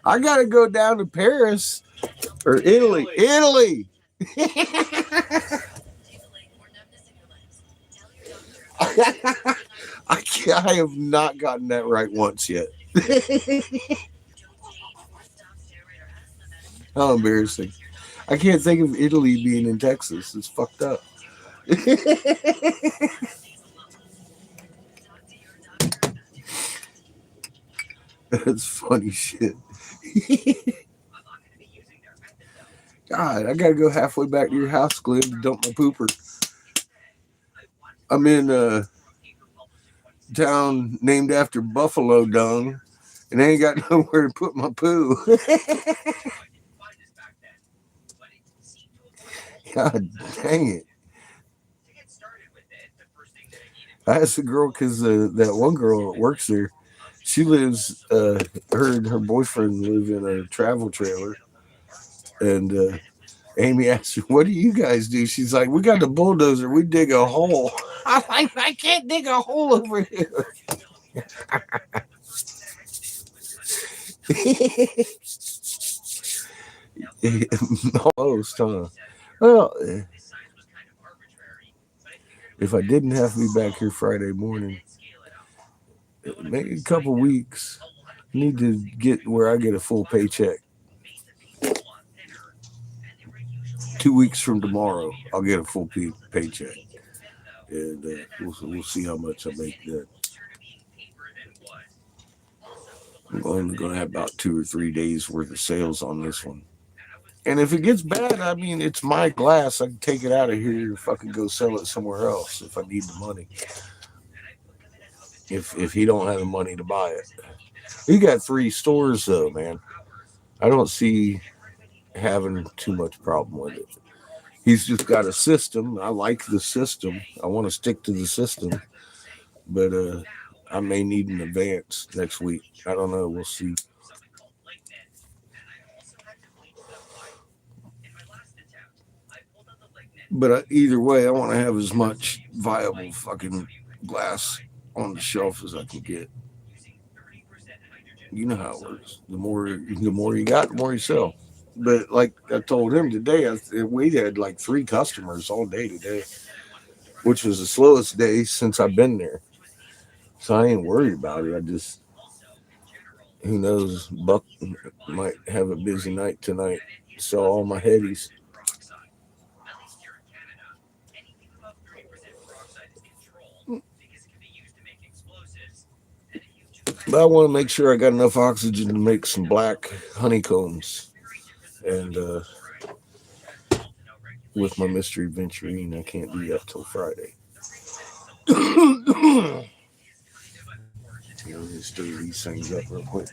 I gotta go down to Paris or Italy. Italy. I have not gotten that right once yet. How embarrassing. I can't think of Italy being in Texas. It's fucked up. That's funny shit. God, I gotta go halfway back to your house, Glenn, to dump my pooper. I'm in a town named after buffalo dung, and I ain't got nowhere to put my poo. God dang it. I asked the girl because that one girl that works there, she lives, her and her boyfriend live in a travel trailer. And Amy asked her, "What do you guys do?" She's like, "We got the bulldozer. We dig a hole." I'm like, "I can't dig a hole over here." Almost, huh? Well, if I didn't have to be back here Friday morning, maybe a couple weeks, I need to get where I get a full paycheck. 2 weeks from tomorrow, I'll get a full paycheck, and we'll see how much I make then. I'm only going to have about 2 or 3 days worth of sales on this one. And if it gets bad, I mean, it's my glass. I can take it out of here and fucking go sell it somewhere else if I need the money. If he don't have the money to buy it. He got 3 stores though, man. I don't see having too much problem with it. He's just got a system. I like the system. I want to stick to the system. But I may need an advance next week. I don't know. We'll see. But either way, I want to have as much viable fucking glass on the shelf as I can get. You know how it works. The more you got, the more you sell. But like I told him today, we had like 3 customers all day today, which was the slowest day since I've been there. So I ain't worried about it. I just, who knows, Buck might have a busy night tonight. So all my headies. But I want to make sure I got enough oxygen to make some black honeycombs. And with my mystery venturine, I can't do that till Friday. Let me stir these things up real quick.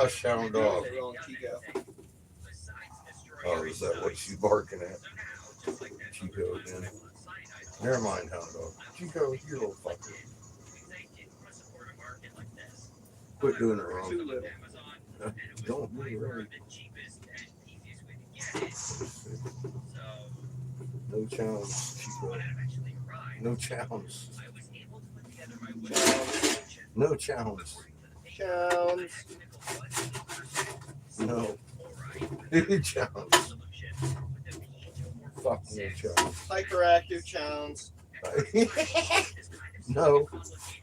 Shadow dog. Oh, is that what she's barking at? Chico again. Never mind, hound dog. Chico, you little fucker. Quit doing it wrong. Don't do it right. No challenge, Chico. No challenge. No challenge. Challenge. No. Challenge. Fuck no challenge. Hyperactive challenge. No,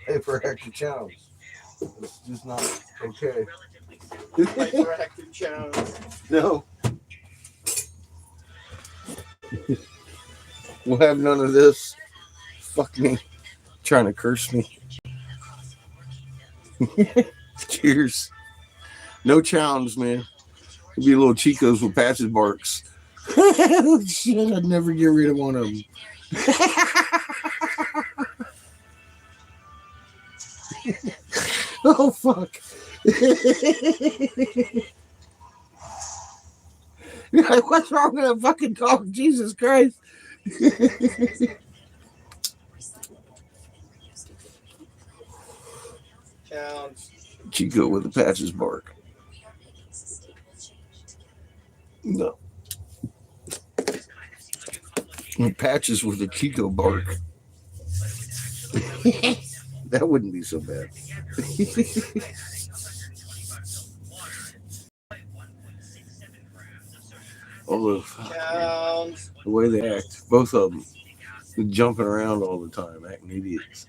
hyperactive challenge. It's just not okay. Hyperactive challenge. No. We'll have none of this. Fuck me. Trying to curse me. Cheers. No challenge, man. It'd be little Chicos with patches barks. Shit, I'd never get rid of one of them. Oh, fuck. Like, what's wrong with a fucking dog? Jesus Christ. Challenge. Chico with the patches bark. No. Patches with a Chico bark. That wouldn't be so bad. Although Challenge. the way they act, both of them, they're jumping around all the time, acting idiots.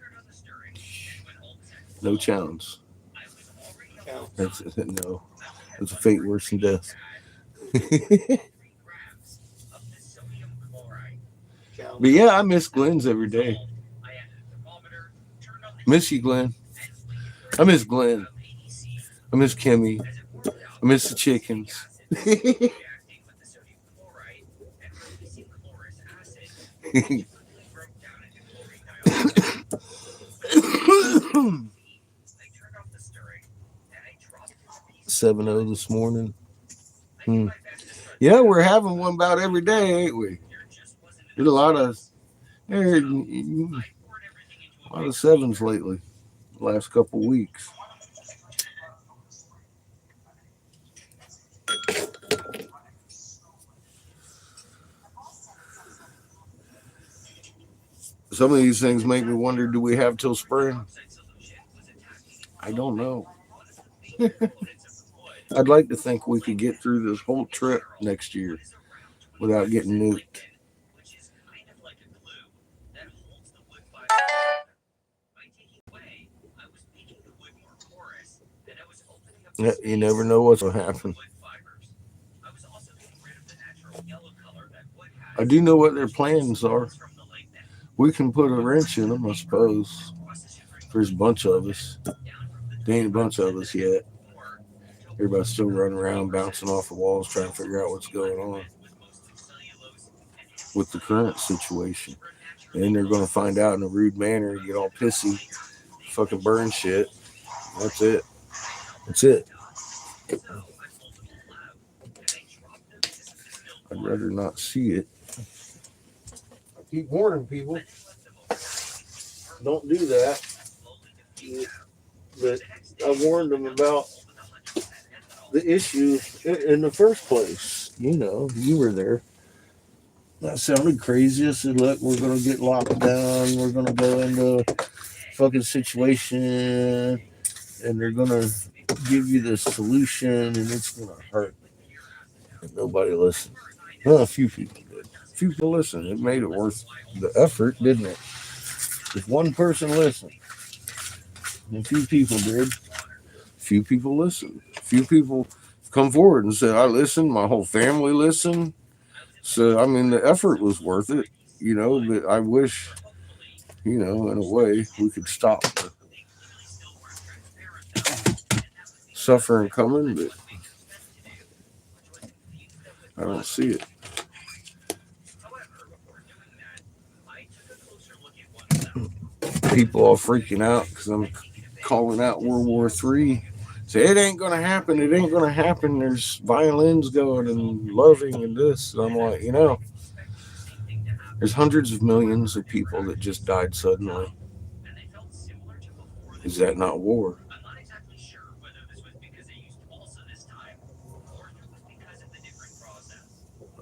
No challenge. Challenge. No, it's a fate worse than death. But yeah, I miss Glenn's every day. Miss you, Glenn. I miss Glenn. I miss Kimmy. I miss the chickens. $7-0 this morning. Yeah, we're having one about every day, ain't we? There's a lot of sevens lately, the last couple of weeks. Some of these things make me wonder, do we have till spring? I don't know. I'd like to think we could get through this whole trip next year without getting nuked. Yeah, you never know what's going to happen. I do know what their plans are. We can put a wrench in them, I suppose. There's a bunch of us. There ain't a bunch of us yet. Everybody's still running around, bouncing off the walls, trying to figure out what's going on with the current situation. And then they're going to find out in a rude manner, get all pissy, fucking burn shit. That's it. That's it. I'd rather not see it. I keep warning people, don't do that. But I warned them about the issue in the first place. You know, you were there. That sounded crazy. I said, look, we're going to get locked down. We're going to go into a fucking situation, and they're going to give you the solution, and it's going to hurt. And nobody listened. Well, a few people did. A few people listened. It made it worth the effort, didn't it? If one person listened, and a few people did, a few people listened. A few people come forward and said, I listened. My whole family listened. So, I mean, the effort was worth it, you know, but I wish, you know, in a way, we could stop the suffering coming, but I don't see it. People all freaking out because I'm calling out World War III. Say, it ain't going to happen. It ain't going to happen. There's violins going and loving and this. And I'm like, you know, there's hundreds of millions of people that just died suddenly. Is that not war?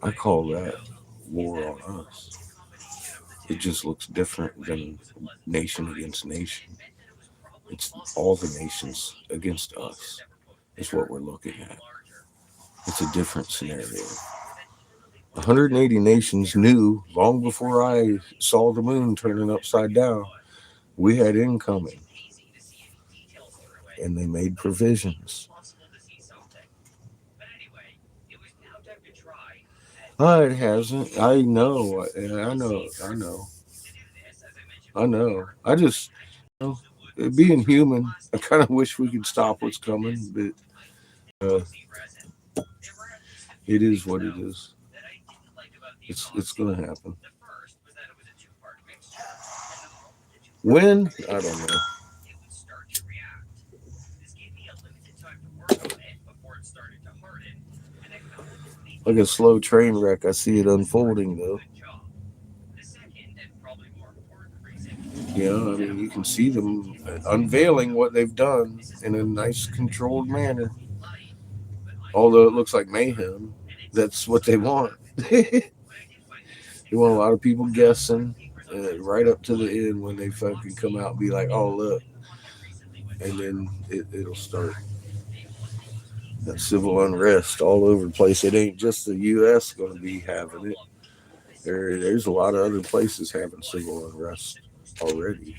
I call that war on us. It just looks different than nation against nation. It's all the nations against us is what we're looking at. It's a different scenario. 180 nations knew long before I saw the moon turning upside down, we had incoming, and they made provisions. Oh, it hasn't. I know. I know. I just, you know, being human, I kind of wish we could stop what's coming, but it is what it is. It's gonna happen. When? I don't know. Like a slow train wreck, I see it unfolding though. Yeah, I mean, you can see them unveiling what they've done in a nice, controlled manner. Although it looks like mayhem, that's what they want. They want a lot of people guessing right up to the end when they fucking come out and be like, oh, look. And then it'll start. That civil unrest all over the place. It ain't just the U.S. going to be having it. There's a lot of other places having civil unrest already.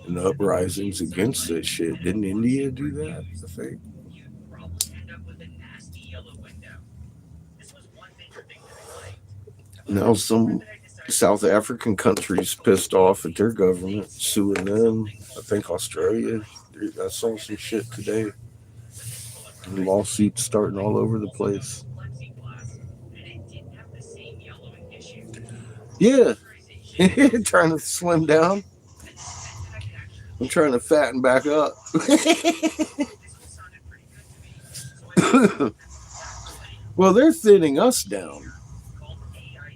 And the uprisings against this shit. Didn't India do that, I think? Now some South African countries pissed off at their government, suing them. I think Australia. I saw some shit today. Lawsuits starting all over the place. Yeah. Trying to slim down. I'm trying to fatten back up. Well, they're thinning us down.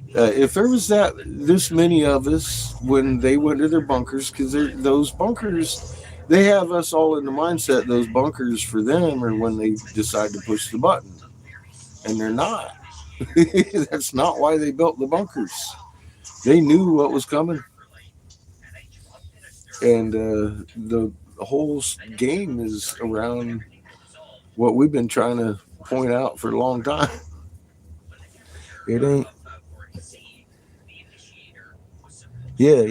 If there was this many of us when they went to their bunkers, because those bunkers, they have us all in the mindset those bunkers for them are when they decide to push the button, and they're not. That's not why they built the bunkers. They knew what was coming, and the whole game is around what we've been trying to point out for a long time. It ain't. Yeah,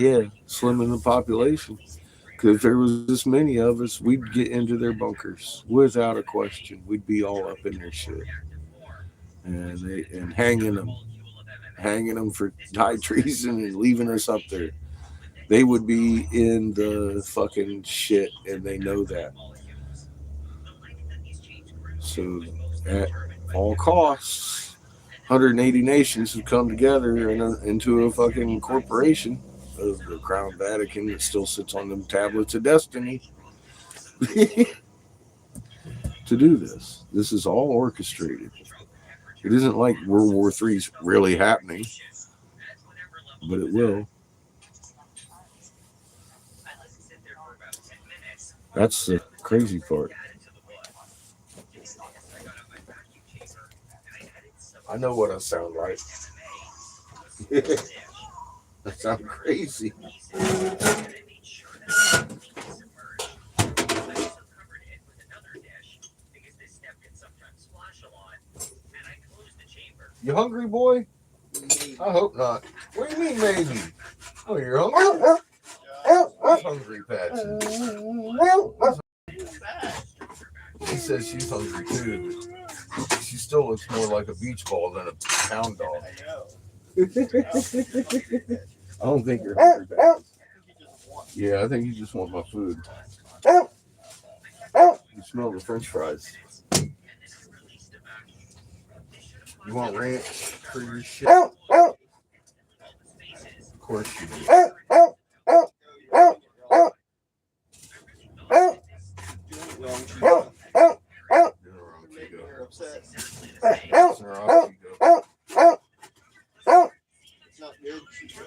slimming the population. Because if there was this many of us, we'd get into their bunkers without a question. We'd be all up in their shit, and hanging them for high treason and leaving us up there. They would be in the fucking shit, and they know that. So at all costs, 180 nations have come together into a fucking corporation of the Crown Vatican that still sits on them tablets of destiny to do this. This is all orchestrated. It isn't like World War III's really happening, but it will. That's the crazy part. I know what I sound like. I sound crazy. You hungry, boy? I hope not. What do you mean, maybe? Oh, you're hungry? I'm hungry, Patsy. She says she's hungry too. She still looks more like a beach ball than a pound dog. I don't think you're hungry, Patsy. Yeah, I think you just want my food. You smell the French fries. You want ranch for your shit? Of course you do. It's not good, Chico.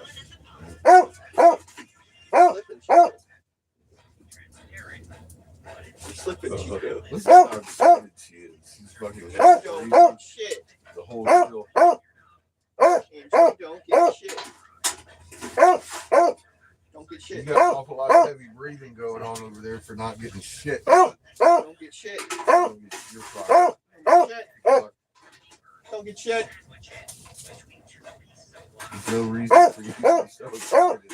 You're slipping, Chico. Listen how excited she is. She's fucking Don't shit. the whole deal. Don't get shit. Don't get You shit. got an awful lot of heavy breathing going on over there for not getting shit. Don't get shit. You're fine. Don't get shit. There's no reason for you to be so excited.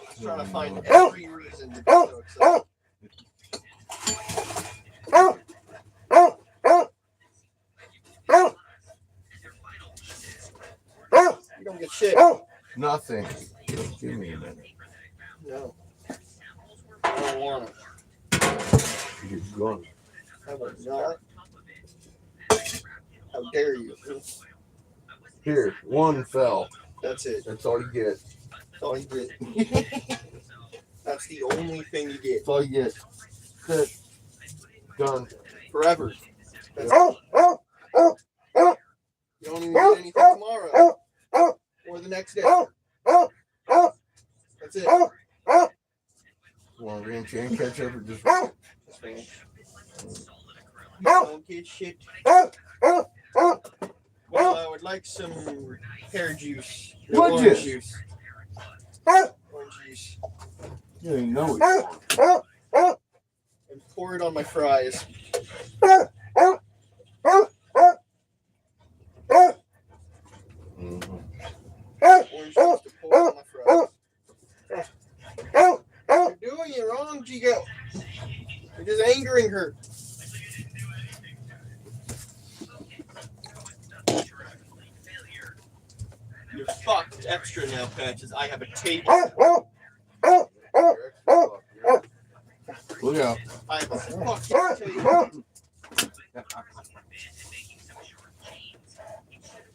Just trying to find every reason to be so excited. You don't get shit. Nothing. Give me a minute. No. I don't want it. You're gone. I will not. How dare you? Here, one fell. That's it. That's all you get. That's all you get. That's the only thing you get. That's all you get. That's it. Done. Forever. That's it. You don't even get anything tomorrow. Or the next day. That's it. Want ranch and ketchup or just Just ranch. You don't get shit. Well, I would like some pear juice. What Orange juice? juice. Orange juice. You didn't know it. And pour it on my fries. Mhm. Orange juice to pour on my fries. You're doing it wrong, Gigo. You're just angering her. You're fucked extra now, Patches. I have a table. Look out. I have a fucking table.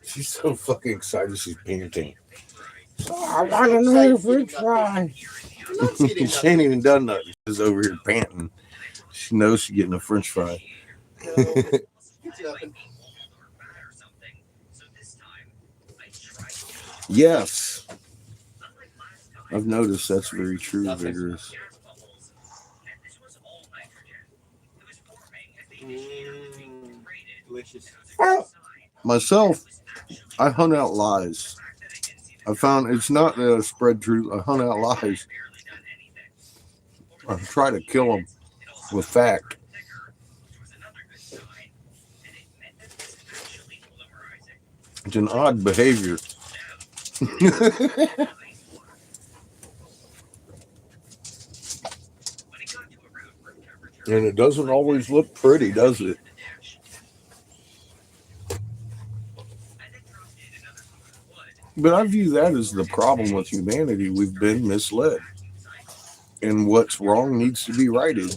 She's so fucking excited she's painting. I want another french fry. She ain't even done nothing. She's over here panting. She knows she's getting a french fry. No, it's nothing. Yes. I've noticed that's very true, Vigorous. Delicious. Myself, I hunt out lies. I found it's not a spread truth. I hunt out lies. I try to kill them with fact. It's an odd behavior. And it doesn't always look pretty, does it? But I view that as the problem with humanity. We've been misled. And what's wrong needs to be righted.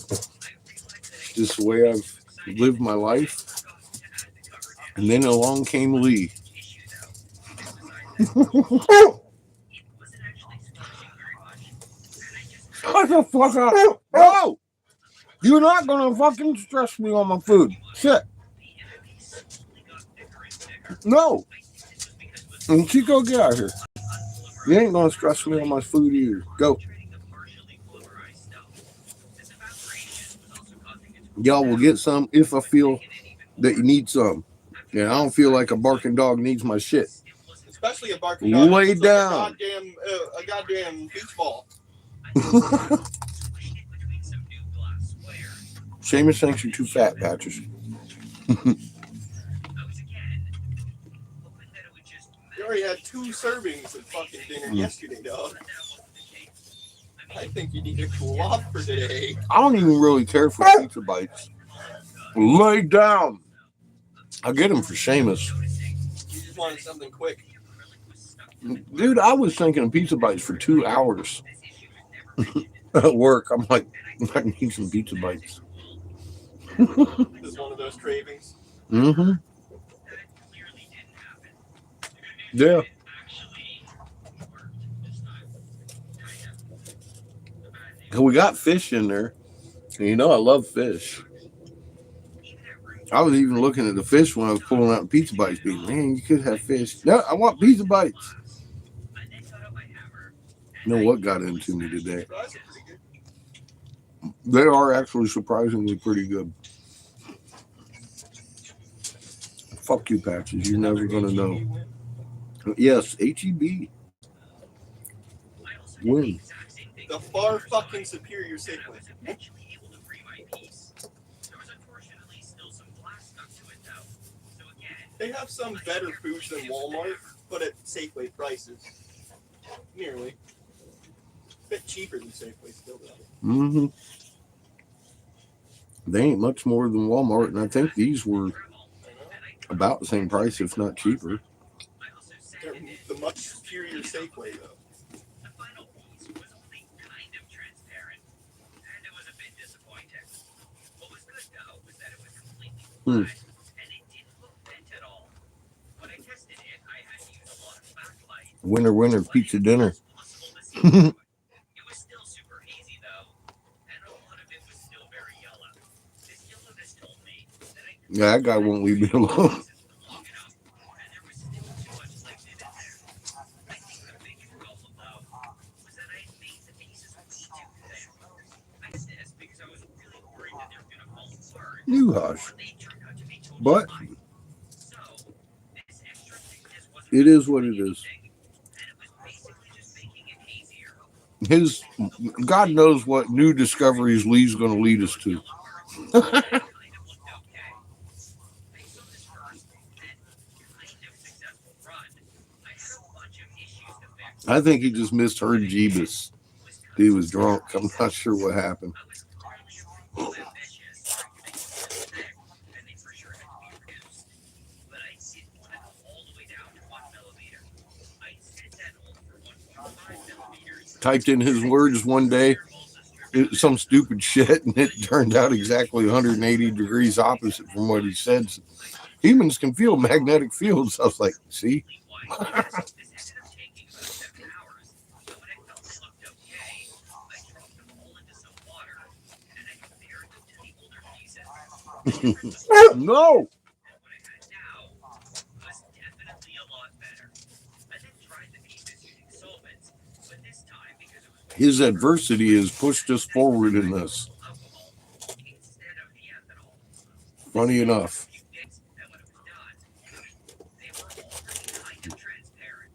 Just the way I've lived my life. And then along came Lee. Shut the fuck up. No! You're not gonna fucking stress me on my food. Shit. No. And Chico, get out of here. You ain't gonna stress me on my food either. Go. Y'all will get some if I feel that you need some. And I don't feel like a barking dog needs my shit. Especially a barking dog. Lay It's down. Like a goddamn beach ball. Seamus thinks you're too fat, Patches. You already had 2 servings of fucking dinner yesterday, dog. I think you need to cool off for today. I don't even really care for pizza bites. Lay down. I get them for Seamus. You just wanted something quick. Dude, I was thinking of pizza bites for 2 hours at work. I'm like, I need some pizza bites. This is one of those cravings. Mm-hmm. Yeah. We got fish in there. And you know I love fish. I was even looking at the fish when I was pulling out pizza bites. Being, man, you could have fish. No, I want pizza bites. You know what got into me today? They are actually surprisingly pretty good. Fuck you, Patches. You're never going to know. Yes, HEB. Win. The far fucking superior sequence. They have some better foods than Walmart, but at Safeway prices. Nearly. A bit cheaper than Safeway still, though. Mm-hmm. They ain't much more than Walmart, and I think these were I know. about the same price, if not cheaper. They're the much superior Safeway, though. The final piece was only kind of transparent, and it was a bit disappointing. What was good, though, was that it was completely flat, and it didn't look bent at all. When I tested it, I had to use a lot of backlight. Winner, winner, pizza dinner. It was possible to see through it. It was still super hazy, though, and a lot of it was still very yellow. This yellowness told me that I didn't Yeah, that guy won't leave me alone. long enough, and there was still too much lignin in there. I think the biggest problem, though, was that I had made the pieces way too thin. I did this because I was really worried that they were going to fall apart, You hush. but they turned out to be totally But fine. So, this extra thickness wasn't it is what it is. anything, and it was basically just making it hazier. His God knows what new discoveries Lee's going to lead us to. Kind of looked okay. Based on this first and kind of successful run, I had a bunch of issues to fix. I think he just misheard Jeebus. He was drunk. I'm not sure what happened. I was clearly a bit too ambitious. They were thick, and they for sure had to be reduced. But I didn't want to go all the way down to 1 millimeter. I set that goal for 1.5 millimeters. Typed in his words one day, some stupid shit, and it turned out exactly 180 degrees opposite from what he said. Humans can feel magnetic fields. I was like, see? This ended up taking about 7 hours. So when I felt it looked okay, I dropped them all into some water, and I compared them to the older pieces. The difference was No. that what I had now was definitely a lot better. I then tried the pieces using solvents, but this time, because it was His adversity has pushed us forward in this. alcohol instead of the ethanol. Funny enough. And when it was done, they were already kind of transparent.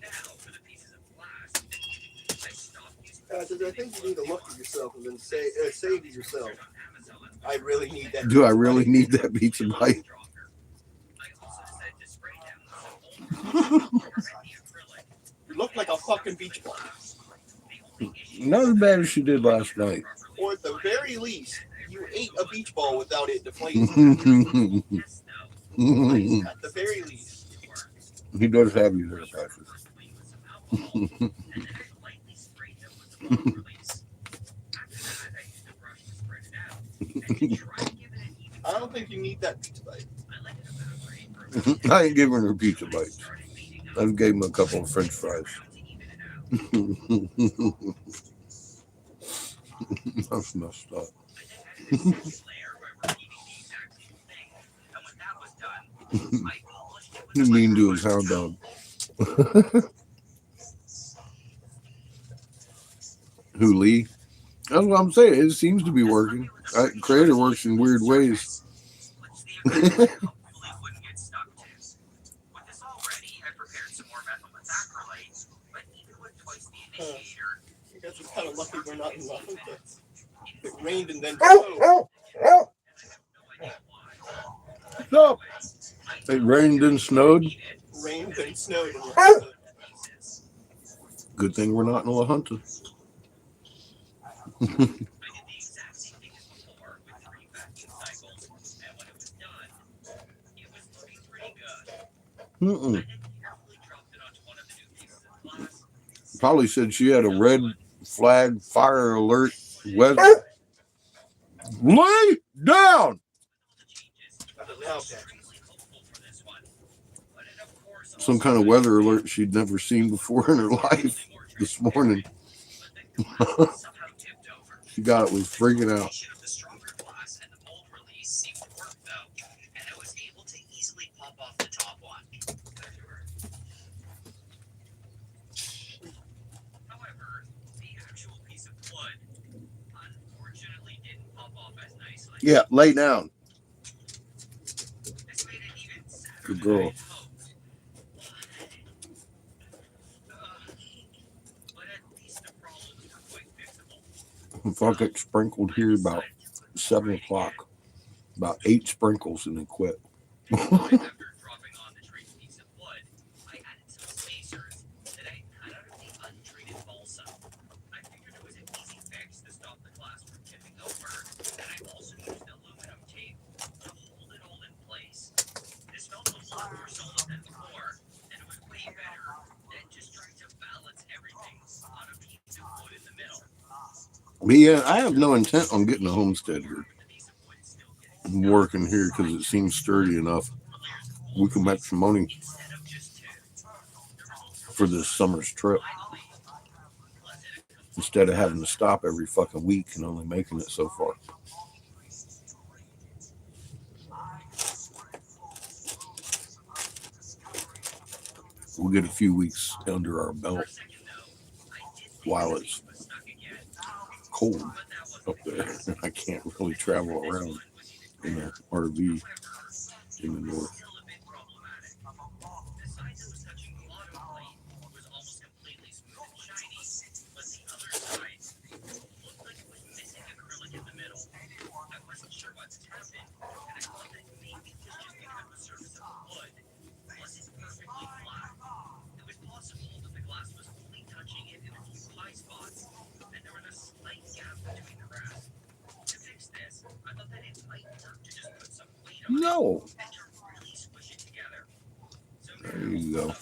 Now, for the pieces of glass, I stopped using I think you need to look at yourself and then say to yourself, I really need that. Do I really need that pizza bite? I also said to spray down some old prevent the acrylic. You look like a fucking beach ball. The only issue Not as bad as she did last night. Or at the very least, you ate a beach ball without it deflating. yes, no. At the very least. He does have you there, Patrick. With some alcohol, and then I lightly sprayed them with some foam release. After that, I used a brush to spread it out, and to try and give it an even I don't think you need that pizza bite. I let it evaporate for about I ain't giving her pizza bites. started beating I gave him a couple of French fries. around to even it out. That's messed up. I then added a second layer by repeating the exact same thing, and when that was done, I polished it with You a mean to his microfiber hound towel. dog. Who, Lee? That's what I'm saying. It seems to be working. Creator works in weird ways. Which the acrylic hopefully wouldn't get stuck to. With this all ready, I prepared some more methacrylate, but even with twice the initiator, I guess it's kind of lucky we're not in love with this. it It rained and then Ow, snowed. ow, ow. no idea why. Stop. It rained and snowed. Rained and snowed. And Ow. Good thing we're not in La Junta. I did the exact same thing as before with 3 vacuum cycles, and when it was done, it was looking pretty good. I Mm-mm. then carefully dropped it onto one of the new pieces of glass. Probably said she had a red flag, fire alert, weather. Lay down. Okay. Some kind of weather alert she'd never seen before in her life this morning. She got it, was freaking out. The stronger glass and the mold release seemed to work though, and I was able to easily pop off the top one. However, the actual piece of wood unfortunately didn't pop off as nicely. Yeah, lay down. This made it even sadder Good than girl. I had hoped. But at least the problems were quite fixable. Fuck it, sprinkled here about 7 o'clock. About 8 sprinkles and then quit. After dropping But yeah, I have no intent on getting a homestead here. I'm working here because it seems sturdy enough. We can make some money for this summer's trip instead of having to stop every fucking week and only making it so far. We'll get a few weeks under our belt while it's cold up there. I can't really travel around in an RV in the north. No. There you go.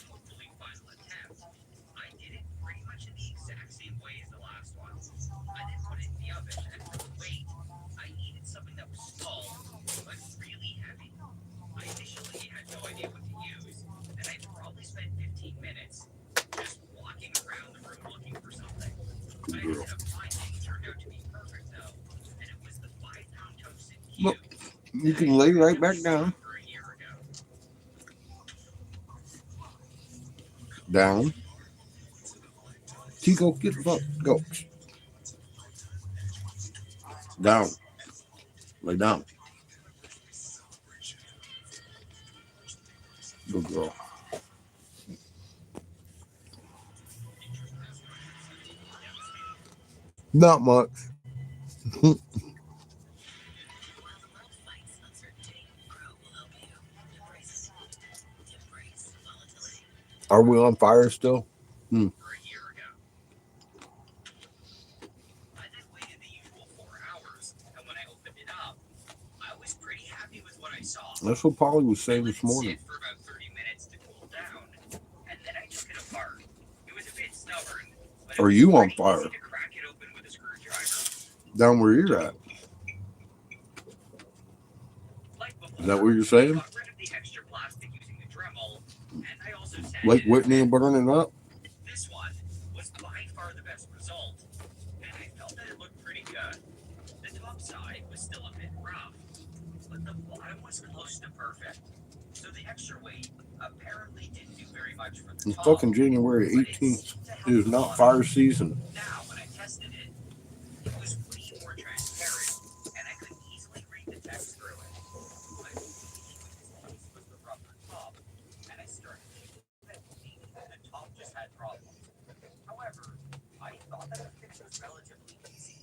Good girl. Look, you can lay right back down. Down. Chico, get the fuck. Go. Down. Lay down. Good girl. Not much. Are we on fire still? That's what Polly was saying this morning. Are you on fire? Down where you're at. Is that what you're saying? Lake Whitney and burning up? This one was by far the best result, and I felt that it looked pretty good. The top side was still a bit rough, but the bottom was close to perfect. So the extra weight apparently didn't do very much for the top. It's fucking January 18th. It is not fire season. Now, when I tested it, it was way more transparent, and I could easily read the text through it. But the piece was the rubber top, and I started thinking that maybe the top just had problems. However, I thought that the fix was relatively easy.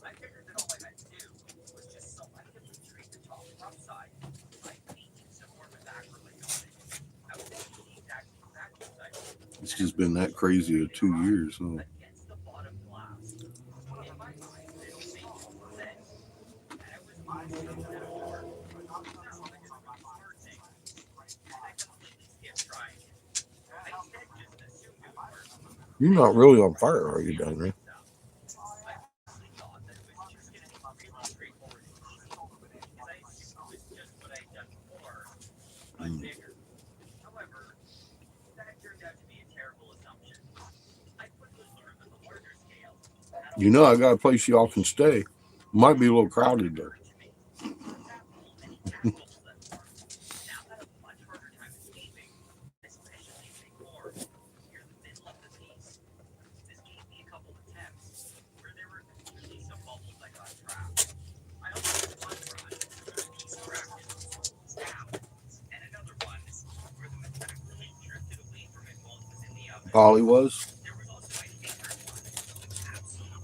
I figured that all I had to do was just selectively treat the top rough side by painting some more with acrylic on it. I was thinking the exact side. It's just been that crazy of 2 years, huh? Against the bottom glass. In my mind, this made more sense. And I was confident that it would work. It sounds like a really smart thing. And I completely skipped trying it. I instead just assumed it would work. You're not really on fire, are you, down there? You know, I got a place y'all can stay. Might be a little crowded there. Polly was.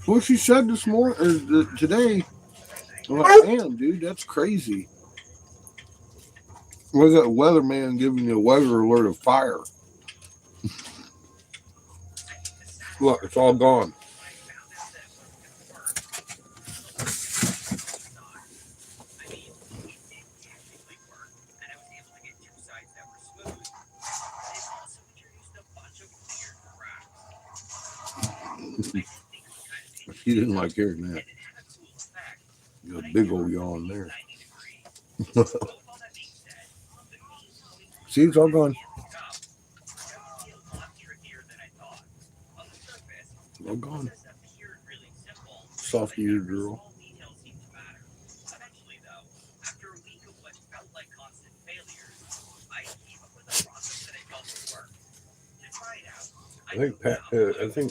Well, she said this morning or today. I'm like, damn, dude, that's crazy. Look at the weatherman giving you a weather alert of fire. Look, it's all gone. He didn't like hearing that. You got a big old yawn there. See, it's all gone. All gone. Soft ear girl. Eventually, though, after a week of what felt like constant failures, I came up with a process that I felt would work. To try it out, I think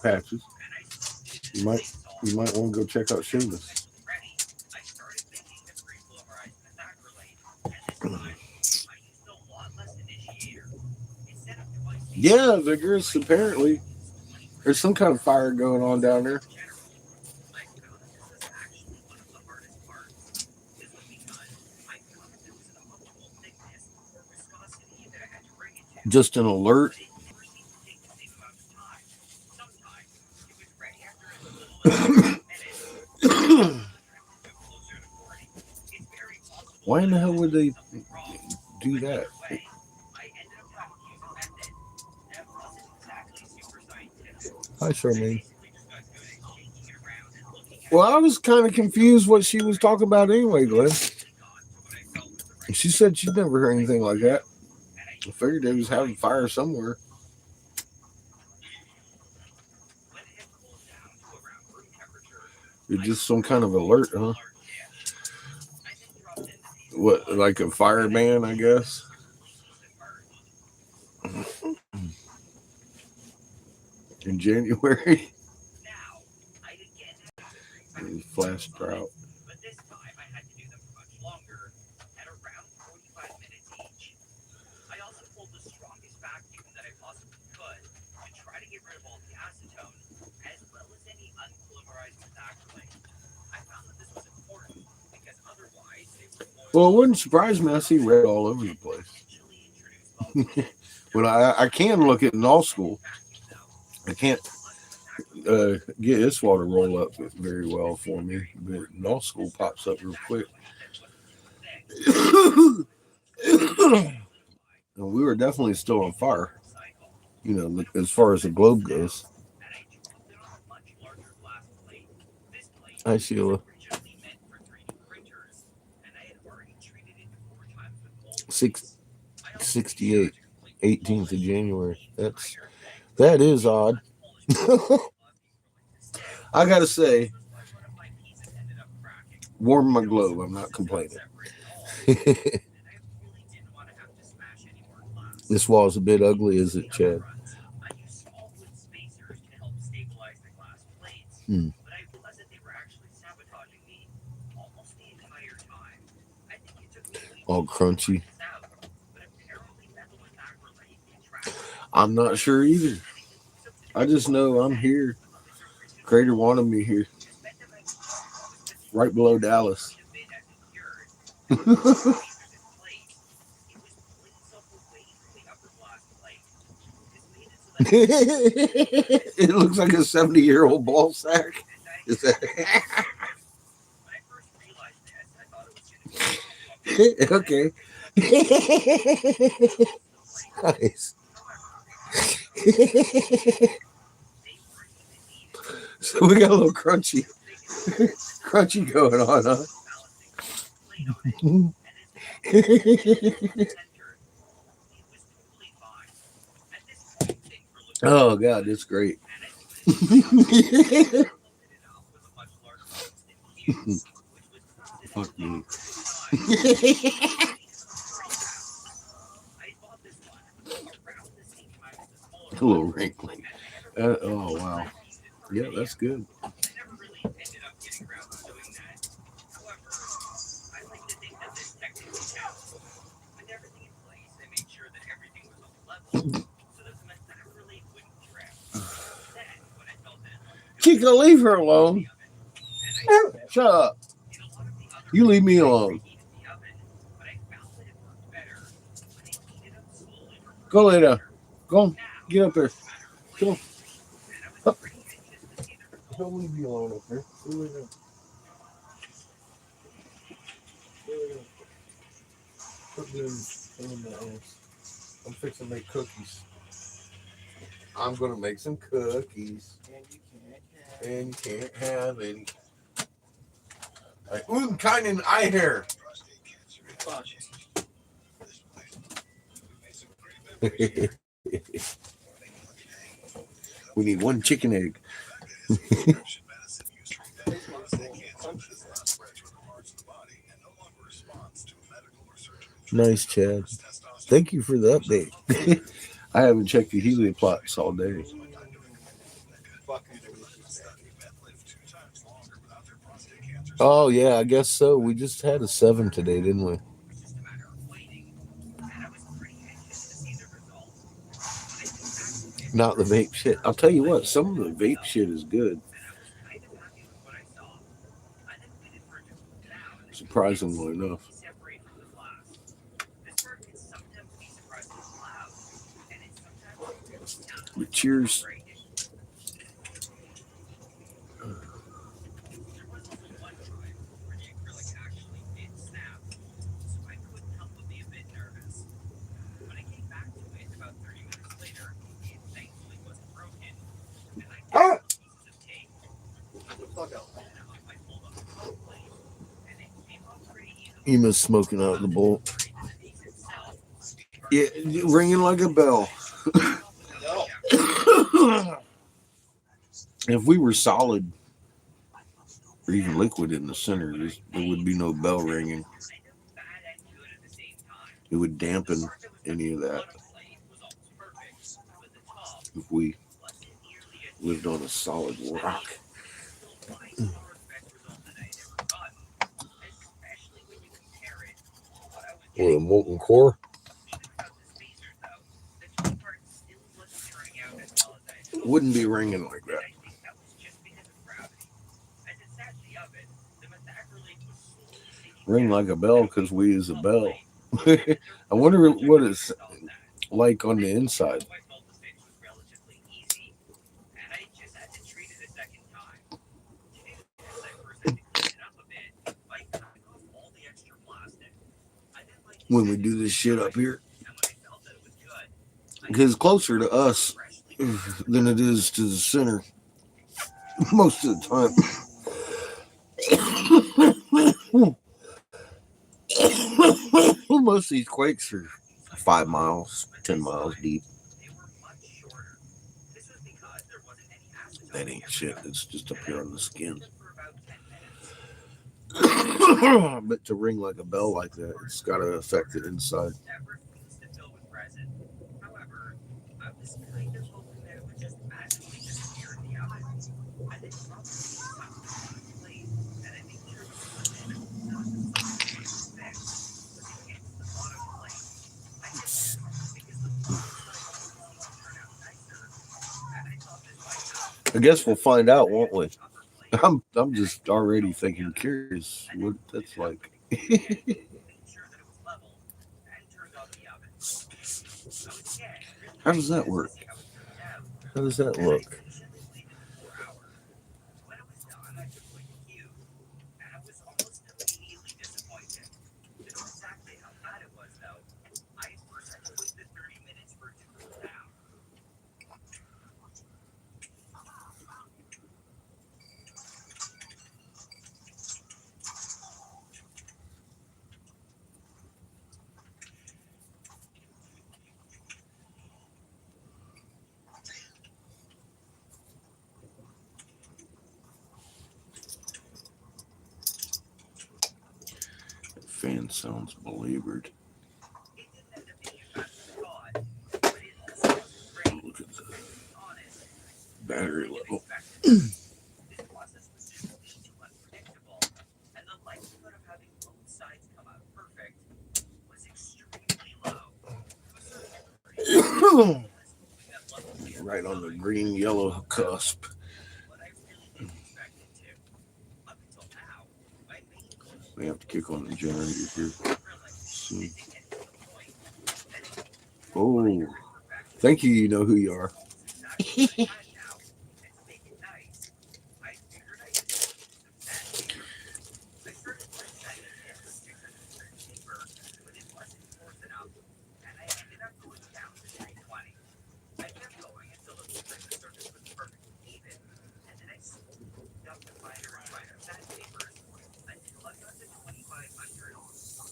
Patches. You might want to go check out Seamus. ready. I started making the pre-polymerized methacrylate, and this time I used a lot less initiator. Instead of twice Yeah, vigorous. Apparently, there's some kind of fire going on down there. I found that this was actually one of the hardest parts. This was because I found that there was an optimal thickness or viscosity that I had to bring it to. Just an alert. But it never seemed to take the same amount of time. Sometimes it was ready after as little as 30 minutes. Sometimes it took closer to 40. It's very possible. Why in the hell would they something wrong. do But that? either way, I ended up having to use a method that wasn't exactly super scientific. Hi, Charmaine. Basically just got good at shaking it around and looking at Well, I was kind of confused what she was talking about anyway, Glenn. She said she'd never heard anything like that. I figured they was having fire somewhere. when it had cooled down to around room temperature. It's just some kind of alert, huh? I then dropped in the piece What, like a fireman, I guess? In January, Now, I again had to flash drought. but this time I had to do them for much longer, at around 45 minutes each. I also pulled the strongest vacuum that I possibly could to try to get rid of all the acetone, as well as any unpolymerized methacrylate. I found that this was important because otherwise they would boil. Well, it wouldn't surprise me. I see red all over the place. Potentially introduce both. When I can look at null school, I can't get this water roll up very well for me, but null school pops up real quick. And we were definitely still on fire, you know, as far as the globe goes. Hi, Sheila. 68, 18th of January. That is odd. I gotta say, warm my globe. I'm not complaining. This wall's a bit ugly, is it, Chad? Hmm. But I realized that they were actually sabotaging me almost the entire time. I think it took me weeks All crunchy. to find this out, but apparently methyl methacrylate can trap I'm not sure either. I just know I'm here. Creator wanted me here, right below Dallas. It looks like a 70-year-old ball sack. Is that okay? Nice. So we got a little crunchy going on, huh? Oh God, it's great. Fuck me. A little wrinkly. Oh wow. Yeah, that's good. Chica, leave her alone. Shut up. You leave me alone. Go lay down. Go on. Get up there. Come on. Up. Don't leave me alone up there. Go lay down. Put them in the house. I'm fixing to make cookies. I'm going to make some cookies. And you can't and can't have any. Keinen Eiher. We need one chicken egg. Nice, Chad. Thank you for the update. I haven't checked the helioplots all day. Oh, yeah, I guess so. We just had a 7 today, didn't we? Just a matter of waiting, and I was pretty anxious to see the results. When I think back to it, Not the vape shit. I'll tell you what, some of the vape shit is good. and I was kind of happy with what I saw. I then waited for it to cool down and Surprisingly enough. separate from the glass. This part can sometimes be surprisingly loud, and it sometimes really sounds But cheers. great. There was also one time where the acrylic actually did snap, so I couldn't help but be a bit nervous. When I came back to it about 30 minutes later, it thankfully wasn't broken, and I found pieces of tape. I put Fuck out. it on my pull-up plate, and it came off pretty easily. Ema's smoking out the bowl. The piece itself, Yeah, ringing like a bell. No. If we were solid or even liquid in the center, there would be no bell ringing. bad and good at the same time. It would dampen any of that if we lived on a solid rock. Or a molten core. Wouldn't be ringing like that. Ring like a bell because we use a bell. I wonder what it's like on the inside. When we do this shit up here, because it's closer to us than it is to the center most of the time. Most of these quakes are 5 miles, 10 miles deep. That ain't shit. It's just up here on the skin. But to ring like a bell like that, it's got to affect it inside. However, I was kind of hoping that it would just magically disappear in the oven. I then dropped the piece on the plate, and I made sure the lid not fixed, but it hits the bottom plate. I did this because the bottom side seemed to turn out nicer, and I thought this might help. I guess we'll find out, won't we? I'm just already thinking curious what that's like. How does that work? How does that look? That fan sounds belabored. Look at the battery level. Right on the green yellow cusp. We have to kick on the generator here soon. Oh, thank you. You know who you are. finer and finer sandpapers until I got to 2500.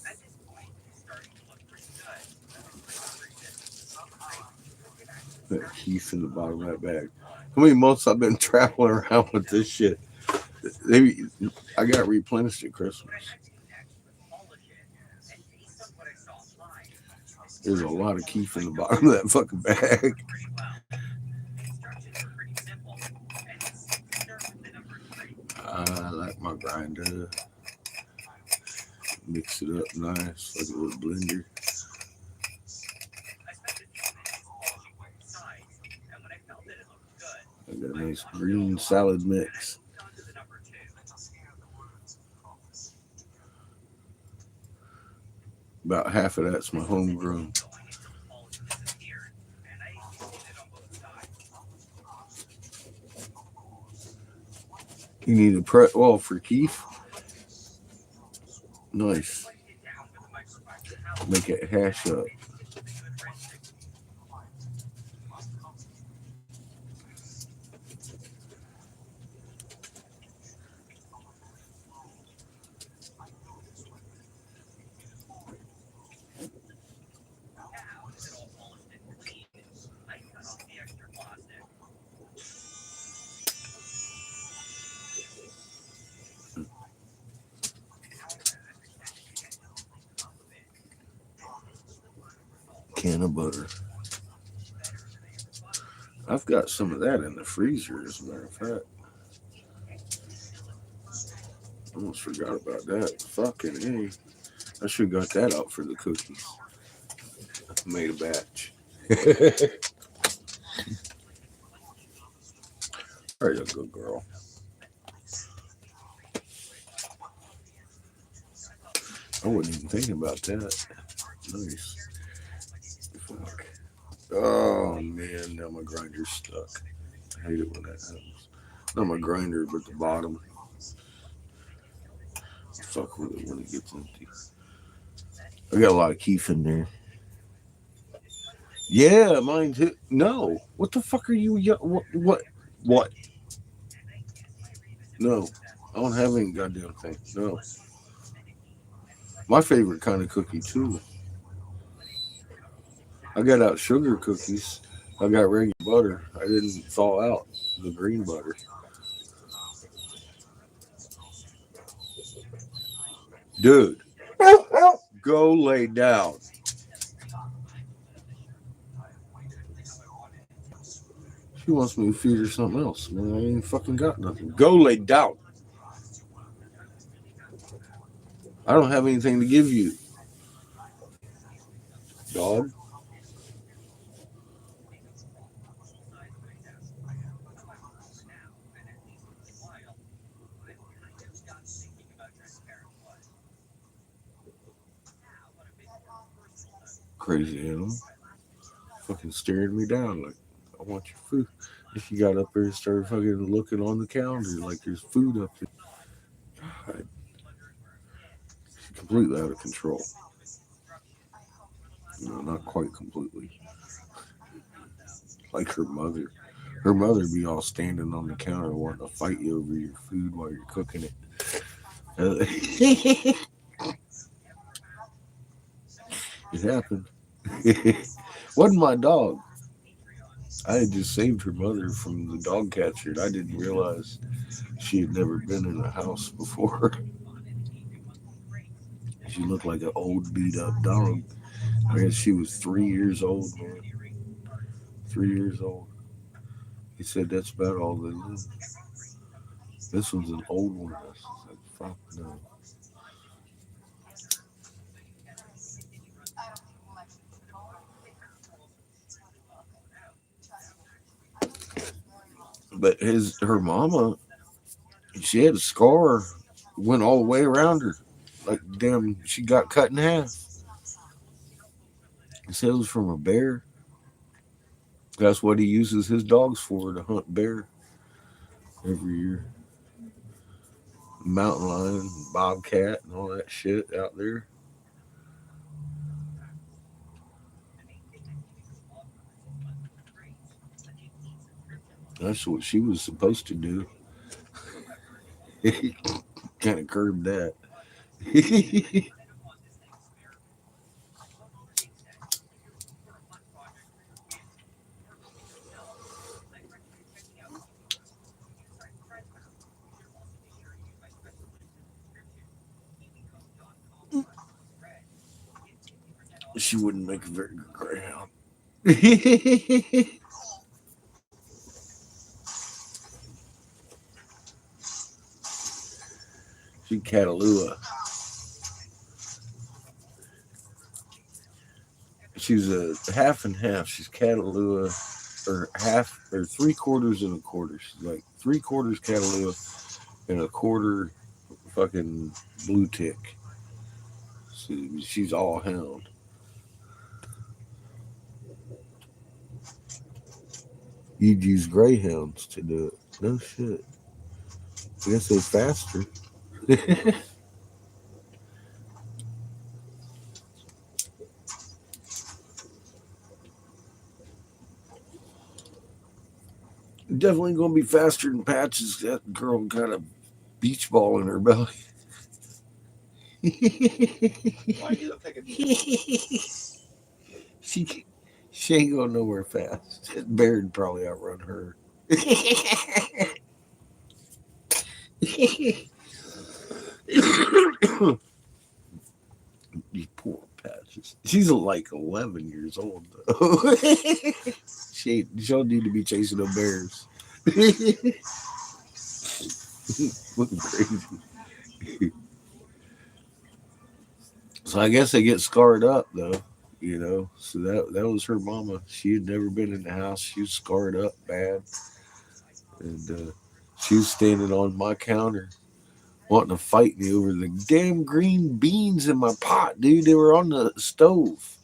At this point, it's starting to look pretty good. For some reason, it actually That started keys in the bottom of that bag. one. How many months I've been traveling around with this shit? I got replenished at Christmas. What I had to do next was polish it, and based on what I saw online, There's a lot of keef in the bottom of that fucking bag. pretty well. The instructions were pretty simple, and it's start with the number 3. I like my grinder. Mix it up nice like a little blender. I spent a few minutes polishing both sides, and when I felt that it looked good, I got a nice green salad mix. I moved on to the number 2. About half of that's my homegrown. Going until the polish disappeared, and I did it on both sides. You need a prep oil for keef. Nice. Wiped it down with a microfiber towel. Make it hash up. Mixed it with a good rinsing. Now that it all polished and clean, I cut off the extra plastic. Can of butter. I've got some of that in the freezer, as a matter of fact. Almost forgot about that. Fucking A. I should have got that out for the cookies. Made a batch. There you go, girl. I wasn't even thinking about that. Nice. Fuck. Oh man, now my grinder's stuck. I hate it when that happens. Not my grinder, but the bottom. Fuck with it when it gets empty. I got a lot of keef in there. Yeah, mine too. No. What the fuck are you? What? No. I don't have any goddamn thing. No. My favorite kind of cookie too. I got out sugar cookies. I got regular butter. I didn't thaw out the green butter. Dude, go lay down. She wants me to feed her something else. Man, I ain't fucking got nothing. Go lay down. I don't have anything to give you. Dog. Crazy animal. Fucking staring me down like, I want your food. If you got up there and started fucking looking on the calendar like there's food up there. God. She's completely out of control. No, not quite completely. Like her mother. Her mother be all standing on the counter wanting to fight you over your food while you're cooking it. It happened. Wasn't my dog. I had just saved her mother from the dog catcher. I didn't realize she had never been in a house before. She looked like an old beat up dog. I guess she was 3 years old, man. 3 years old. He said that's about all they live. This one's an old one. I was like, fuck no. But her mama, she had a scar, went all the way around her. Like, damn, she got cut in half. He said it was from a bear. That's what he uses his dogs for, to hunt bear every year. Mountain lion, bobcat, and all that shit out there. That's what she was supposed to do. Kind of curbed that. She wouldn't make a very good greyhound. She Catalua. She's a half and half. She's Catalua, or half, or 3/4 and a quarter. She's like 3/4 Catalua and a quarter fucking blue tick. She's all hound. You'd use greyhounds to do it. No shit. I guess they're faster. Definitely gonna be faster than Patches. That girl got a beach ball in her belly. Why you look like a she she ain't going nowhere fast. That bear would probably outrun her. You poor Patches. She's like 11 years old though. She don't need to be chasing no bears. Looking crazy. So I guess they get scarred up though, you know. So that was her mama. She had never been in the house. She was scarred up bad, and she was standing on my counter wanting to fight me over the damn green beans in my pot, dude. They were on the stove.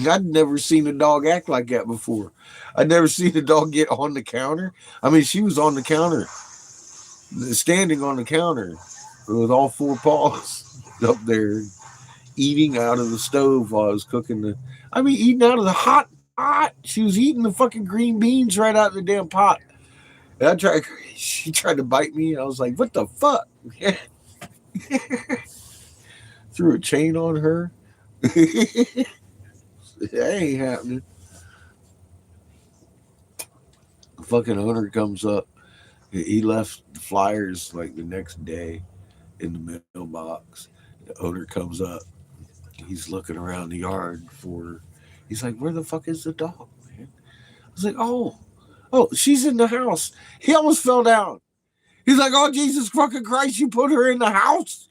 I'd never seen a dog act like that before. I'd never seen a dog get on the counter. I mean, she was on the counter, standing on the counter with all four paws up there, eating out of the stove while I was cooking the. I mean, eating out of the hot pot. She was eating the fucking green beans right out of the damn pot. And I tried. She tried to bite me. I was like, "What the fuck?" Threw a chain on her. That ain't happening. The fucking owner comes up. He left the flyers like the next day in the mailbox. The owner comes up. He's looking around the yard for. He's like, "Where the fuck is the dog, man?" I was like, "Oh, she's in the house." He almost fell down. He's like, "Oh, Jesus fucking Christ, you put her in the house."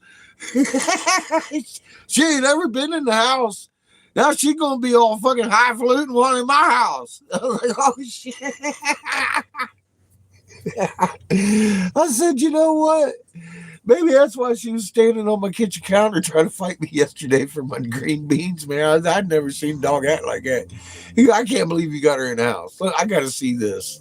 She ain't ever been in the house. Now she gonna be all fucking highfalutin one in my house. I was like, "Oh shit." I said, "You know what? Maybe that's why she was standing on my kitchen counter trying to fight me yesterday for my green beans, man. I'd never seen a dog act like that." I can't believe you got her in the house. I got to see this.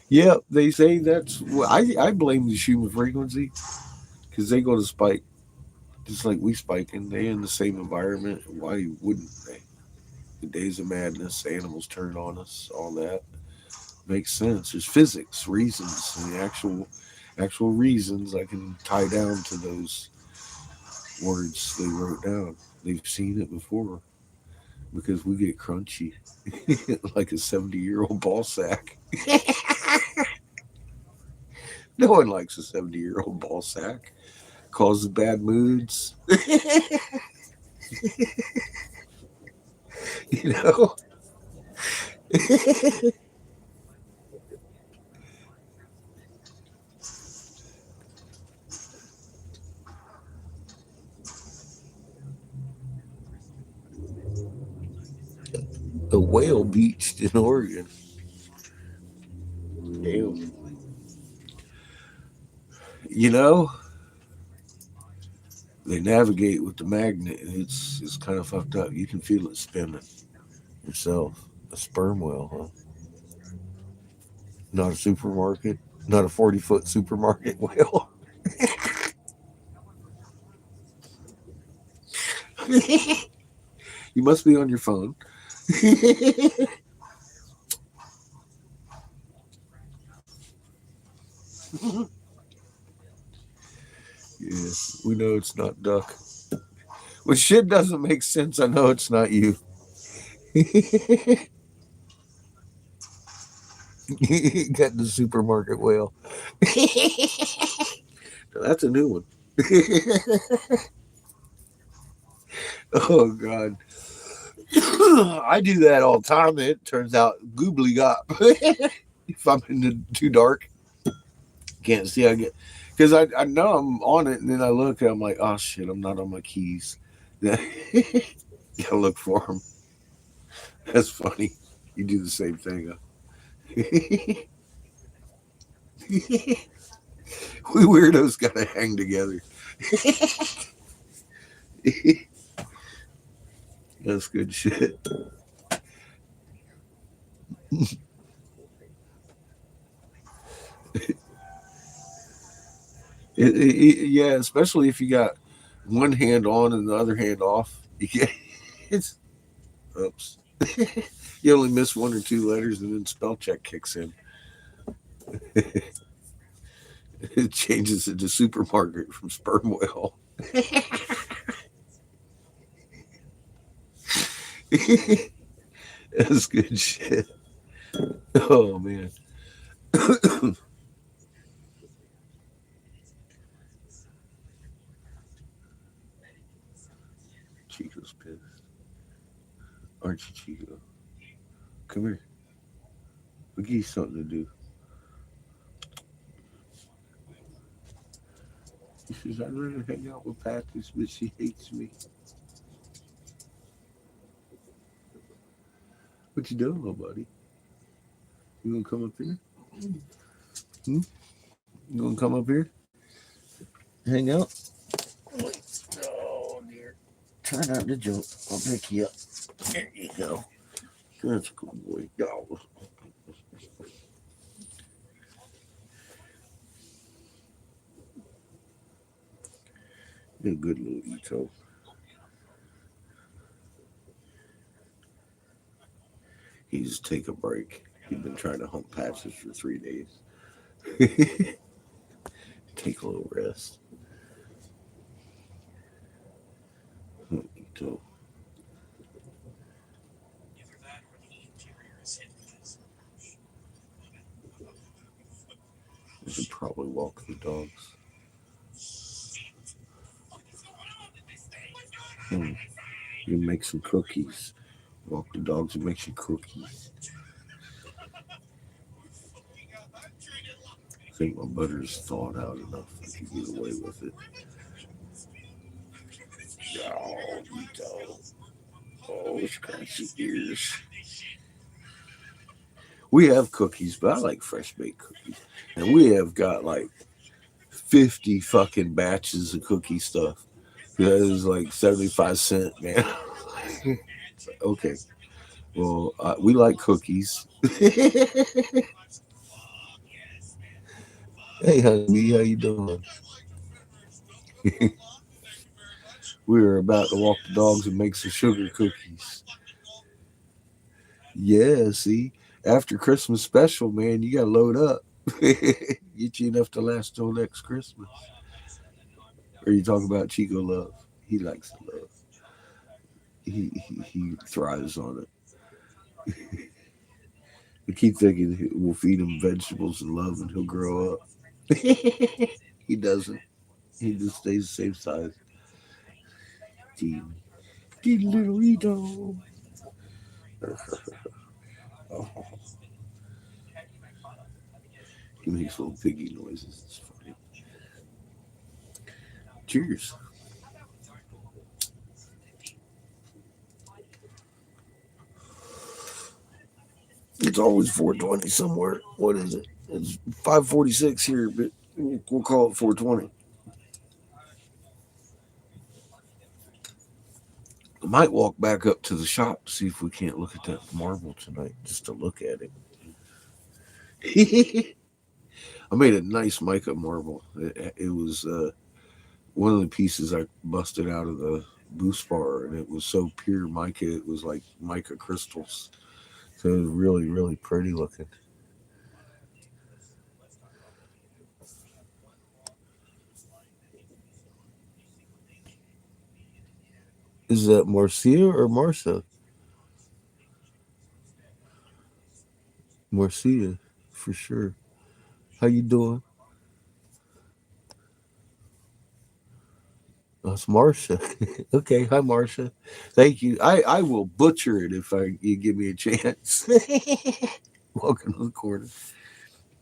Yep, they say that's. Well, I blame the human frequency because they go to spike just like we spike, and they in the same environment. Why wouldn't they? The days of madness, animals turn on us, all that makes sense. There's physics, reasons, and the actual reasons I can tie down to those words they wrote down. They've seen it before because we get crunchy like a 70-year-old ball sack. No one likes a 70-year-old ball sack. Causes bad moods. You know? A whale beached in Oregon. Damn. You know, they navigate with the magnet, and it's kind of fucked up. You can feel it spinning yourself. A sperm whale, huh? Not a supermarket, not a 40-foot supermarket whale. You must be on your phone. Yes, we know it's not duck. When shit doesn't make sense, I know it's not you. Got the supermarket whale. That's a new one. Oh God. I do that all the time. It turns out goobly gop. If I'm in the too dark, can't see. I get because I know I'm on it, and then I look and I'm like, oh shit, I'm not on my keys. Gotta look for them. That's funny. You do the same thing. Huh? We weirdos gotta hang together. That's good shit. Yeah, especially if you got one hand on and the other hand off. It's oops. You only miss one or two letters, and then spell check kicks in. It changes it to supermarket from sperm whale. That's good shit. Oh man. Chico's pissed. Aren't you, Chico? Come here. We'll give you something to do. He says, I'd rather hang out with Patches, but she hates me. What you doing, little buddy? You gonna come up here? Hmm? You gonna come up here? Hang out? Oh dear. Try not to jump. I'll pick you up. There you go. That's a good boy. Oh. You're a good little Ito. He's take a break. He's been trying to hump Patches for 3 days. Take a little rest. Ito. I should probably walk the dogs. You make some cookies. Walk the dogs and make some cookies. I think my butter's thawed out enough. I can get away with it. Oh, Ito. Oh, scratchy ears. We have cookies, but I like fresh baked cookies. And we have got like 50 fucking batches of cookie stuff. That is like 75 cents, man. Okay. Well, we like cookies. Hey, honey, how you doing? We were about to walk the dogs and make some sugar cookies. Yeah, see, after Christmas special, man, you gotta load up. Get you enough to last till next Christmas. Or you talk about Chico love? He likes the love. He thrives on it. We keep thinking we'll feed him vegetables and love, and he'll grow up. He doesn't. He just stays the same size. Teeny little Ito. Oh, he makes little piggy noises. It's funny. Cheers. It's always 420 somewhere. What is it? It's 546 here, but we'll call it 420. I might walk back up to the shop to see if we can't look at that marble tonight, just to look at it. I made a nice mica marble. It was one of the pieces I busted out of the boost bar, and it was so pure mica. It was like mica crystals. So it was really, really pretty looking. Is that Marcia or Marcia? Marcia, for sure. How you doing? That's Marcia. Okay, hi Marcia. Thank you. I will butcher it if you give me a chance. Welcome to the corner.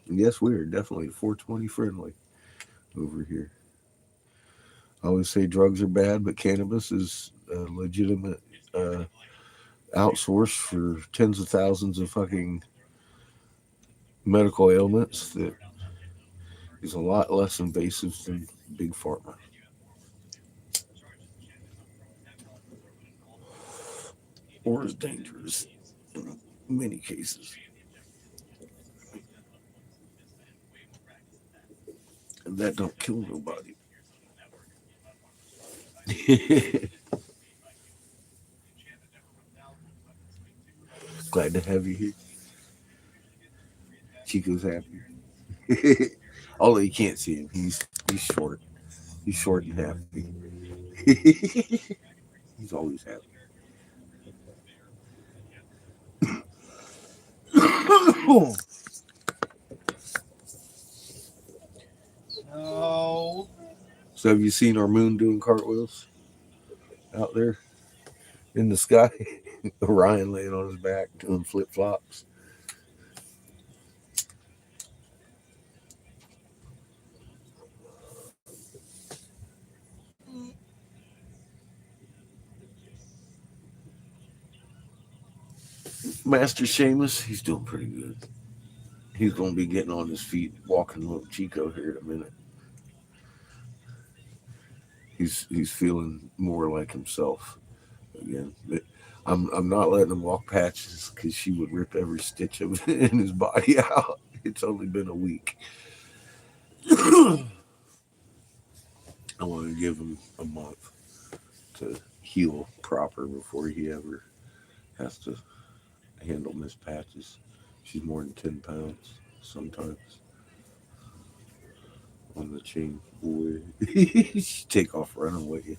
Yes, we are definitely 420 friendly over here. I always say drugs are bad, but cannabis is a legitimate uh, outsource for tens of thousands of fucking medical ailments that is a lot less invasive than big pharma, or is dangerous in many cases. And that don't kill nobody. Glad to have you here. Chico's happy. Although you can't see him, he's short. He's short and happy. He's always happy. No. So have you seen our moon doing cartwheels out there in the sky? Orion laying on his back doing flip flops. Master Seamus, he's doing pretty good. He's going to be getting on his feet, walking little Chico here in a minute. He's feeling more like himself again. I'm not letting him walk patches because she would rip every stitch of it in his body out. It's only been a week. I want to give him a month to heal proper before he ever has to handle Miss Patches. She's more than 10 pounds sometimes on the chain. Boy, she take off running with you.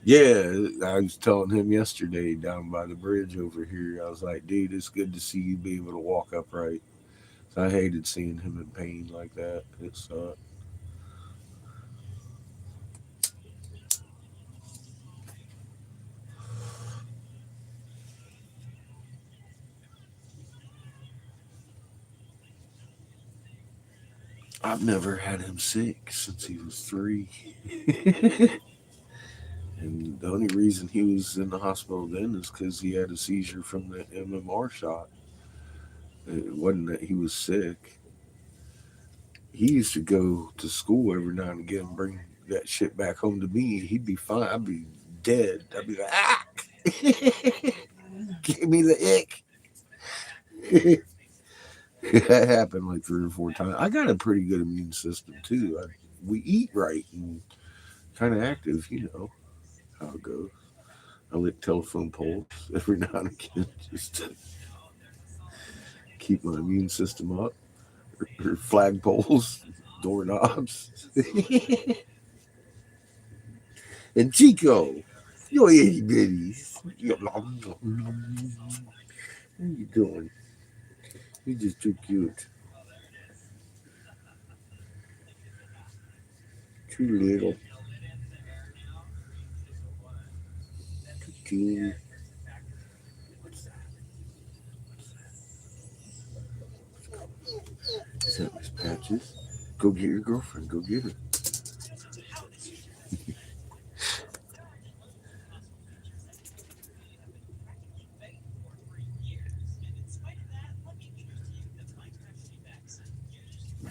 Yeah, I was telling him yesterday down by the bridge over here. I was like, dude, it's good to see you be able to walk upright. So I hated seeing him in pain like that. It sucked. I've never had him sick since he was 3. And the only reason he was in the hospital then is because he had a seizure from the MMR shot. It wasn't that he was sick. He used to go to school every now and again and bring that shit back home to me. He'd be fine. I'd be dead. I'd be like, ah, give me the ick. That happened like 3 or 4 times. I got a pretty good immune system too. We eat right and kind of active, you know how it goes. I lick telephone poles every now and again just to keep my immune system up. Or flagpoles, doorknobs. And Chico, you itty bitties. How you doing? You're just too cute. Too little. Too cute. Is that Miss Patches? Go get your girlfriend. Go get her.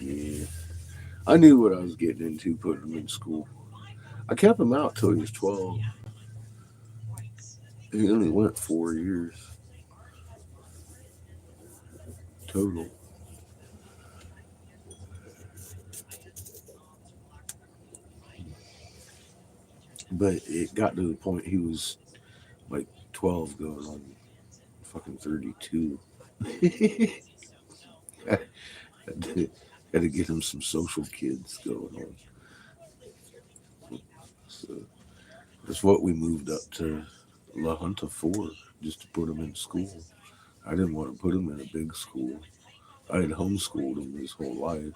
Yeah. I knew what I was getting into putting him in school. I kept him out till he was 12. He only went 4 years total. But it got to the point he was like 12 going on fucking 32. had, to, had to get him some social kids going on. So that's what we moved up to La Junta for, just to put him in school. I didn't want to put him in a big school. I had homeschooled him his whole life.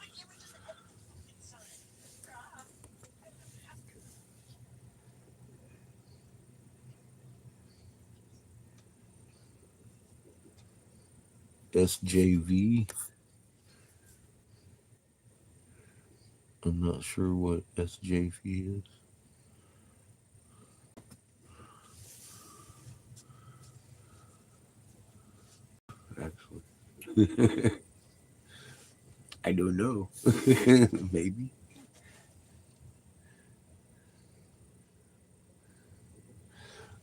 SJV. I'm not sure what SJV is, actually. I don't know. Maybe.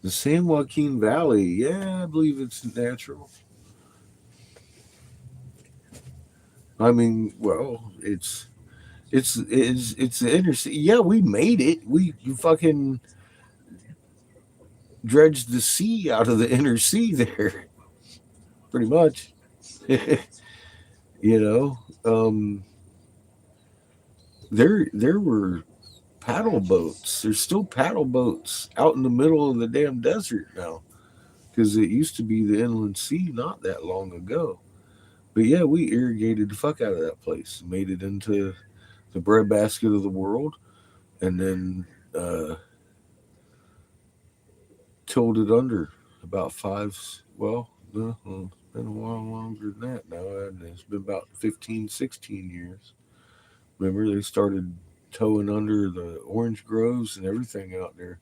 The San Joaquin Valley. Yeah, I believe it's natural. I mean, well, it's the inner sea. Yeah, we made it. We fucking dredged the sea out of the inner sea there, pretty much. you know, um, there were paddle boats. There's still paddle boats out in the middle of the damn desert now, because it used to be the inland sea not that long ago. But yeah, we irrigated the fuck out of that place, made it into the breadbasket of the world, and then tilled it under about five. Well, no, it's been a while longer than that now. And it's been about 15, 16 years. Remember, they started towing under the orange groves and everything out there.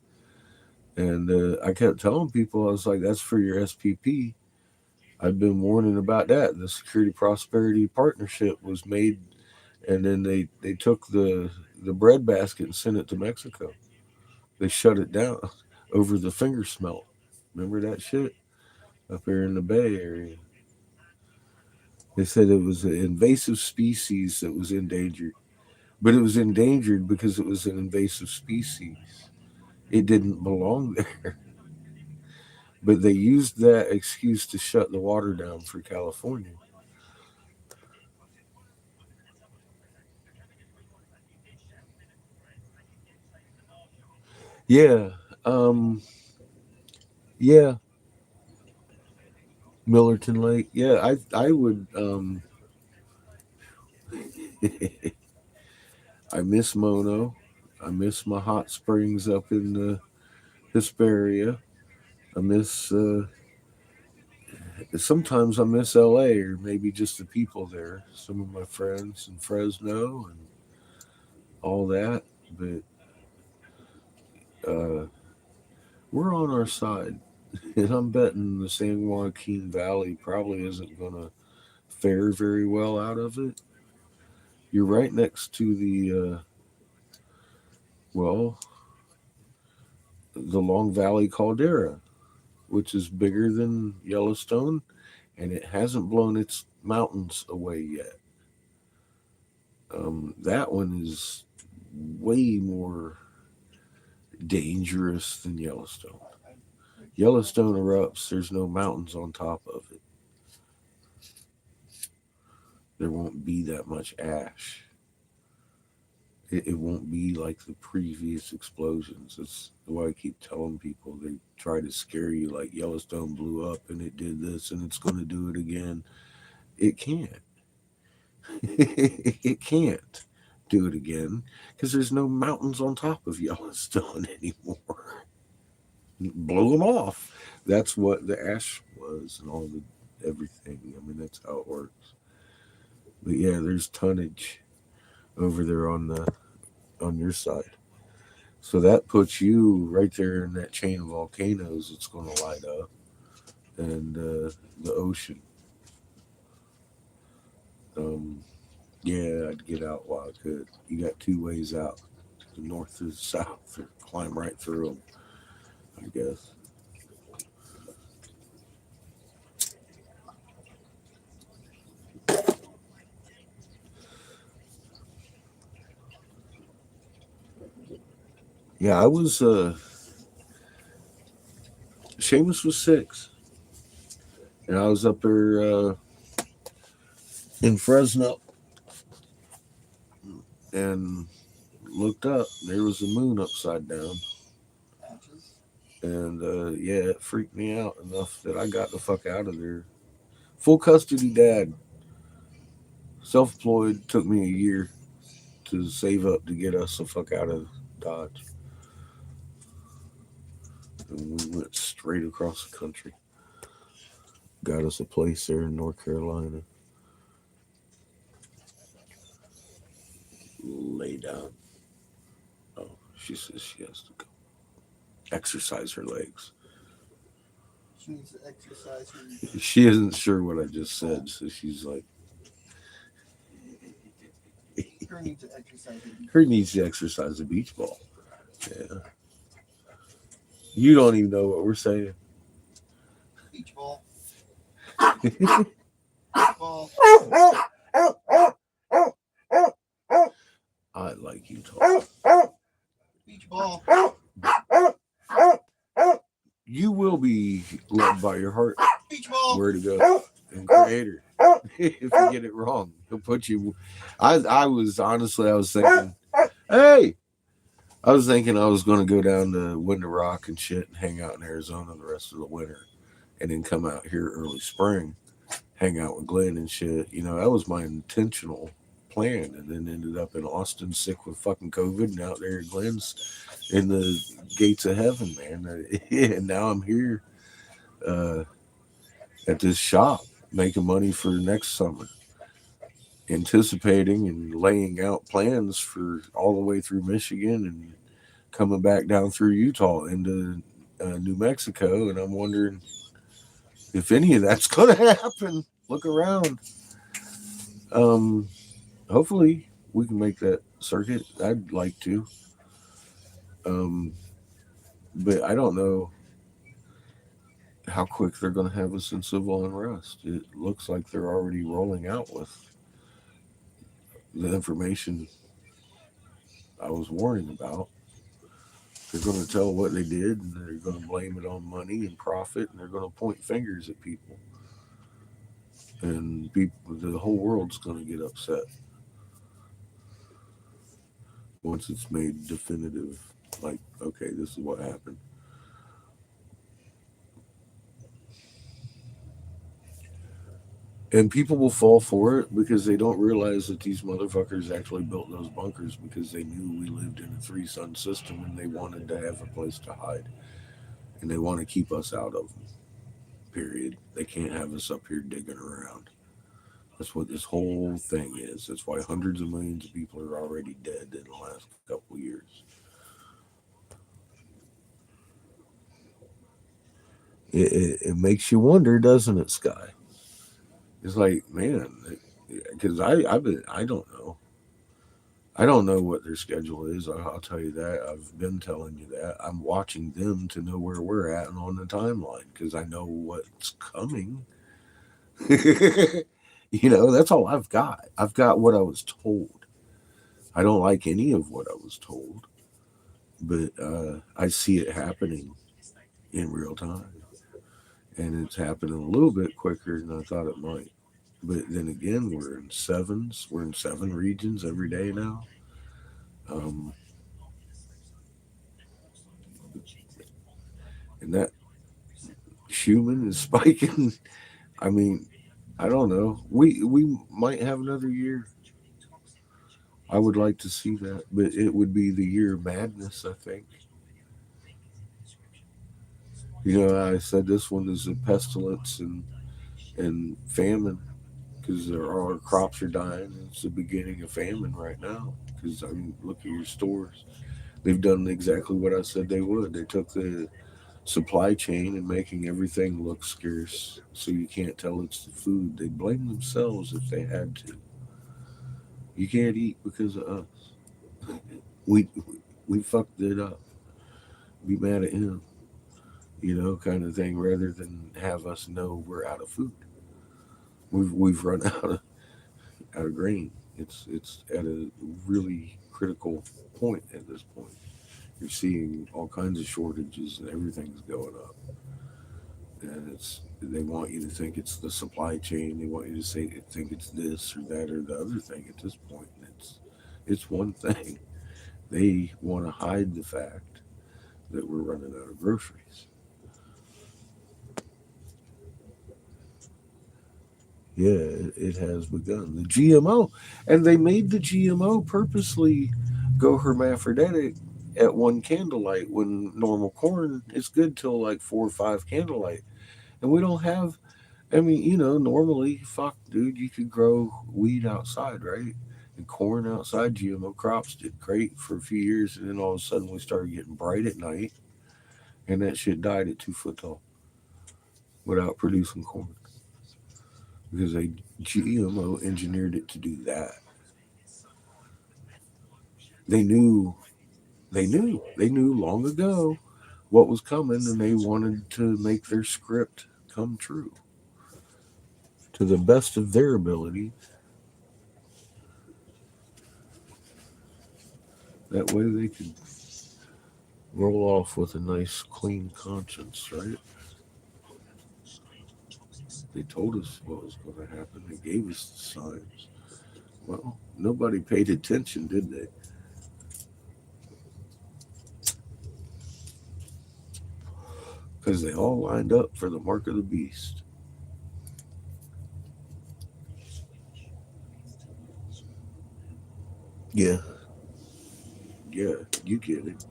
And I kept telling people, I was like, that's for your SPP. I've been warning about that. The Security Prosperity Partnership was made, and then they took the breadbasket and sent it to Mexico. They shut it down over the finger smelt. Remember that shit up here in the Bay Area? They said it was an invasive species that was endangered, but it was endangered because it was an invasive species. It didn't belong there. But they used that excuse to shut the water down for California. Yeah. Um, yeah. Millerton Lake. Yeah, I would I miss Mono. I miss my hot springs up in the Hesperia. I miss sometimes I miss LA, or maybe just the people there. Some of my friends in Fresno and all that. But we're on our side. And I'm betting the San Joaquin Valley probably isn't going to fare very well out of it. You're right next to well, the Long Valley Caldera, which is bigger than Yellowstone, and it hasn't blown its mountains away yet. That one is way more dangerous than Yellowstone. Yellowstone erupts, there's no mountains on top of it. There won't be that much ash. It won't be like the previous explosions. That's why I keep telling people. They try to scare you like Yellowstone blew up and it did this and it's going to do it again. It can't. It can't do it again because there's no mountains on top of Yellowstone anymore. Blow them off. That's what the ash was and all the everything. I mean, that's how it works. But yeah, there's tonnage over there on your side. So that puts you right there in that chain of volcanoes that's going to light up, and the ocean. Um, yeah, I'd get out while I could. You got two ways out: the north or the south, or climb right through them. I guess. Yeah, I was. Seamus was 6, and I was up there in Fresno, and looked up. There was a moon upside down, Patches. and yeah, it freaked me out enough that I got the fuck out of there. Full custody dad, self-employed. Took me a year to save up to get us the fuck out of Dodge, and we went straight across the country. Got us a place there in North Carolina. Lay down. Oh, she says she has to go exercise her legs. She needs to exercise her. She isn't sure what I just said, so she's like, Her needs to exercise her. her needs to exercise a beach ball. Yeah. You don't even know what we're saying. Beach ball. Beach ball. I like you talk. Beach ball. You will be led by your heart Beach ball. where to go and creator. If you get it wrong, he'll put you. I was honestly, I was thinking, hey, I was thinking I was going to go down to Winter Rock and shit and hang out in Arizona the rest of the winter, and then come out here early spring, hang out with Glenn and shit. You know, that was my intentional plan, and then ended up in Austin sick with fucking COVID, and out there at Glenn's in the gates of heaven, man. And now I'm here at this shop making money for next summer, anticipating and laying out plans for all the way through Michigan and coming back down through Utah into New Mexico. And I'm wondering if any of that's going to happen. Look around. Hopefully we can make that circuit. I'd like to. But I don't know how quick they're going to have us in civil unrest. It looks like they're already rolling out with the information I was warning about. They're going to tell what they did, and they're going to blame it on money and profit, and they're going to point fingers at people. And people, the whole world's going to get upset once it's made definitive. Like, okay, this is what happened. And people will fall for it because they don't realize that these motherfuckers actually built those bunkers because they knew we lived in a three-sun system and they wanted to have a place to hide. And they want to keep us out of them. Period. They can't have us up here digging around. That's what this whole thing is. That's why hundreds of millions of people are already dead in the last couple of years. It makes you wonder, doesn't it, Sky? It's like, man, because I don't know. I don't know what their schedule is. I'll tell you that. I've been telling you that. I'm watching them to know where we're at and on the timeline because I know what's coming. That's all I've got. I've got what I was told. I don't like any of what I was told, but I see it happening in real time. And it's happening a little bit quicker than I thought it might. But then again, we're in sevens. We're in 7 regions every day now. Um, and that human is spiking. I mean, I don't know. We might have another year. I would like to see that, but it would be the year of madness. I think. I said this one is a pestilence and famine because our crops are dying. It's the beginning of famine right now. Because look at your stores. They've done exactly what I said they would. They took the supply chain and making everything look scarce, so you can't tell it's the food. They'd blame themselves if they had to. You can't eat because of us. We fucked it up. Be mad at him, kind of thing. Rather than have us know we're out of food. We've run out of grain. It's at a really critical point at this point. You're seeing all kinds of shortages and everything's going up. And they want you to think it's the supply chain. They want you to think it's this or that or the other thing at this point. And it's one thing. They want to hide the fact that we're running out of groceries. Yeah, it has begun. The GMO, and they made the GMO purposely go hermaphroditic at one candlelight when normal corn is good till like 4 or 5 candlelight. And we don't have, I mean, normally, fuck, dude, you could grow wheat outside, right? And corn outside. GMO crops did great for a few years, and then all of a sudden we started getting bright at night, and that shit died at 2 foot tall without producing corn because they GMO engineered it to do that. They knew, they knew long ago what was coming, and they wanted to make their script come true to the best of their ability. That way they could roll off with a nice, clean conscience, right? They told us what was going to happen. They gave us the signs. Well, nobody paid attention, did they? Because they all lined up for the mark of the beast. Yeah, yeah, you get it.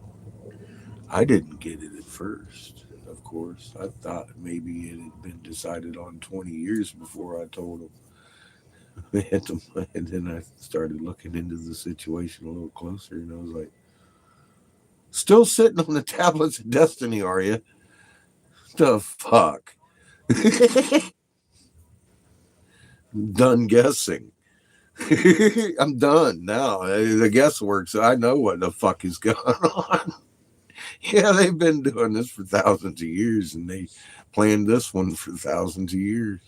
I didn't get it at first, of course. I thought maybe it had been decided on 20 years before I told them. They had to, and then I started looking into the situation a little closer, and I was like, still sitting on the tablets of destiny, are you? The fuck? Done guessing. I'm done now. The guesswork, so I know what the fuck is going on. Yeah, they've been doing this for thousands of years, and they planned this one for thousands of years.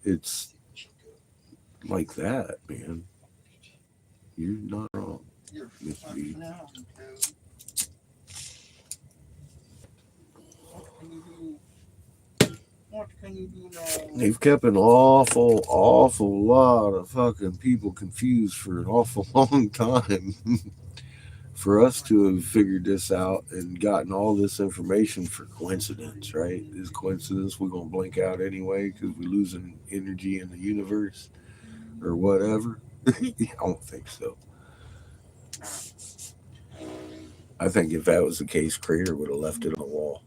It's like that, man. You're not wrong, Miss B. What can you do now? They've kept an awful, awful lot of fucking people confused for an awful long time. For us to have figured this out and gotten all this information for coincidence, right? Is coincidence we're gonna blink out anyway because we're losing energy in the universe or whatever? I don't think so. I think if that was the case, Creator would have left it on the wall.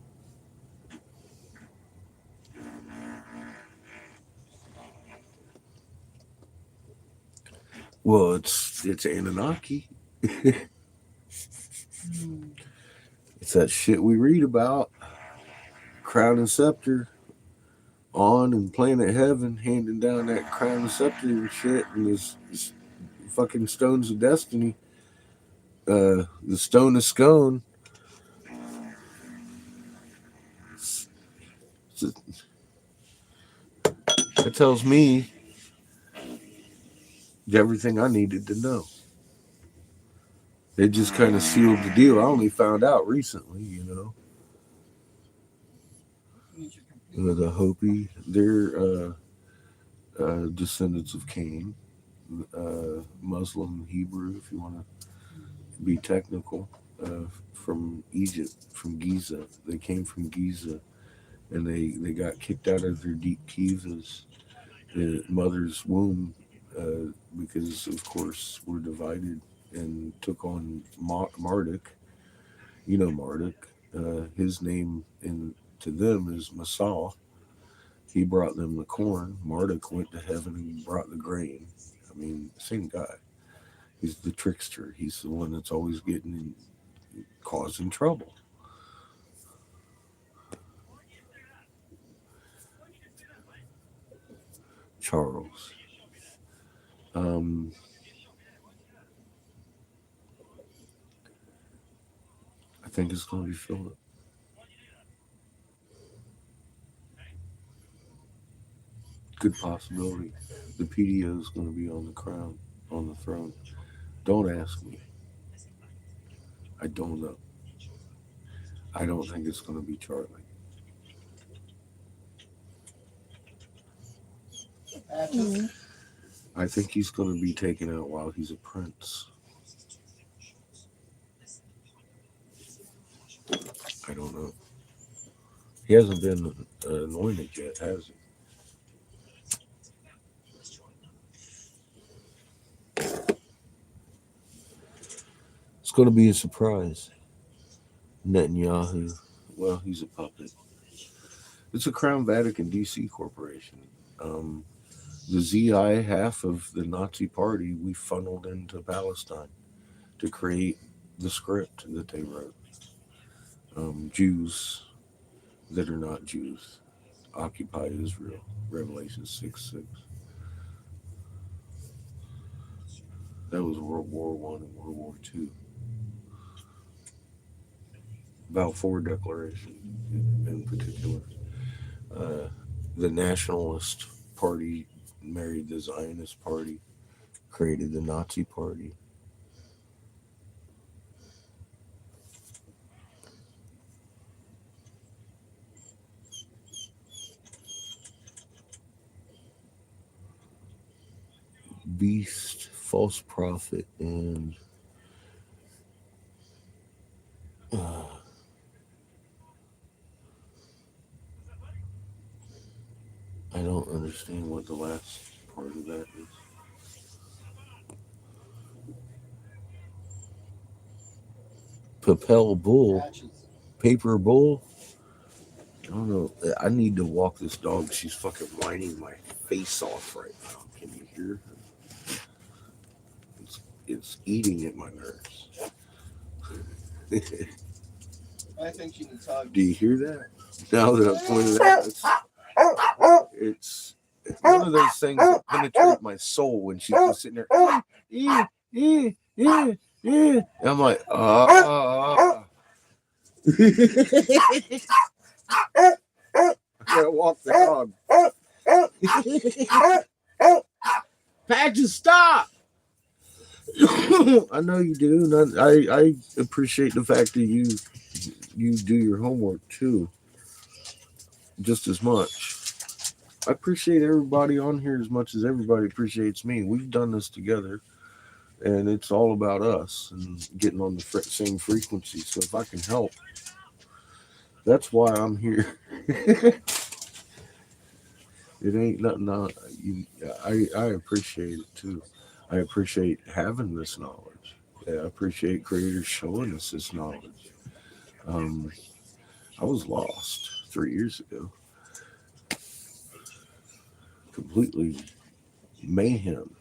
Well, it's Anunnaki. It's that shit we read about. Crown and scepter on and planet heaven, handing down that crown and scepter and shit, and this fucking stones of destiny. The stone of scone. That tells me everything I needed to know. They just kind of sealed the deal. I only found out recently, the Hopi, they're descendants of Cain, Muslim, Hebrew, if you want to be technical, from Egypt, from Giza. They came from Giza, and they got kicked out of their deep kivas, the mother's womb, because of course we're divided, and took on Marduk. You know Marduk. His name to them is Masah. He brought them the corn. Marduk went to heaven and brought the grain. I mean, same guy. He's the trickster. He's the one that's always causing trouble. Charles. Um, I think it's going to be Philip. Good possibility. The PDO is going to be on the crown, on the throne. Don't ask me. I don't know. I don't think it's going to be Charlie. Patches. I think he's going to be taken out while he's a prince. I don't know. He hasn't been anointed yet, has he? It's going to be a surprise. Netanyahu, well, he's a puppet. It's a Crown Vatican DC corporation. The ZI half of the Nazi party we funneled into Palestine to create the script that they wrote. Jews that are not Jews occupy Israel. Revelation 6:6. That was World War One and World War II. Balfour Declaration in particular. The Nationalist Party married the Zionist Party, created the Nazi Party. Beast, false prophet, and I don't understand what the last part of that is. Papel bull, Patches. paper bull. I don't know. I need to walk this dog. She's fucking whining my face off right now. Can you hear her? It's eating at my nerves. I think she needs hugs. Do you hear that? Now that I've pointed out, it's one of those things that penetrate my soul when she's just sitting there. And I'm like, I gotta walk the dog. Patches, stop! I know you do, and I appreciate the fact that you do your homework too, just as much. I appreciate everybody on here as much as everybody appreciates me. We've done this together, and it's all about us and getting on the same frequency. So if I can help, that's why I'm here. It ain't nothing. I appreciate it too. I appreciate having this knowledge. I appreciate creators showing us this knowledge. I was lost 3 years ago. Completely mayhem.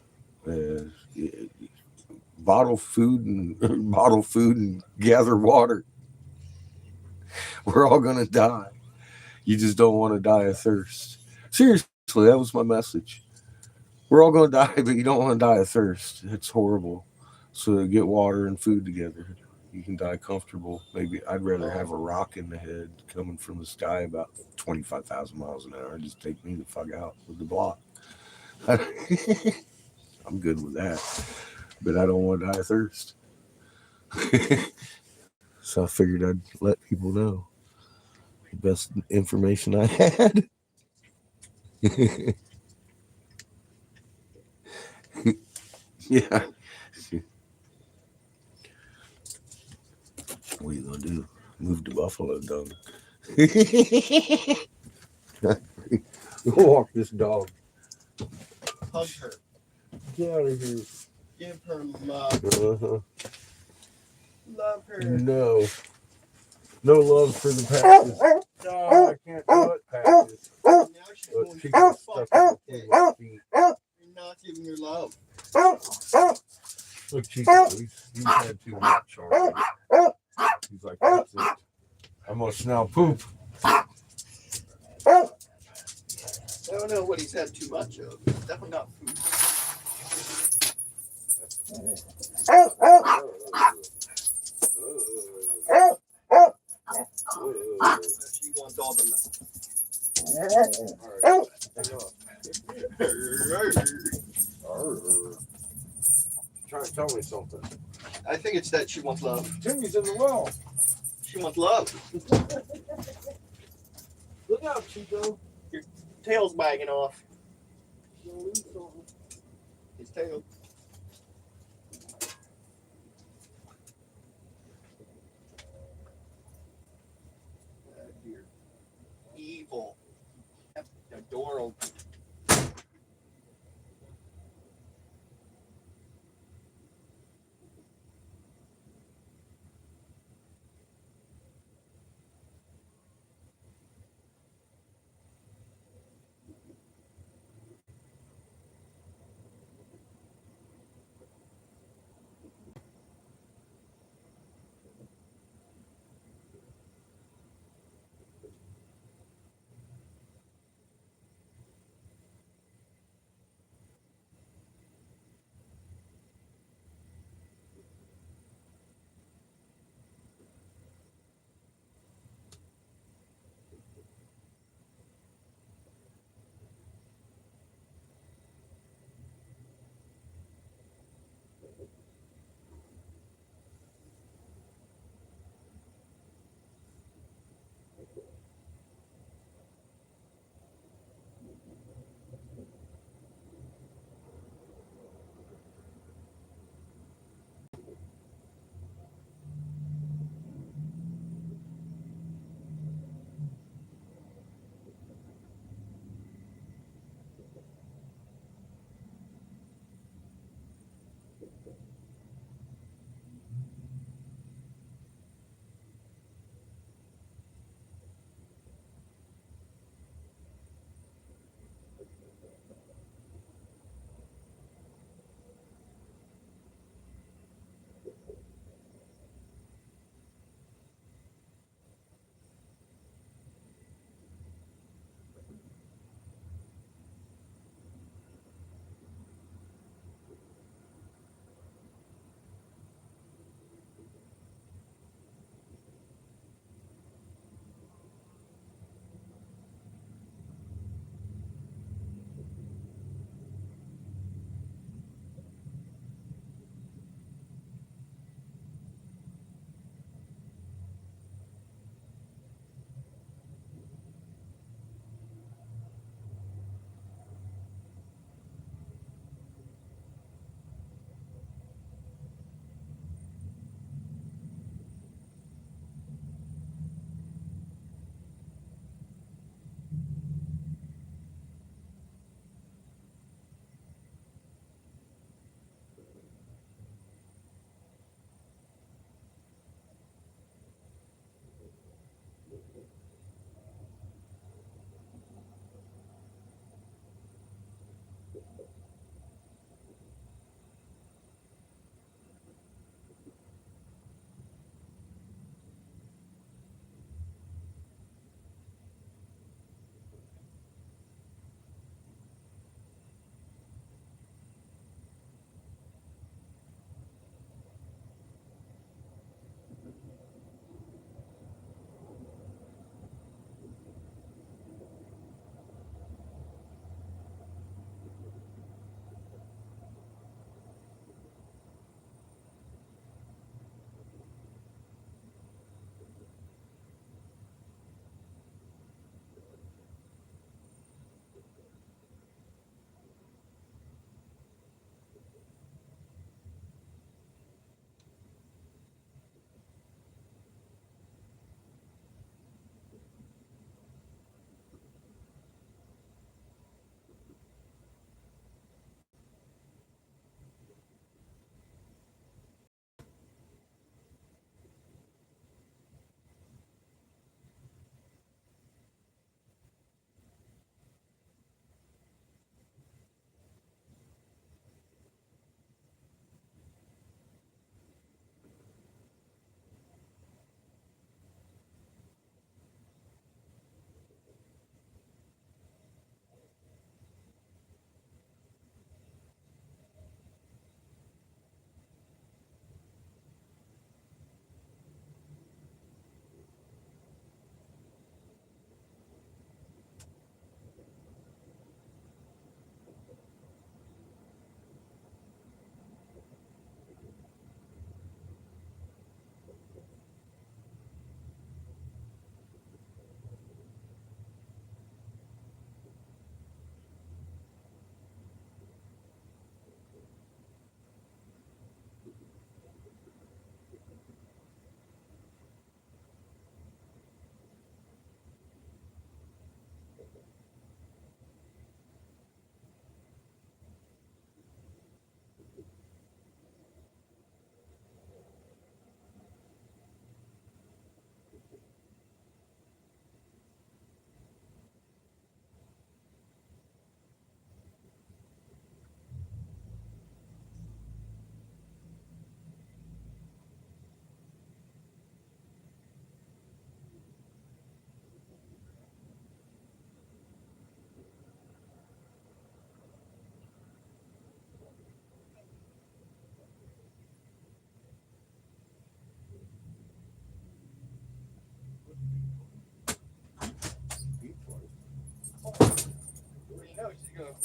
Bottle food and gather water. We're all gonna die. You just don't want to die of thirst. Seriously, that was my message. We're all gonna die, but you don't want to die of thirst. It's horrible. So get water and food together. You can die comfortable. Maybe I'd rather have a rock in the head coming from the sky about 25,000 miles an hour. Just take me the fuck out with the block. I'm good with that, but I don't want to die of thirst. So I figured I'd let people know the best information I had. Yeah. What are you gonna do? Move to Buffalo Dung. Walk this dog. Hug her. Get out of here. Give her love. Uh-huh. Love her. No. No love for the patches. No, I can't do it, patches. Now she's Look, going she to got fuck stuck in between my feet. You're not giving her love. Look, Chico, he's had too much already. He's like, that's it. I must now poop. I don't know what he's had too much of. It's definitely not food. She wants all the Trying to tell me something. I think it's that she wants love. Timmy's in the well. She wants love. Look out, Chico. Tail's wagging off. You'll lose something. His tail. Dear. Evil. The door open.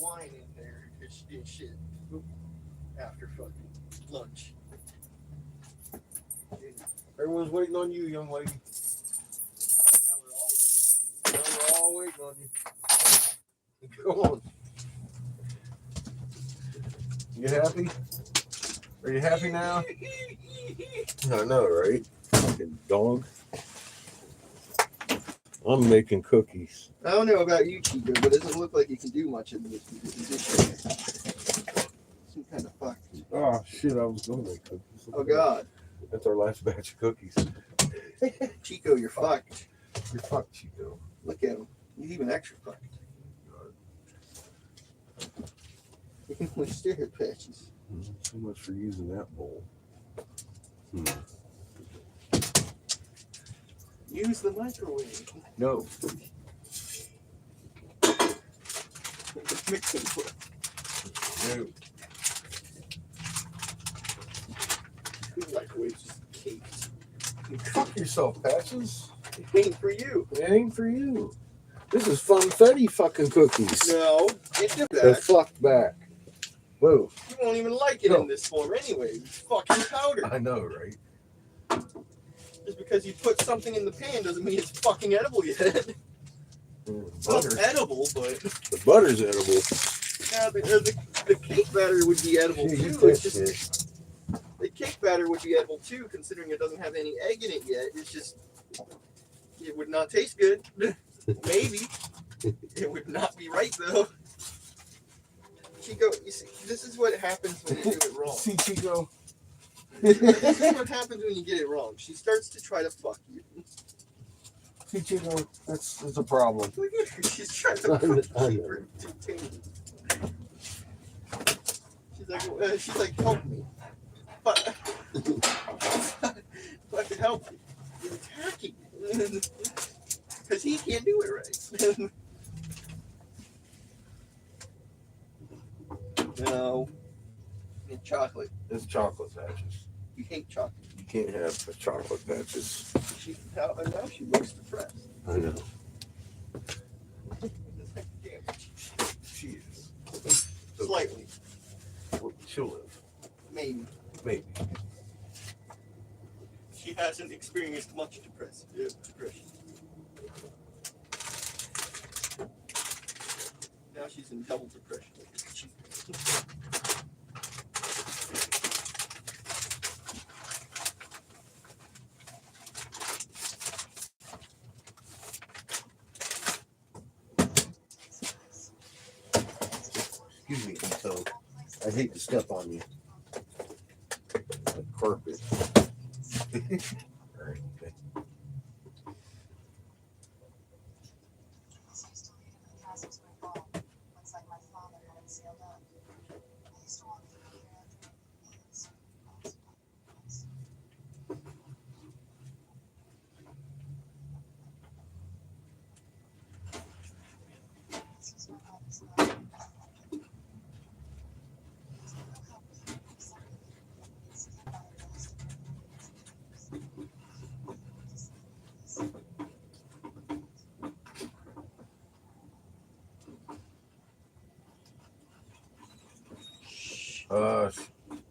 wine in there and shit after fucking lunch. Everyone's waiting on you, young lady. Now We're all waiting on you. Go on. You happy? Are you happy now? I know, right? Fucking dog. I'm making cookies. I don't know about you, Chico, but it doesn't look like you can do much in this position. Some kind of fuck. Oh shit! I was gonna make cookies. Oh God, That's our last batch of cookies. Chico, you're fucked. You're fucked, Chico. Look at him. He's even extra fucked. You can only stare at patches. So much for using that bowl. Use the microwave. No. Mixing bowl. No. The microwave's just caked. Fuck yourself, Patches. It ain't for you. It ain't for you. This is funfetti fucking cookies. No, get them The back. fuck back. Whoa. You won't even like it No. in this form anyway. It's fucking powder. I know, right? Just because you put something in the pan doesn't mean it's fucking edible yet. It's not Butter. edible, but The butter's edible. yeah, the cake batter would be edible Shit, too. eat that It's just shit. the cake batter would be edible too, considering it doesn't have any egg in it yet. It's just it would not taste good. Maybe it would not be right though. Chico, you see, this is what happens when you do it wrong. See, Chico? This is what happens when you get it wrong. She starts to try to fuck you. See, Chico? That's a problem. Look at her. She's trying to I know. keep her detained. She's like, help me. But I can help you. You're attacking me. Because he can't do it right. No. And chocolate. It's chocolate patches. You hate chocolate. You can't have a chocolate patches. Now she looks depressed. I know. Damn. She is. Slightly. She'll live. Maybe. Maybe. She hasn't experienced much depression. Now she's in double depression. Excuse me, so I hate to step on you. Like carpet. All right. Okay.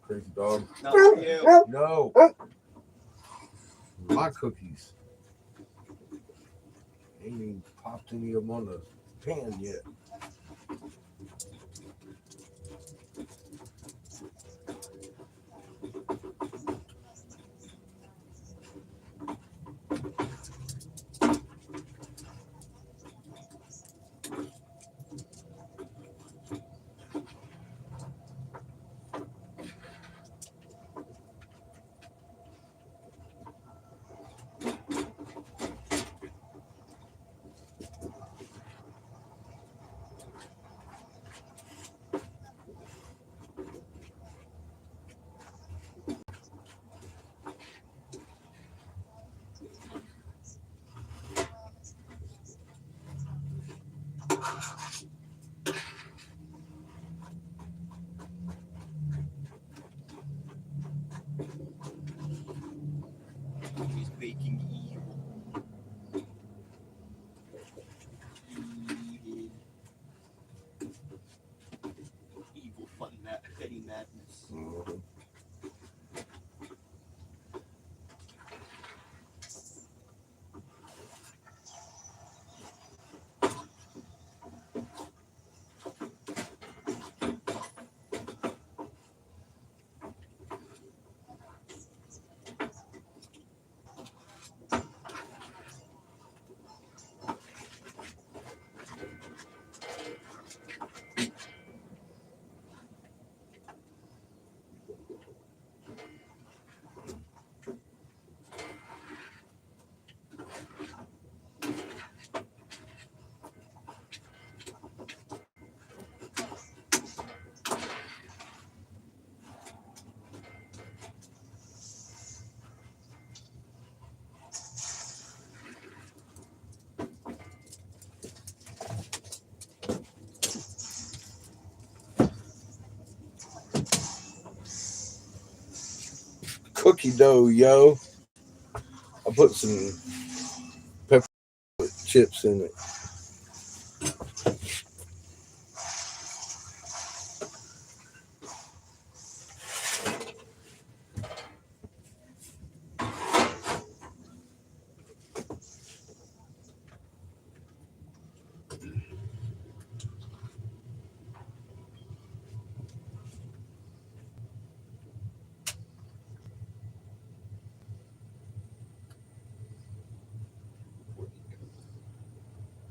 Crazy dog. Not for you. No. My cookies. Ain't even popped any of them on the pan yet. cookie dough, yo. I put some pepper chips in it.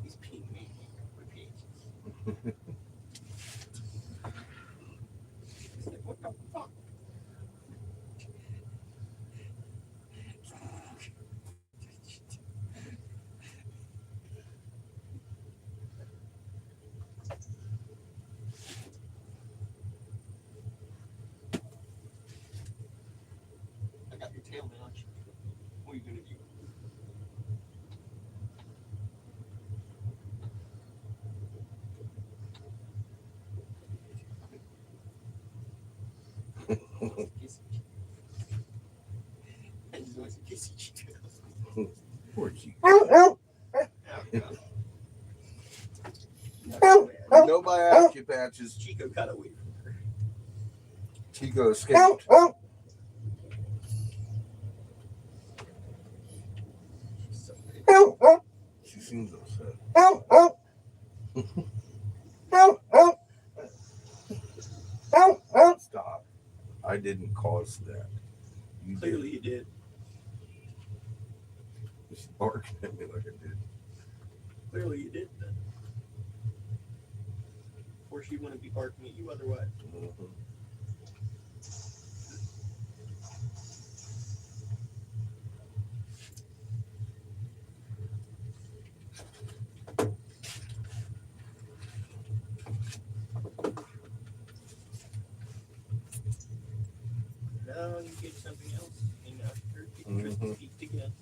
He's peeing me. Repeat. He's like, what the fuck? I got your tail now. What are you gonna do? I just want to kiss you. Poor Chico. Oh, God. No biopsy patches. Chico got away from her. Chico escaped. She's so big. She seems upset. Stop. I didn't cause that. You Clearly you did. She's barking at me like I did. Clearly you did then. Or she wouldn't be barking at you otherwise. Mm-hmm. Now you get something else. And now you're getting Mhm. peaked again.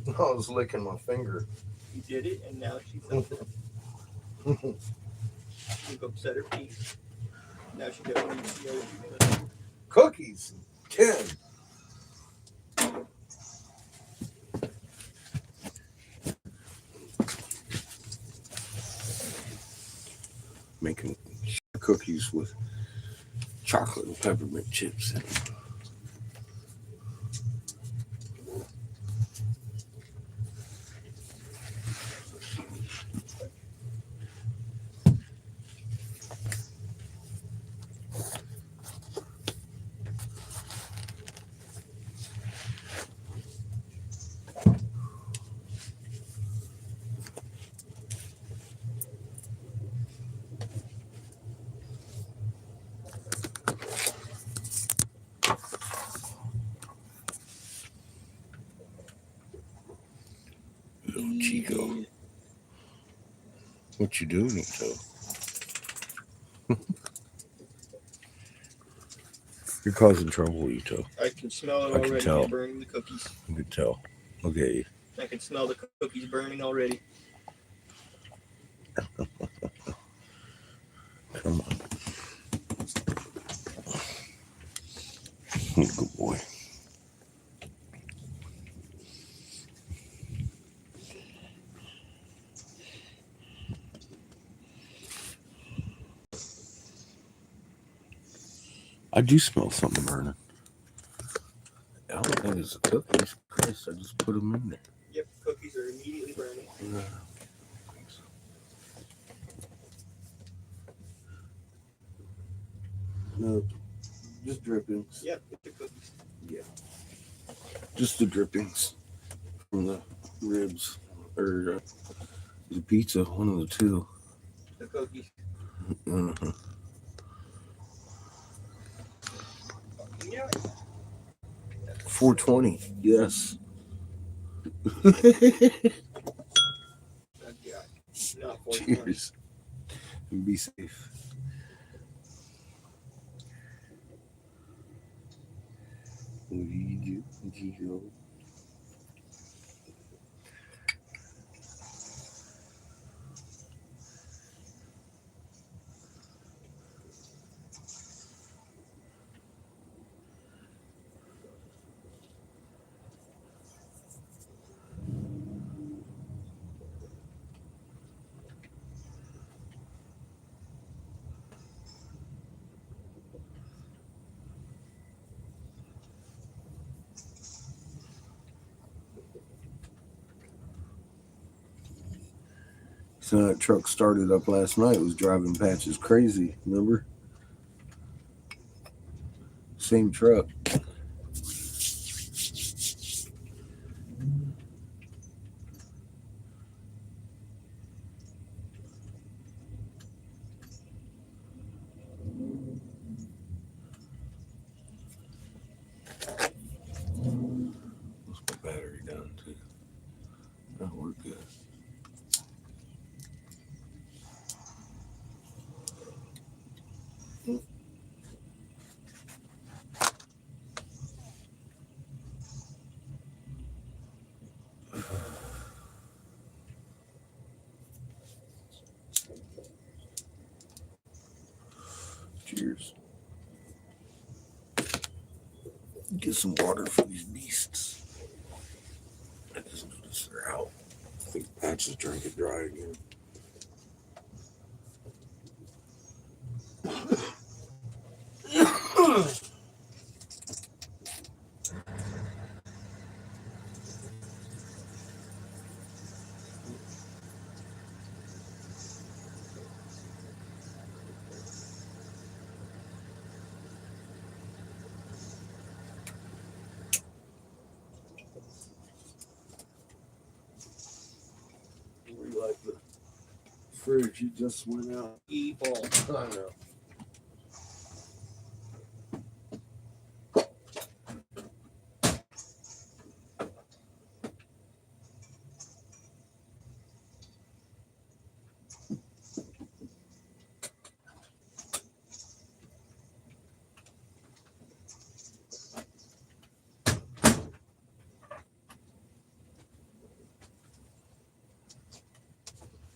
I was licking my finger. You did it, and now she's upset. You've upset her peace. Now she doesn't want to know what you're doing. Cookies. 10. Making cookies with chocolate and peppermint chips in them. Little Chico. What you doing, Ito? You're causing trouble, Ito. I can smell it I can already. tell. You're burning the cookies. You can tell. Okay. I can smell the cookies burning already. Come on. Good boy. I do smell something burning. I don't think it's the cookies. Chris, I just put them in there. Yep, cookies are immediately burning. No, just drippings. Yep, it's the cookies. Yeah. Just the drippings from the ribs or the pizza, one of the two. The cookies. Uh-huh. Yeah. 420. Yes. Not 420. Cheers. And be safe. What do you do, Gio? So that truck started up last night. It was driving patches crazy. Remember? Same truck. Let's put battery down too. Oh, we're good. Cheers. Get some water for these beasts. I just noticed they're out. I think Patch is drinking dry again. We like the fridge. You just went out. Evil. I know.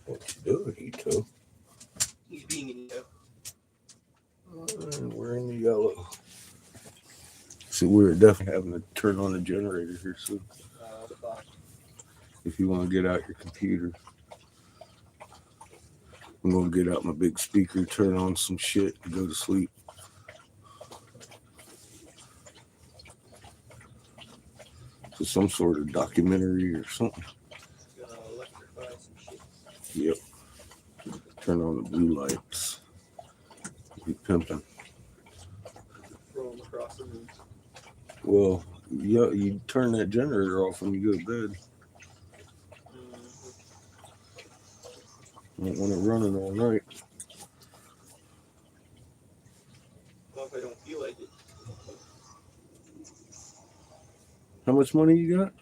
What you doing, Ito? He's being an ego. And we're in the yellow. So we're definitely having to turn on the generator here soon. Fuck. If you want to get out your computer, I'm gonna get out my big speaker, turn on some shit, and go to sleep. So some sort of documentary or something. Gonna electrify some shit. Yep. Turn on the blue lights. Be pimping. Throw him across the room. Well, yeah, you turn that generator off when you go to bed. You don't want it running all night. Well, if I don't feel like it. How much money you got?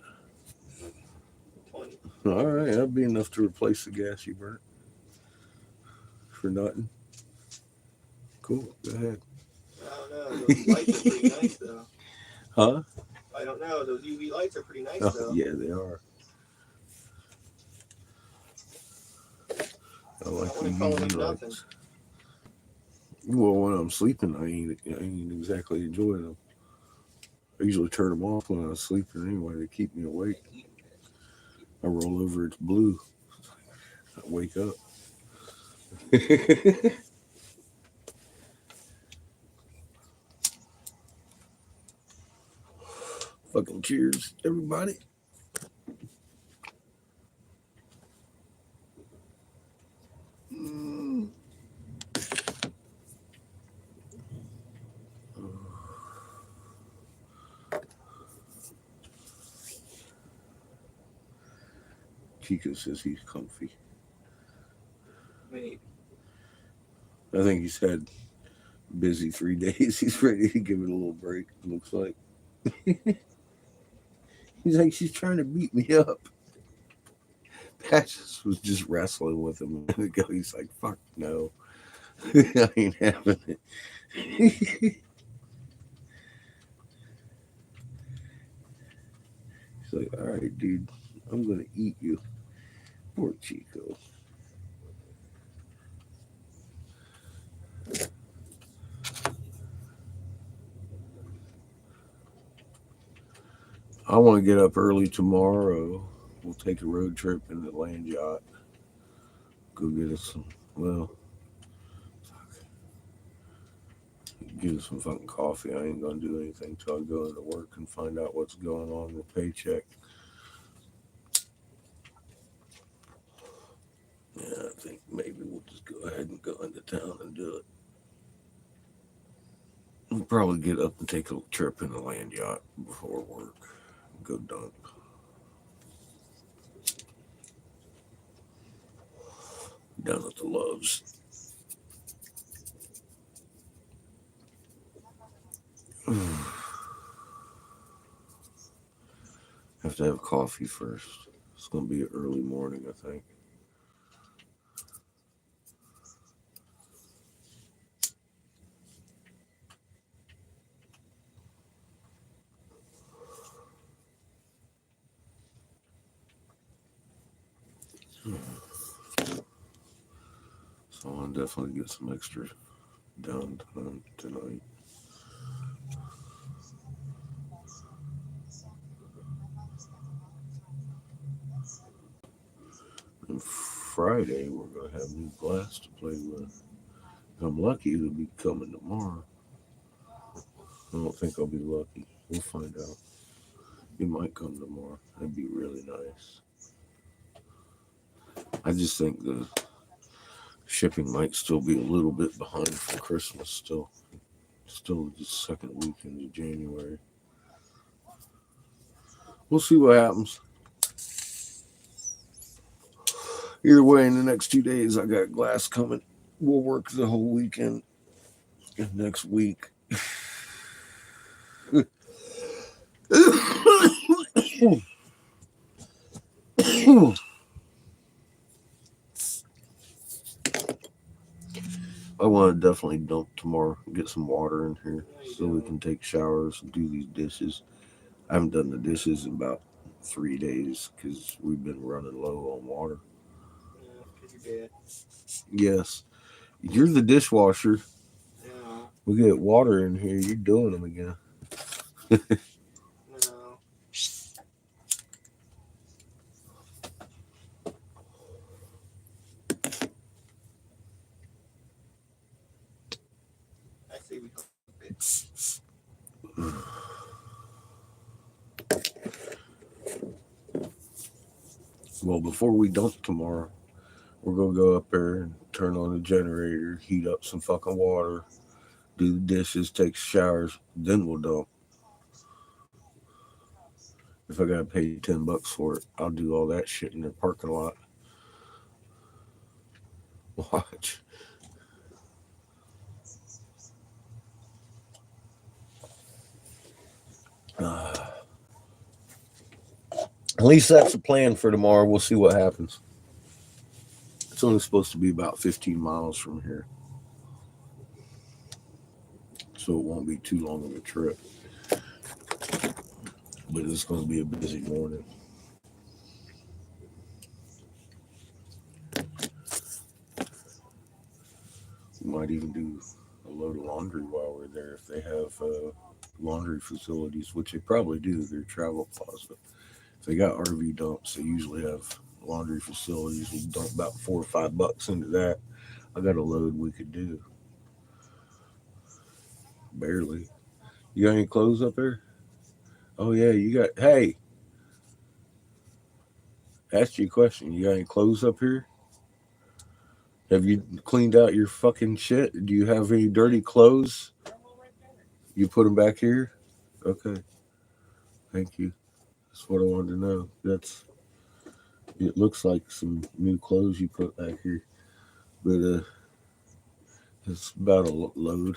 20. All right, that'd be enough to replace the gas you burnt. For nothing. Cool, go ahead. I don't know. Those lights are pretty nice, though. Huh? I don't know. Those UV lights are pretty nice, Oh, though. yeah, they are. I like the wouldn't call UV them nothing. lights. Well, when I'm sleeping, I ain't exactly enjoying them. I usually turn them off when I'm sleeping anyway. They keep me awake. I roll over, it's blue. I wake up. Fucking cheers, everybody. Chico says he's comfy. Maybe. I think he's had busy 3 days. He's ready to give it a little break, it looks like. He's like, she's trying to beat me up. Patches was just wrestling with him a minute ago. He's like, fuck no. I ain't having it. He's like, all right, dude, I'm going to eat you. Poor Chico. I want to get up early tomorrow. We'll take a road trip in the land yacht. Go get us some, well, get us some fucking coffee. I ain't going to do anything till I go into work and find out what's going on with paycheck. Yeah, think maybe we'll just go ahead and go into town and do it. We'll probably get up and take a trip in the land yacht before work. Go dump. Down at the Loves. Have to have coffee first. It's going to be an early morning, I think. So I'll definitely get some extra downtime tonight. And Friday, we're going to have new glass to play with. If I'm lucky, it'll be coming tomorrow. I don't think I'll be lucky. We'll find out. It might come tomorrow. That'd be really nice. I just think the shipping might still be a little bit behind for Christmas still. Still the second weekend of January. We'll see what happens. Either way, in the next 2 days, I got glass coming. We'll work the whole weekend next week. I want to definitely dump tomorrow, get some water in here so we can take showers and do these dishes. I haven't done the dishes in about 3 days because we've been running low on water. Because you're dead. Yes, you're the dishwasher. Yeah. We get water in here, you're doing them again. No. I say we hook it. Well, before we dump tomorrow, we're going to go up there and turn on the generator, heat up some fucking water, do the dishes, take showers, then we'll dump. If I got to pay $10 for it, I'll do all that shit in the parking lot. Watch. At least that's the plan for tomorrow. We'll see what happens. It's only supposed to be about 15 miles from here, so it won't be too long of a trip. But it's going to be a busy morning. We might even do a load of laundry while we're there if they have laundry facilities, which they probably do. They're travel plaza. If they got RV dumps, they usually have laundry facilities. We dump about $4 or $5 into that. I got a load we could do. Barely. You got any clothes up there? Oh yeah, you got. Hey, ask you a question. You got any clothes up here? Have you cleaned out your fucking shit? Do you have any dirty clothes? You put them back here? Okay. Thank you. That's what I wanted to know. It looks like some new clothes you put back here. But it's about a load.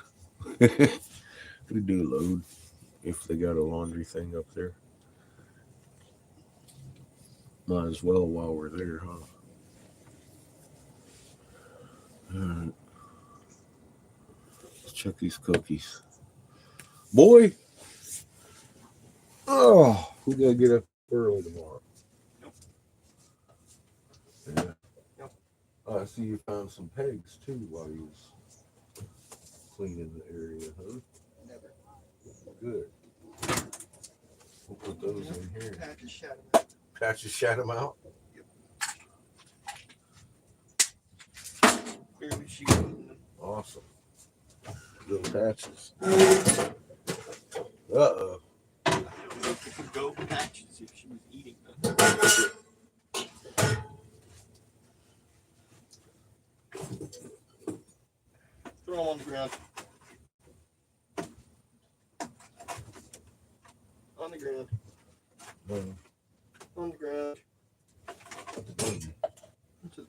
We do a load if they got a laundry thing up there. Might as well while we're there, huh? Alright. Let's check these cookies. Boy! Oh, we gotta get up early tomorrow. Nope. Yeah. Nope. Oh, I see you found some pegs too while you was cleaning the area, huh? Never. Good. We'll put those in here. Patches shut them out. Patches shat them out. Barely shooting them. Awesome. Little patches. Uh-oh. I don't know if it could go patches if she was eating them. ground. On the ground. Mm. On the ground.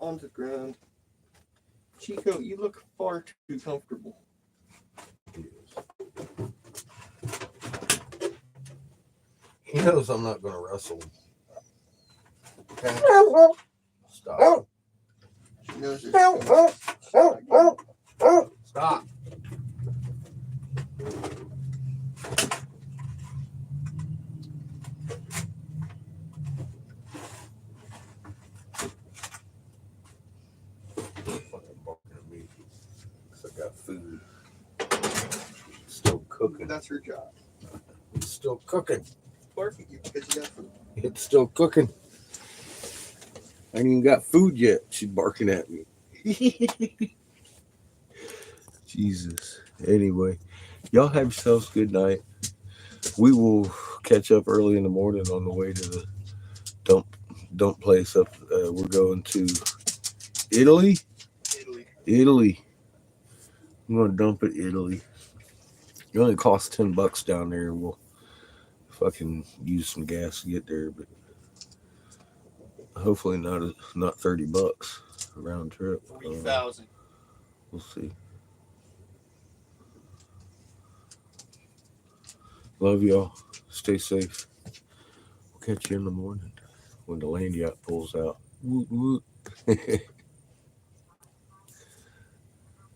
Onto the ground. Chico, you look far too comfortable. He knows I'm not going to wrestle. Okay. Stop. She knows it. Stop. Fucking barking at me. 'Cause I got food. Still cooking. That's her job. It's still cooking. Bark at you because you got food. It's still cooking. I ain't even got food yet. She's barking at me. Jesus. Anyway, y'all have yourselves a good night. We will catch up early in the morning on the way to the dump place up. We're going to Italy. Italy. I'm gonna dump at Italy. It only costs $10 down there, and we'll fucking use some gas to get there, but hopefully not $30 round trip. 3,000. We'll see. Love y'all. Stay safe. We'll catch you in the morning when the land yacht pulls out. Woot woot.